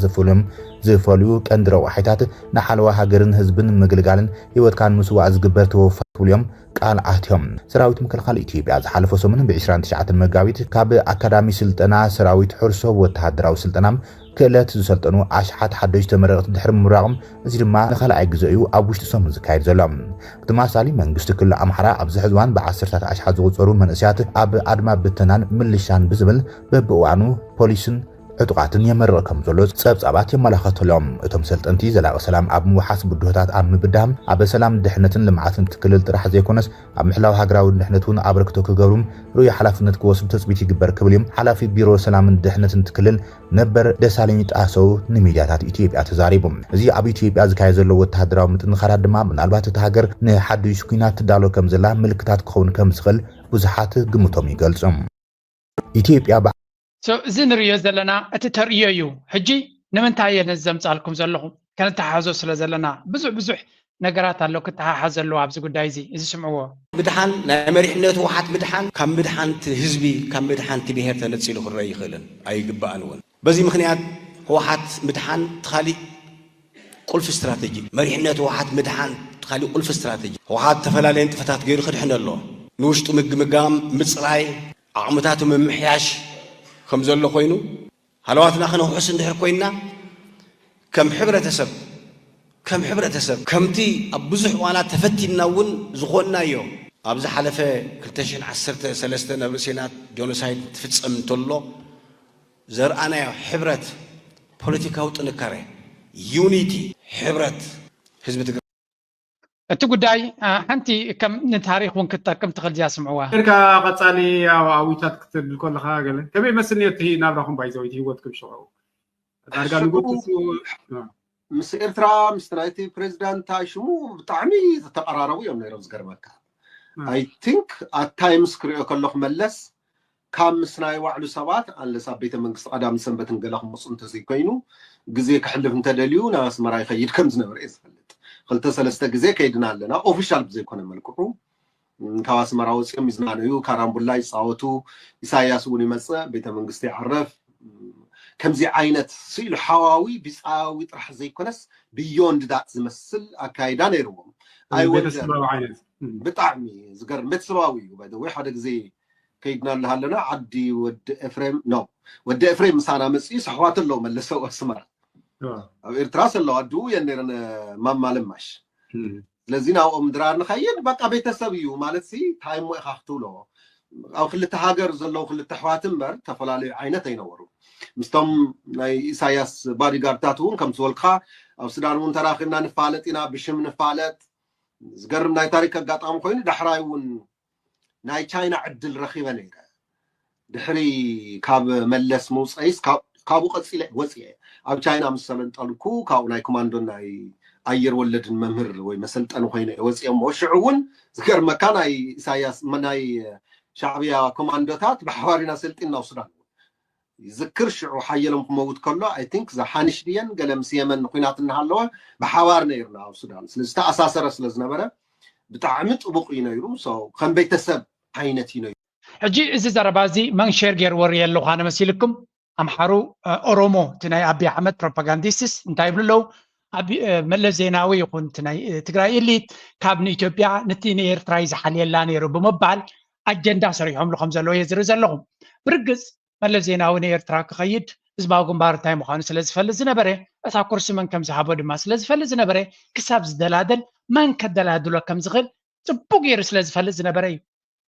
ዝፈልዩ ቀንዲ ረቑሒታት ንሓለዋ ሃገርን ህዝብን ምግልጋልን ህይወትካን ምስዋዕ ዝግበር ተወፋትብልዮም ቃል ኣትዮም ሰራዊት ምክልኻል ኢትዮጵያ ዝሓለፈ ሰሙን ብ29 መጋቢት ካብ ኣካዳሚ ስልጠና ሰራዊት ሕርሶ ወተሃደራዊ ስልጠና ክእለት ዝሰልጠኑ ኣሽሓት ሓደሽቲ ተመረቕቲ ድሕሪ ምምራቖም እዚ ድማ ንኻልኣይ ግዜ እዩ ኣብ ውሽጢ ሰሙን ዝካየድ ዘሎ ብተመሳሳሊ መንግስቲ ክልል ኣምሓራ ኣብዚ ሕዝዋን ብዓሰርታት ኣሽሓት ዝቑፀሩ መንእስያት ኣብ ኣድማ ብተናን ምልሻን ብዝብል በብእዋኑ ፖሊስን ዕጡቃትን የመረቐ ከም ዘሎ ፀብጻባት የመላኸተሎም እቶም ሰልጠንቲ ዘላቂ ሰላም ኣብ ምውሓስ ብድሆታት ኣብ ምብዳም ኣብ ሰላም ድሕነትን ልምዓትን ትክልል ጥራሕ ዘይኮነስ ኣብ ምሕላው ሃገራዊ ድሕነትን ኣበርክቶ ክገብሩም ሩይ ሓላፍነት ክወስዱ ተፅቢት ይግበር ክብል እዮም ሓላፊ ቢሮ ሰላምን ድሕነትን ትክልል ነበር ደሳለኝ ጣሰው ንሚድያታት ኢትዮጵያ ተዛሪቦም እዚ ኣብ ኢትዮጵያ ዝካየድ ዘሎ ወተሃደራዊ ምጥንኻራት ድማ ምናልባት እቲ ሃገር ንሓድሽ ኩናት ትዳሎ ከም ዘላ ምልክታት ክኸውን ከም ዝኽእል ብዙሓት ግምቶም ይገልጹም ኢትዮጵያ እዚ ንሪኦ ዘለና እቲ ተርእዮ እዩ ሕጂ ንምንታይ እየ ነዚ ዘምፃልኩም ዘለኹም ከነተሓሓዞ ስለ ዘለና ብዙሕ ነገራት ኣሎ ክተሓሓዝ ዘለዎ ኣብዚ ጉዳይ እዚ ስምዕዎ ምድሓን ናይ መሪሕነት ውሓት ምድሓን ካብ ምድሓንቲ ህዝቢ ካብ ምድሓንቲ ብሄር ተነፂሉ ክረአ ይኽእልን ኣይግባእን እውን በዚ ምክንያት ህወሓት ምድሓን ተኻሊእ ቁልፊ እስትራቴጂ መሪሕነት ህወሓት ምድሓን ተኻሊእ ቁልፊ እስትራቴጂ ህወሓት ተፈላለየ ጥፈታት ገይሩ ክድሕን ኣሎ ንውሽጡ ምግምጋም ምፅራይ ዓቕምታቱ ምምሕያሽ ከም ዘሎ ኮይኑ ሃለዋትና ክነውሕስ እንድሕር ኮይና ከም ሕብረተሰብ ከምቲ ኣብ ብዙሕ እዋናት ተፈቲና እውን ዝኾንናዮ ኣብ ዝሓለፈ 2013 ናብ ርእሲናት ጆኖሳይድ ትፍፀም እንተሎ ዘርኣናዮ ሕብረት ፖለቲካዊ ጥንካሬ ዩኒቲ ሕብረት ህዝቢ ትግራይ እቲ ጉዳይ ሓንቲ ከም ንታሪክ እውን ክትጠቅም ትኽእል እዚኣ ስምዕዋ ርካ ቀፃሊ ኣዊታት ክትብል ከለካ ገለ ከመይ መስኒ እቲ ናብራኹም ባይዘወይቲ ሂወትኩም ሽዑ ዳርጋ ንጎትሱ ምስ ኤርትራ ምስ ናይቲ ፕሬዚዳንት ሽሙ ብጣዕሚ ዝተቀራረቡ እዮም ነይሮም ዝገርመካ ኣይ ቲንክ ኣት ታይምስ ክሪኦ ከለኹ መለስ ካብ ምስ ናይ ባዕሉ ሰባት ኣንለስ ኣብ ቤተ መንግስቲ ቀዳምን ሰንበትን ገለ ክመፁ እንተዘይኮይኑ ግዜ ክሕልፍ እንተደልዩ ናብ ኣስመራ ይኸይድ ከም ዝነበረ እየ ዝፈልጥ ክልተ ሰለስተ ግዜ ከይድና ኣለና ኦፊሻል ብዘይኮነ መልክዑ ካብ ኣስመራ ወፂኦም ይዝናነዩ ካራምቡላ ይፃወቱ ኢሳያስ እውን ይመፅእ ቤተ መንግስቲ ይዓረፍ ከምዚ ዓይነት ስኢሉ ሓዋዊ ቢፃዊ ጥራሕ ዘይኮነስ ብዮንድ ዳት ዝመስል ኣካይዳ ነይርዎም ብጣዕሚ ዝገርም ቤተሰባዊ እዩ ባይደወይ ሓደ ግዜ ከይድና ኣለና ዓዲ ወዲ ኤፍሬም ነው ወዲ ኤፍሬም ምሳና መፅኡ ሰሕዋት ኣለዉ መለሰው ኣስመራ ኣብ ኤርትራ ዘለዋ ኣድኡ እየን ነይረን ማማለማሽ ስለዚ ናብኦም ድራር ንኸይድ በቃ ቤተሰብ እዩ ማለት ሲ ታይም ሞ ኢኻ ክትብሎ ኣብ ክልተ ሃገር ዘለዉ ክልተ ኣሕዋት እምበር ተፈላለዩ ዓይነት ኣይነበሩ ምስቶም ናይ ኢሳያስ ባዲጋርድታት እውን ከም ዝበልካ ኣብ ሱዳን እውን ተራኺብና ንፋለጥ ኢና ብሽም ንፋለጥ ዝገርም ናይ ታሪክ ኣጋጣሚ ኮይኑ ዳሕራይ እውን ናይ ቻይና ዕድል ረኺበ ነይረ ድሕሪ ካብ መለስ መውፀይስ ካብኡ ቀፂለ ወፅየ ኣብ ቻይና ምስ ሰለንጠልኩ ካብኡ ናይ ኮማንዶ ናይ ኣየር ወለድን መምህር ወይ መሰልጠኒ ኮይኑ ወፅኦም ሽዑ እውን ዝገርመካ ናይ ኢሳያስ ናይ ሻዕብያ ኮማንዶታት ብሓባር ኢና ሰልጢና ኣብ ሱዳን ይዝክር ሽዑ ሓየሎም ክመውት ከሎ ኣይ ቲንክ ዘሓንሽ ድየን ገለ ምስ የመን ኩናት እናሃለወ ብሓባር ነይርና ኣብ ሱዳን ስለዚ ተኣሳሰረ ስለ ዝነበረ ብጣዕሚ ጥቡቕ እዩ ነይሩ ከም ቤተሰብ ዓይነት እዩ ነይሩ ሕጂ እዚ ዘረባ እዚ መንሸር ገይርዎ ሪኦ ኣለኹ ኣነ መሲልኩም ኣምሓሩ ኦሮሞ እቲ ናይ ኣብዪ ኣሕመድ ፕሮፓጋንዲስትስ እንታይ ይብሉ ኣለዉ መለስ ዜናዊ ይኹን እቲ ናይ ትግራይ ኤሊት ካብ ንኢትዮጵያ ነቲ ንኤርትራ እዩ ዝሓልየላ ነይሩ ብምባል ኣጀንዳ ሰሪሖምሉ ከም ዘለዎ እየ ዝርኢ ዘለኹም ብርግፅ መለስ ዜናዊ ንኤርትራ ክኸይድ ህዝባዊ ግንባር እንታይ ምዃኑ ስለ ዝፈልጥ ዝነበረ እታ ኩርሲ መን ከም ዝሃቦ ድማ ስለ ዝፈልጥ ዝነበረ ክሳብ ዝደላደል መን ከደላድሎ ከም ዝኽእል ጽቡቕ ጌሩ ስለ ዝፈልጥ ዝነበረ እዩ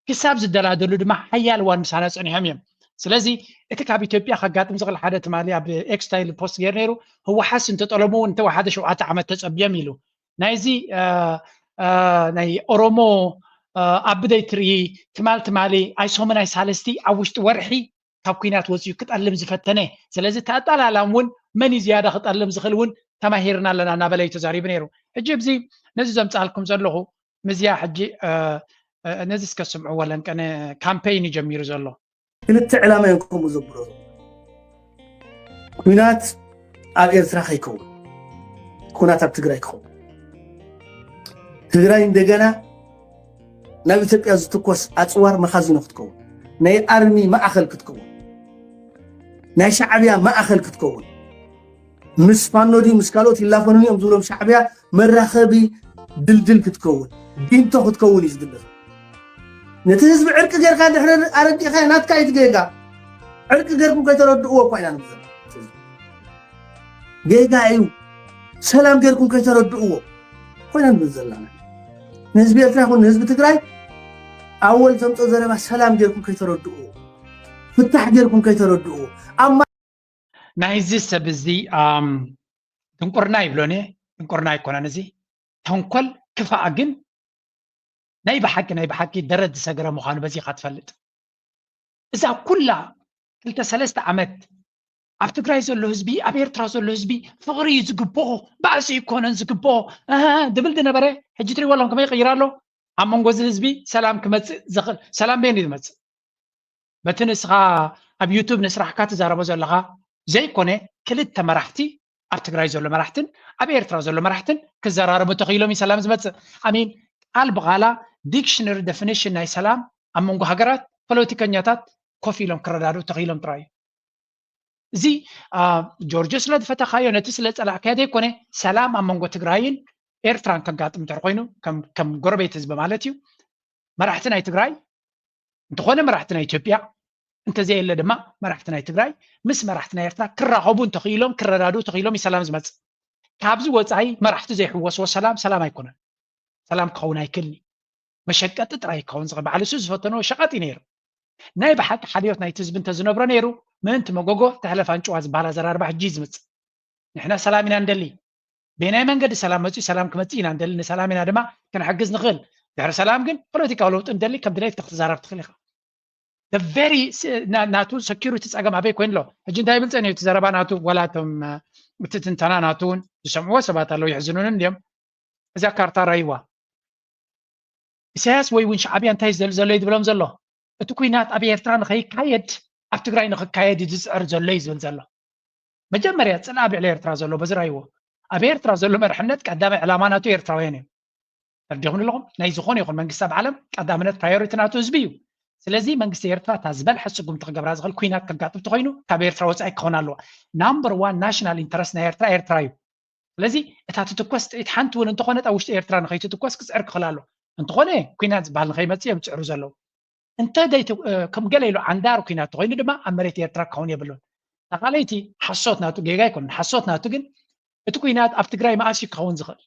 ክሳብ ዝደላደሉ ድማ ሓያል ዋን ምሳና ጸኒሖም እዮም ስለዚ እቲ ካብ ኢትዮጵያ ከጋጥም ዝኽእል ሓደ ትማሊ ኣብ ኤክስታይል ፖስት ገይሩ ነይሩ ህወሓት እንተጠለሙ እንተወሓደ 7 ዓመት ተጸብዮም ኢሉ ናይዚ ናይ ኦሮሞ ኣብደይ ትርኢ ትማሊ ኣይሶመናይ ሳለስቲ ኣብ ውሽጢ ወርሒ ካብ ኩናት ወፅዩ ክጠልም ዝፈተነ ስለዚ ተኣጣላላም እውን መን ዝያዳ ክጠልም ዝኽእል እውን ተማሂርና ኣለና እናበለ እዩ ተዛሪቡ ነይሩ ሕጂ እዚ ነዚ ዘምፃልኩም ዘለኹ ምዝያ ሕጂ ነዚ እስከስምዑ ወለን ቀነ ካምፔይን ይጀሚሩ ዘሎ ክልተ ዕላማ እዮም ዝብሮ ኩናት ኣብ ኤርትራ ከይከውን ኩናት ኣብ ትግራይ ክኸውን ትግራይ እንደገና ናብ ኢትዮጵያ ዝትኮስ ኣፅዋር መኻዚኖ ክትከውን ናይ ኣርሚ ማእኸል ክትከውን ናይ ሻዕብያ ማእኸል ክትከውን ምስ ፋኖዲ ምስ ካልኦት ይላፈኑን እዮም ዝብሎም ሻዕብያ መራኸቢ ድልድል ክትከውን ዲንቶ ክትከውን እዩ ዝድለፍ ነቲ ህዝቢ ዕርቂ ጌርካ ድሕሪ ኣረዲኻ ናትካ ይትጌጋ ዕርቂ ጌርኩም ከይተረድእዎ እኳ ኢና ንብዘር ጌጋ እዩ ሰላም ጌርኩም ከይተረድእዎ ኮይና ንብል ዘለና ንህዝቢ ኤርትራ ይኹን ንህዝቢ ትግራይ ኣወል ዘምፆ ዘረባ ሰላም ጌርኩም ከይተረድእዎ ፍታሕ ጌርኩም ከይተረድእዎ ናይዚ ሰብ እዚ ድንቁርና ይብሎኒ ድንቁርና ኣይኮነን እዚ ተንኮል ክፋእ ግን ናይ ብሓቂ ደረድ ዝሰገረ ምዃኑ በዚኻ ትፈልጥ እዛ ኩላ 2-3 ዓመት ኣብ ትግራይ ዘሎ ህዝቢ ኣብ ኤርትራ ዘሎ ህዝቢ ፍቕሪ ዝግብኦ ባእሲ ይኮነን ዝግብኦ ድብል ዝነበረ ሕጂ ትሪእዎ ኣለኹም ከመይ ይቕይር ኣሎ ኣብ መንጎ እዚ ህዝቢ ሰላም ክመፅእ ዝኽእል ሰላም በይኑ ዝመፅእ በቲ ንስኻ ኣብ ዩቱብ ንስራሕካ ትዛረቦ ዘለኻ ዘይኮነ ክልተ መራሕቲ ኣብ ትግራይ ዘሎ መራሕትን ኣብ ኤርትራ ዘሎ መራሕትን ክዘራረቡ ተኽኢሎም እዩ ሰላም ዝመፅእ ኣሚን ቃል ብቓላ ዲክሽነሪ ዴፊኒሽን ናይ ሰላም ኣብ መንጎ ሃገራት ፖለቲከኛታት ኮፍ ኢሎም ክረዳድኡ ተኽኢሎም ጥራይ እዚ ጆርጅ ስለ ዝፈተኻዮ ነቲ ስለ ፀላእካዮ ዘይኮነ ሰላም ኣብ መንጎ ትግራይን ኤርትራን ከጋጥም እንተር ኮይኑ ከም ጎረቤት ህዝቢ ማለት እዩ መራሕቲ ናይ ትግራይ እንተኾነ መራሕቲ ናይ ኢትዮጵያ እንተዘየለ ድማ መራሕቲ ናይ ትግራይ ምስ መራሕቲ ናይ ኤርትራ ክራኸቡ እንተኽኢሎም ክረዳድኡ ተኽኢሎም እዩ ሰላም ዝመፅእ ካብዚ ወፃኢ መራሕቲ ዘይሕወስዎ ሰላም ኣይኮነን ሰላም ክኸውን ኣይክእልኒ መሸቀጢ ጥራይ ክኸውን ዝኽእል በዓል እሱ ዝፈተኖ ሸቐጥ እዩ ነይሩ ናይ ብሓቂ ሓልዮት ናይቲ ህዝቢ እንተዝነብሮ ነይሩ ምእንቲ መጎጎ ተሕለፋን ጭዋ ዝበሃል ኣዘራርባ ሕጂ ዝመፅእ ንሕና ሰላም ኢና ንደሊ ብናይ መንገዲ ሰላም መፅኡ ሰላም ክመፅእ ኢና ንደሊ ንሰላም ኢና ድማ ክንሕግዝ ንኽእል ድሕሪ ሰላም ግን ፖለቲካዊ ለውጢ ንደሊ ከም ድሌት ክትዛረብ ትኽእል ኢኻ ናቱ ሰኪሪቲ ፀገም ኣበይ ኮይኑ ኣሎ ሕጂ እንታይ ይብል ፀኒሑ እቲ ዘረባ ናቱ ወላቶም እቲ ትንተና ናቱ እውን ዝሰምዕዎ ሰባት ኣለዉ ይሕዝኑንን እዮም እዛ ካርታ ራይዋ ኢሳያስ ወይ እውን ሻዕብያ እንታይ ዘሎ ይድብሎም ዘሎ እቲ ኩናት ኣብ ኤርትራ ንኸይካየድ ኣብ ትግራይ ንኽካየድ ዝፅዕር ዘሎ እዩ ዝብል ዘሎ መጀመርያ ፅላ ኣብ ልዕሊ ኤርትራ ዘሎ በዚ ራይዎ ኣብ ኤርትራ ዘሎ መርሕነት ቀዳማይ ዕላማ ናቱ ኤርትራውያን እዮም ተርዲኹን ኣለኹም ናይ ዝኾነ ይኹን መንግስቲ ኣብ ዓለም ቀዳምነት ፕራዮሪቲ ናቱ ህዝቢ እዩ ስለዚ መንግስቲ ኤርትራ እታ ዝበልሐ ስጉምቲ ክገብራ ዝኽእል ኩናት ከጋጥም ተኮይኑ ካብ ኤርትራ ወፃኢ ክኸውን ኣለዋ ናምበር 1 ናሽናል ኢንተረስት ናይ ኤርትራ እዩ ስለዚ እታ ትትኮስ ጥኢት ሓንቲ እውን እንተኾነት ኣብ ውሽጢ ኤርትራ ንኸይትትኮስ ክፅዕር ክኽእል ኣሎ እንተኾነ ኩናት ዝበሃል ንኸይመፅእ እዮም ዝፅዕሩ ዘለዉ እንተደይ ከም ገለ ኢሉ ዓንዳር ኩናት ተኮይኑ ድማ ኣብ መሬት ኤርትራ ክኸውን የብሉን ተኻለይቲ ሓሶት ናቱ ጌጋ ኣይኮነን ሓሶት ናቱ ግን እቲ ኩናት ኣብ ትግራይ ማእሲ ክኸውን ዝኽእል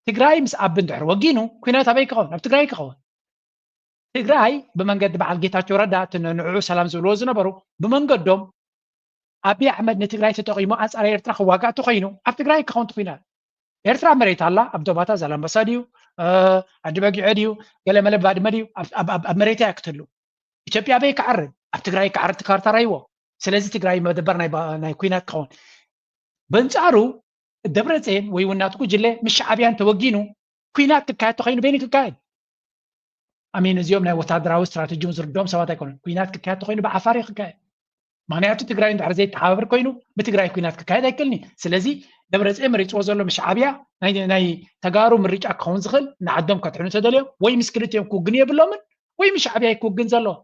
ትግራይ ምስ ኣብ እንድሕር ወጊኑ ኩናት ኣበይ ክኸውን ኣብ ትግራይ ክኸውን ትግራይ ብመንገዲ በዓል ጌታቸው ረዳ ንዕዑ ሰላም ዝብልዎ ዝነበሩ ብመንገዶም ኣብይ ኣሕመድ ንትግራይ ተጠቒሙ ኣንጻር ኤርትራ ክዋጋእ ተኮይኑ ኣብ ትግራይ ክኸውን ትኩናት ኤርትራ መሬት ኣላ ኣብ ዶባታ ዛላምበሳ ድዩ ዓዲ በጊዕ ድዩ ገለመለ ባድመ ድዩ ኣብ መሬት እያ ክትህሉ ኢትዮጵያ ኣበይ ክዓርድ ኣብ ትግራይ ክዓርድ ካርታ ራይዎ ስለዚ ትግራይ መደበር ናይ ኩናት ክኸውን በንጻሩ ደብረፅዮን ወይ እውን ናቱ ጉጅለ ምስ ሻዕብያን ተወጊኑ ኩናት ክካየድ ተኮይኑ በይኒ ክካየድ ኣሚን እዚኦም ናይ ወታደራዊ ስትራቴጂውን ዝርድኦም ሰባት ኣይኮኑን ኩናት ክካየድ ተኮይኑ ብዓፋር ክካየድ ምክንያቱ ትግራይ እንድሕር ዘይተሓባብር ኮይኑ ብትግራይ ኩናት ክካየድ ኣይክእልኒ ስለዚ ደብረፅዮን መሪፅዎ ዘሎ ምስ ሻዕብያ ናይ ተጋሩ ምርጫ ክኸውን ዝኽእል ንዓዶም ከትሕኑ ተደልዮም ወይ ምስ ክልቲኦም ክውግን የብሎምን ወይ ምስ ሻዕብያ ይክውግን ዘለዎ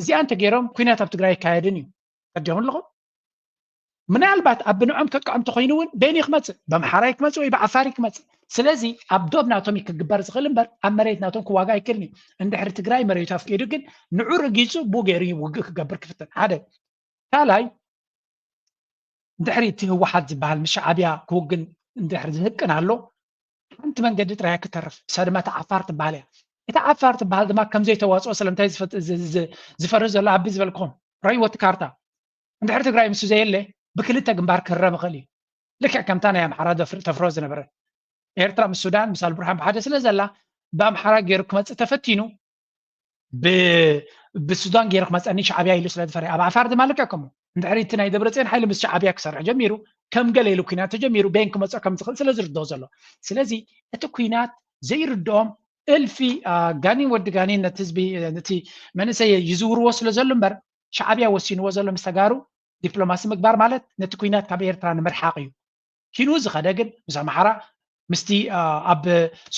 እዚኣ እንተገይሮም ኩናት ኣብ ትግራይ ይካየድን እዩ ተርዲኹን ኣለኹም ምናልባት ኣብ ብንዖም ከቃዕም ተኮይኑ እውን በይኒ ክመፅእ በምሓራይ ክመፅእ ወይ ብዓፋሪ ክመፅእ ስለዚ ኣብ ዶብ ናቶም ክግበር ዝኽእል እምበር ኣብ መሬት ናቶም ክዋጋ ኣይክእልኒ እንድሕሪ ትግራይ መሬቱ ኣፍቂዱ ግን ንዑ ረጊፁ ቡ ገይሩ ውግእ ክገብር ክፍትን ሓደ ካልኣይ ድሕሪት ህወሓት ዝበሃል ምስ ሻዕብያ ክውግን እንድሕር ዝህቅን ኣሎ ሓንቲ መንገዲ ጥራይ ክትተርፍ ሰድመት ዓፋር ትበሃል እያ እታ ዓፋር ትበሃል ድማ ከምዘይ ተዋፅኦ ስለምንታይ ዝፈርስ ዘሎ ኣቢ ዝበልኩም ራእይዎ እቲ ካርታ እንድሕር ትግራይ ምስ ዘየለ ብክልተ ግንባር ክረብ ይኽእል እዩ ልክዕ ከምታ ናይ ኣምሓራ ተፍሮ ዝነበረ ኤርትራ ምስ ሱዳን ምስ አልቡርሃን ብሓደ ስለ ዘላ ብኣምሓራ ገይሩ ክመፅእ ተፈቲኑ ብሱዳን ገይሩ ክመፅአኒ ሻዕብያ ኢሉ ስለ ዝፈርያ ኣብ ዓፋር ድማ ልክዕ ከምኡ እንድሕር እቲ ናይ ደብረፅዮን ሓይሊ ምስ ሻዕብያ ክሰርሕ ጀሚሩ ከም ገለ ኢሉ ኩናት ተጀሚሩ ቤን ክመፅእ ከም ዝኽእል ስለ ዝርድኦ ዘሎ ስለዚ እቲ ኩናት ዘይርድኦም እልፊ ጋኒን ወዲ ጋኒን ነቲ ህዝቢ ነቲ መንእሰይ ይዝውርዎ ስለ ዘሎ እምበር ሻዕብያ ወሲንዎ ዘሎ ምስ ተጋሩ ዲፕሎማሲ ምግባር ማለት ነቲ ኩናት ካብ ኤርትራ ንምርሓቅ እዩ ኪኑ ዝኸደ ግን ምስ ኣምሓራ ምስቲ ኣብ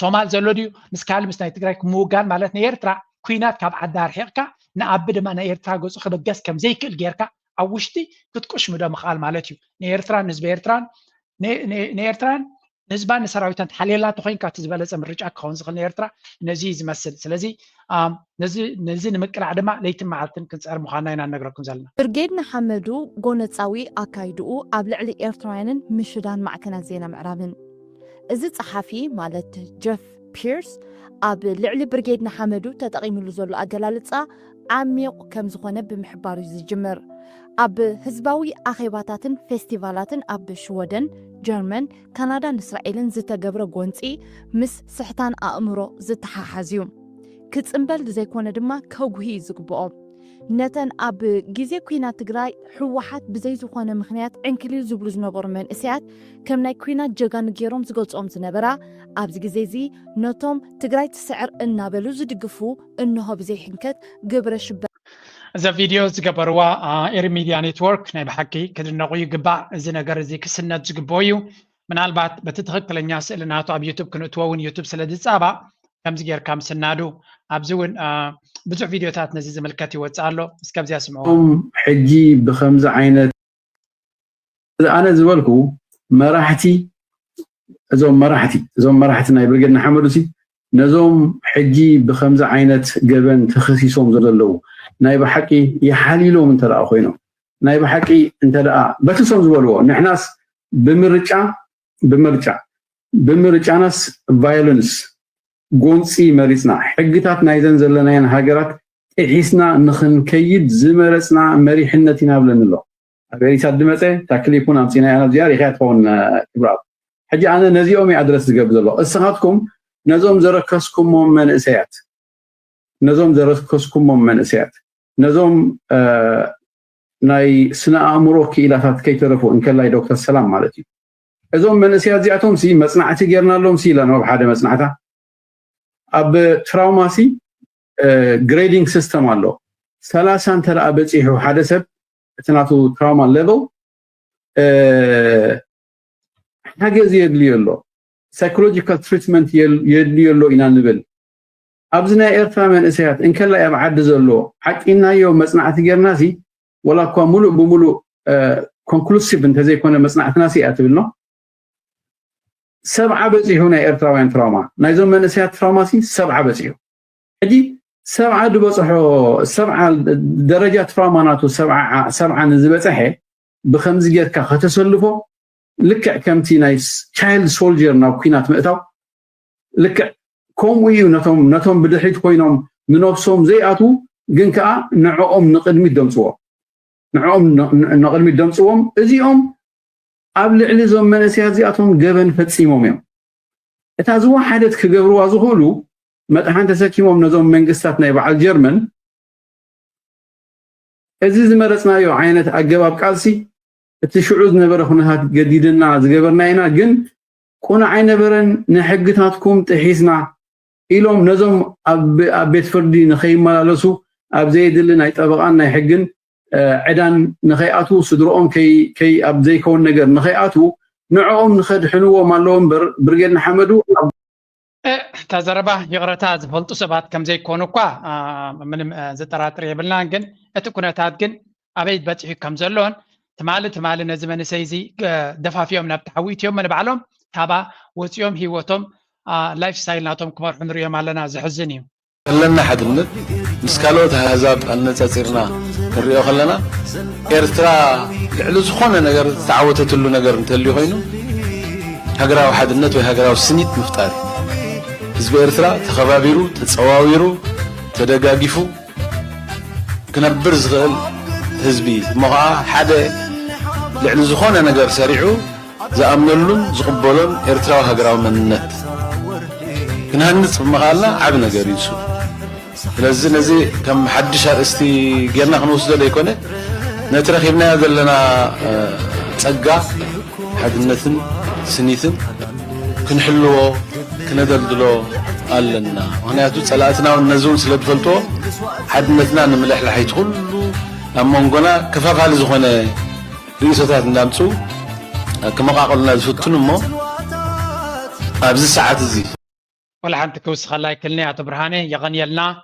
ሶማል ዘሎ ድዩ ምስ ካልእ ምስ ናይ ትግራይ ምውጋን ማለት ናይ ኤርትራ ኩናት ካብ ዓዳ ርሒቕካ ንኣቢ ድማ ናይ ኤርትራ ገፁ ክበገስ ከም ዘይክእል ጌርካ ኣብ ውሽጢ ክትቁሽሙ ዶ ምኽኣል ማለት እዩ ንኤርትራን ንህዝቢ ኤርትራን ንኤርትራን ንህዝባን ንሰራዊትን ተሓልየላ ተኮይንካ እቲ ዝበለፀ ምርጫ ክኸውን ዝኽእል ንኤርትራ ነዚ ዝመስል ስለዚ ነዚ ንምቅላዕ ድማ ለይትን መዓልትን ክንፀር ምዃንና ኢና ነግረኩም ዘለና ብርጌድ ንሓመዱ ጎነፃዊ ኣካይድኡ ኣብ ልዕሊ ኤርትራውያንን ምሽዳን ማዕከናት ዜና ምዕራብን እዚ ፀሓፊ ማለት ጀፍ ፒርስ ኣብ ልዕሊ ብርጌድ ንሓመዱ ተጠቒሙሉ ዘሎ ኣገላልፃ ዓሚቕ ከም ዝኾነ ብምሕባር እዩ ዝጅምር ኣብ ህዝባዊ ኣኼባታትን ፌስቲቫላትን ኣብ ሽወደን ጀርመን ካናዳን እስራኤልን ዝተገብረ ጎንፂ ምስ ስሕታን ኣእምሮ ዝተሓሓዝ እዩ ክፅምበል ዘይኮነ ድማ ከጉሂ ዝግብኦ ነተን ኣብ ግዜ ኩናት ትግራይ ሕወሓት ብዘይ ዝኾነ ምክንያት ዕንክሊል ዝብሉ ዝነበሩ መንእሰያት ከም ናይ ኩናት ጀጋኑ ገይሮም ዝገልፆም ዝነበራ ኣብዚ ግዜ እዚ ነቶም ትግራይ ትስዕር እናበሉ ዝድግፉ እንሆ ብዘይ ሕንከት ግብረ ሽበ እዚ ቪድዮ ዝገበርዋ ኤሪ ሚድያ ኔትወርክ ናይ ብሓቂ ክድነቑ ይግባእ እዚ ነገር እዚ ክስነት ዝግብኦ እዩ ምናልባት በቲ ትክክለኛ ስእሊ ናቱ ኣብ ዩቱብ ክንእትዎ እውን ዩቱብ ስለ ዝፃባእ ከምዚ ጌርካ ምስናዱ ኣብዚ እውን ብዙሕ ቪድዮታት ነዚ ዝምልከት ይወፅእ ኣሎ እስከብዚያ ስምዖ ሕጂ ብከምዚ ዓይነት ኣነ ዝበልኩ መራሕቲ እዞም መራሕቲ ናይ ብርጌድ ንሓመዱ ነዞም ሕጂ ብከምዚ ዓይነት ገበን ተኸሲሶም ዘለዉ ናይ ብሓቂ ይሓሊሎም እንተደኣ ኮይኖም ናይ ብሓቂ እንተደኣ በትሶም ዝበልዎ ንሕናስ ብምርጫናስ ቫዮለንስ ጎንፂ መሪፅና ሕግታት ናይዘን ዘለናየን ሃገራት ጥሒስና ንክንከይድ ዝመረፅና መሪሕነት ኢና ብለን ኣሎ ኣብ ኤሪሳ ድመፀ ታክሊፑን ኣምፂና ኢና ዚያ ሪኻ ትኸውን ክብራ ሕጂ ኣነ ነዚኦም ኣድረስ ዝገብር ዘሎ እስኻትኩም ነዞም ዘረከስኩሞም መንእሰያት ነዞም ናይ ስነ ኣእምሮ ክኢላታት ከይተረፉ እንከላይ ዶክተር ሰላም ማለት እዩ እዞም መንእሰያት እዚኣቶም መፅናዕቲ ጌርናሎም ኢለና ኣብ ሓደ መፅናዕታ ኣብ ትራውማሲ ግሬዲንግ ሲስተም ኣሎ 30 እንተደኣ በፂሑ ሓደ ሰብ እቲ ናቱ ትራውማ ሌቨል ሓገዝ የድልዮ ኣሎ ሳይኮሎጂካል ትሪትመንት የድልዮ ኣሎ ኢና ንብል ኣብዚ ናይ ኤርትራ መንእሰያት እንከላይ ኣብ ዓዲ ዘሎ ሓቂናዮ መፅናዕቲ ጌርናሲ ወላ እኳ ሙሉእ ብሙሉእ ኮንክሉሲቭ እንተዘይኮነ መፅናዕትና እያ ትብልኖ 70 በፂሑ ናይ ኤርትራውያን ትራውማ ናይዞም መንእሰያት ትራውማሲ 70 በፂሑ ሕጂ 70 ድበፅሖ 70 ደረጃ ትራውማ ናቱ 70 ንዝበፅሐ ብከምዚ ጌርካ ከተሰልፎ ልክዕ ከምቲ ናይ ቻይልድ ሶልጀር ናብ ኩናት ምእታው ልክዕ ከምኡ እዩ ነቶም ብድሕሪት ኮይኖም ንነብሶም ዘይኣትዉ ግን ከዓ ንዕኦም ንቅድሚት ደምፅዎም እዚኦም ኣብ ልዕሊ እዞም መንእሰያት እዚኣቶም ገበን ፈፂሞም እዮም እታ ዝወሓደት ክገብርዋ ዝኽእሉ መጥሓን ተሰኪሞም ነዞም መንግስታት ናይ በዓል ጀርመን እዚ ዝመረፅናዮ ዓይነት ኣገባብ ቃልሲ እቲ ሽዑ ዝነበረ ኩነታት ገዲድና ዝገበርና ኢና ግን ቁኑዕ ኣይነበረን ንሕግታትኩም ጥሒስና ኢሎም ነዞም ኣብ ቤት ፍርዲ ንኸይመላለሱ ኣብ ዘየድሊ ናይ ጠበቃን ናይ ሕግን ዕዳን ንኸይኣትዉ ስድሮኦም ከይ ኣብ ዘይከውን ነገር ንኸይኣትዉ ንዕኦም ንኸድሕንዎም ኣለዎ እምበር ብርጌድ ንሓመዱ እታ ዘረባ ይቕረታ ዝፈልጡ ሰባት ከም ዘይኮኑ እኳ ምንም ዘጠራጥር የብልናን ግን እቲ ኩነታት ግን ኣበይ በፂሑ ከም ዘሎን ትማሊ ነዚ መንእሰይ እዚ ደፋፊኦም ናብ ተሓዊትዮም ንባዕሎም ካባ ወፂኦም ሂወቶም ላይፍ ስታይል ናቶም ክመርሑ ንሪኦም ኣለና ዝሕዝን እዩ لنا حدنا مسكالوت هزاب النتصيرنا كريو خلنا إرترا لعلو زخونة نجار تعودت له نجار نتلي خينو هجراو حدنا وهجراو سنيت مفتاري حزب إرترا تخبابيرو تتصواويرو تدقاقفو كنبر زغل حزبي مغا حدا لعلو زخونة نجار سريعو زأمنلون زقبلون إرترا وهجراو منت كنهنت بمغالنا عب نجار يسو لازم نزي كم حدش استي جينا خنوصل له يكونه نترخيبنا قلنا تسقى حدنتن سنيتن كنحلوه كندلدلو قالنا هنا تو صلاتنا والنزول سلبفلتو حدنتنا نملح لحيت كله اما نقولنا كفافال زخونه ريسوتات ندامصو كما قالنا زفتنمو ابز ساعات زي ولا حنت كوس خلاي كلني يا برهانه يغنيلنا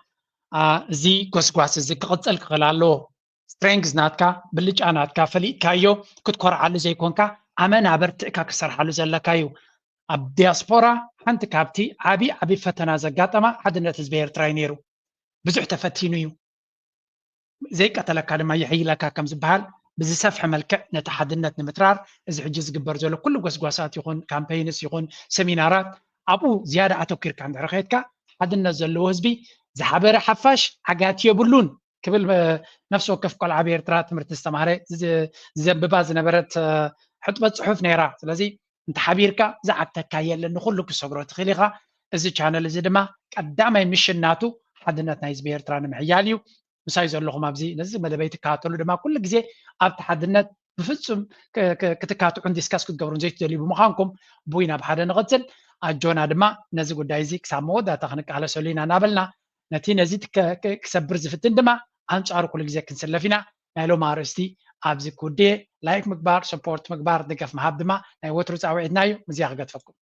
زي كوسكواس زي كقصل خلالو سترينجز ناتكا بلج اناتكا فلي كايو كتكور على زي كونكا امنا برتكا كسر حلو زلكايو اب دياسبورا حنت كابتي عبي فتنا زغاطما حدنت زبير تراينيرو بزح تفتينيو زي قتلك لما يحيي لك كم زبال بزي سفح ملكع نتحدنت نمترار از حجز قبر زلو كل غسغواسات يكون كامبينس يكون سيمينارات ابو زياده اتوكر كان رخيتك حدنا زلو حزبي زحبر حفاش حاجات يبلون قبل نفسه وقف قال عبير ترى تمرت استماره زبباز نبرت حطبه صحف نيرا ስለዚህ انت حبيرك زعتك يلن كله كسغرت خليقه እዚ ቻነል እዚ ድማ ቀዳማይ ሚሽናቱ ሓድነት ናይ ዝብሔር ኤርትራ ንምሕያልዩ ምሳይ ዘለኹም ኣብዚ ነዚ መደበይ ትካተሉ ድማ ኩሉ ግዜ ኣብ ተሓድነት ብፍጹም ክትካትዑን ዲስካስ ክትገብሩን ዘይትደልዩ ብምዃንኩም ቡይና ብሓደ ንቕፅል ኣጆና ድማ ነዚ ጉዳይ እዚ ክሳብ መወዳእታ ክንቃለሰሉ ኢና እናበልና ነቲ ነዚ ክሰብር ዝፍትን ድማ ኣንጻሩ ኩሉ ግዜ ክንስለፍ ኢና ናይ ሎም ኣርእስቲ ኣብዚ ኩዴ ላይክ ምግባር ሰፖርት ምግባር ደገፍ ምሃብ ድማ ናይ ወትሩ ፃውዒትና እዩ እዚኣ ክገድፈኩም